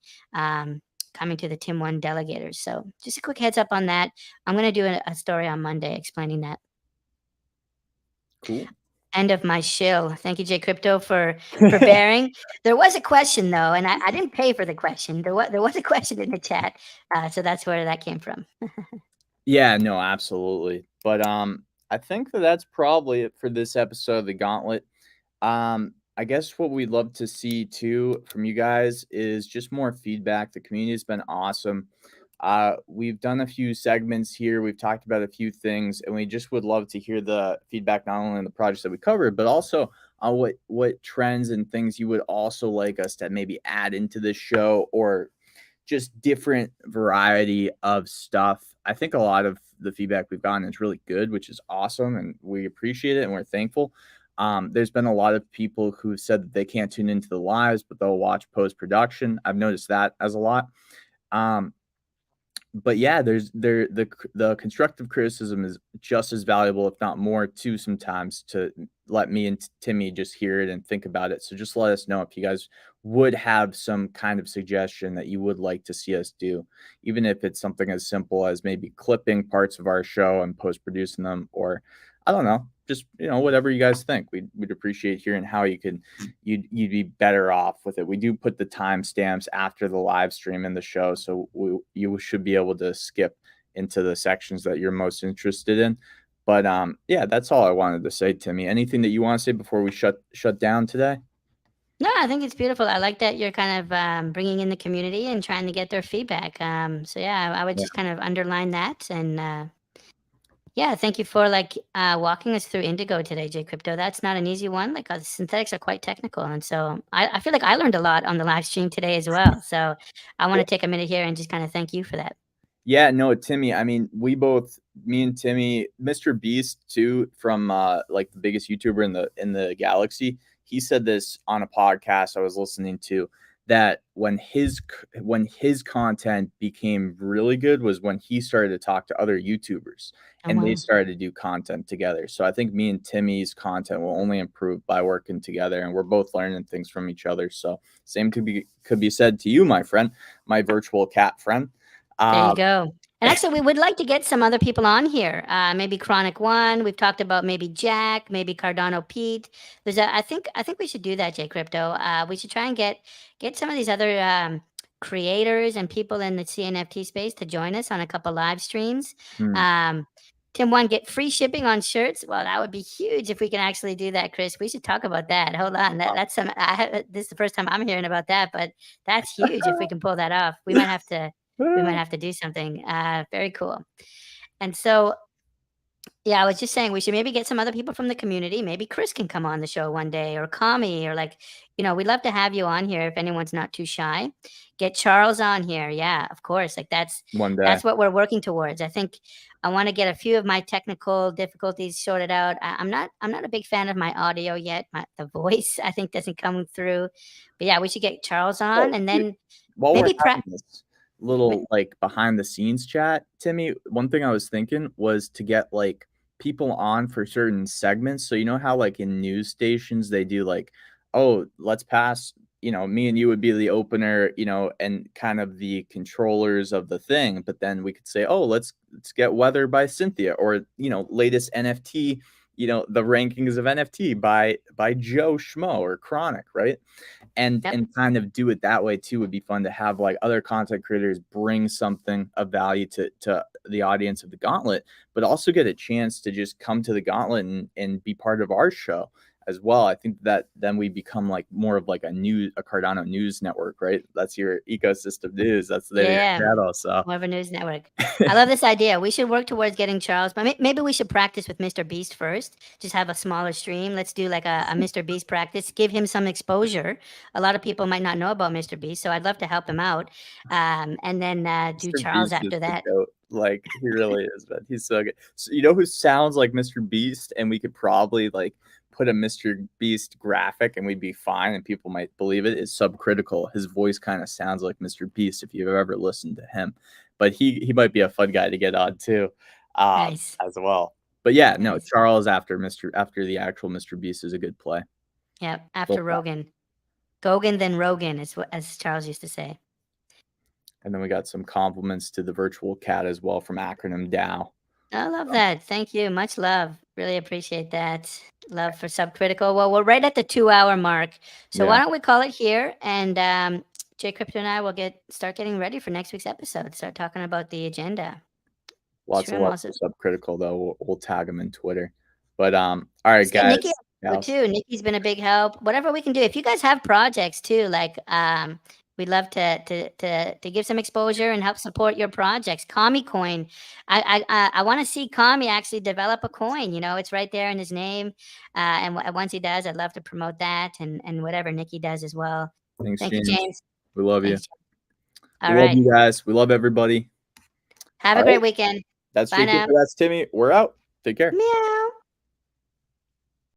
Coming to the Tim One delegators. So just a quick heads up on that. I'm going to do a story on Monday explaining that. Cool. End of my shill. Thank you, Jay Crypto, for bearing. There was a question though, and I didn't pay for the question. There was a question in the chat, so that's where that came from. Yeah, no, absolutely. But I think that that's probably it for this episode of the Gauntlet. I guess what we'd love to see too from you guys is just more feedback. The community has been awesome. We've done a few segments here. We've talked about a few things, and we just would love to hear the feedback not only on the projects that we covered, but also on what trends and things you would also like us to maybe add into this show, or just different variety of stuff. I think a lot of the feedback we've gotten is really good, which is awesome, and we appreciate it and we're thankful. There's been a lot of people who said that they can't tune into the lives, but they'll watch post production. I've noticed that as a lot. But yeah, the constructive criticism is just as valuable, if not more, too, sometimes, to let me and Timmy just hear it and think about it. So just let us know if you guys would have some kind of suggestion that you would like to see us do, even if it's something as simple as maybe clipping parts of our show and post producing them, or I don't know, just whatever you guys think. We'd appreciate hearing how you'd be better off with it. We do put the timestamps after the live stream in the show, so you should be able to skip into the sections that you're most interested in. But yeah, that's all I wanted to say, Timmy. Anything that you want to say before we shut down today? No, I think it's beautiful. I like that you're kind of bringing in the community and trying to get their feedback. So yeah, I would Yeah. just kind of underline that. And yeah, thank you for like walking us through Indigo today, J Crypto. That's not an easy one. Like synthetics are quite technical, and so I feel like I learned a lot on the live stream today as well. So I want to take a minute here and just kind of thank you for that. Yeah, no, Timmy. I mean, me and Timmy, Mr. Beast too, from like the biggest YouTuber in the galaxy. He said this on a podcast I was listening to, that when his content became really good was when he started to talk to other YouTubers, Oh, and they wow. started to do content together. So I think me and Timmy's content will only improve by working together, and we're both learning things from each other. So same could be said to you, my friend, my virtual cat friend. There you Uh, go. And actually, we would like to get some other people on here. Maybe Chronic One. We've talked about maybe Jack, maybe Cardano Pete. I think we should do that, J Crypto. We should try and get some of these other creators and people in the CNFT space to join us on a couple live streams. hmm. Tim One, get free shipping on shirts. Well, that would be huge if we can actually do that, Chris. We should talk about that. Hold on, that's some. This is the first time I'm hearing about that, but that's huge if we can pull that off. We might have to do something very cool. And so Yeah, I was just saying we should maybe get some other people from the community. Maybe Chris can come on the show one day, or Kami, or like, we'd love to have you on here if anyone's not too shy. Get Charles on here. Yeah, of course. Like one day. that's what we're working towards. I think I want to get a few of my technical difficulties sorted out. I'm not a big fan of my audio yet. The voice I think doesn't come through. But yeah, we should get Charles on, Well, and then while we're maybe having this little like behind the scenes chat, Timmy, one thing I was thinking was to get like people on for certain segments. So you know how like in news stations they do like, oh, let's pass, me and you would be the opener, and kind of the controllers of the thing. But then we could say, oh, let's get weather by Cynthia, or latest NFT, the rankings of NFT by Joe Schmo or Chronic, right? and Yep. and kind of do it that way too would be fun to have like other content creators bring something of value to the audience of the Gauntlet, but also get a chance to just come to the Gauntlet and be part of our show as well. I think that then we become like more of like a Cardano news network, right? That's your ecosystem news. That's the name of Yeah. your channel. So More of a news network. I love this idea. We should work towards getting Charles, but maybe we should practice with Mr. Beast first. Just have a smaller stream. Let's do like a Mr. Beast practice. Give him some exposure. A lot of people might not know about Mr. Beast, so I'd love to help him out. And then do Mr. Charles Beast is after the that. goat. Like he really is, man. He's so good. So you know who sounds like Mr. Beast, and we could probably like put a Mr. Beast graphic and we'd be fine and people might believe it, is Subcritical. His voice kind of sounds like Mr. Beast if you've ever listened to him. But he might be a fun guy to get on too, Nice. as well. But yeah, no, Nice. Charles after the actual Mr. Beast is a good play. Yep. After Rogan. Gogan, then Rogan, as Charles used to say. And then we got some compliments to the virtual cat as well from Acronym DAO. I love that. Thank you. Much love. Really appreciate that. Love for Subcritical. Well, we're right at the 2-hour mark. So why don't we call it here? And Jay Crypto and I will start getting ready for next week's episode. Start talking about the agenda. Lots Sure, of love for Subcritical though. We'll tag him in Twitter. But all right, guys. Nikki too. Nikki's been a big help. Whatever we can do. If you guys have projects too, like we'd love to give some exposure and help support your projects. Kami Coin. I want to see Kami actually develop a coin. It's right there in his name. And once he does, I'd love to promote that and whatever Nikki does as well. Thanks, Thank James. you, James. We love Thanks, you. All we right. love you guys. We love everybody. Have a great weekend. That's Bye now. That's Timmy. We're out. Take care. Meow.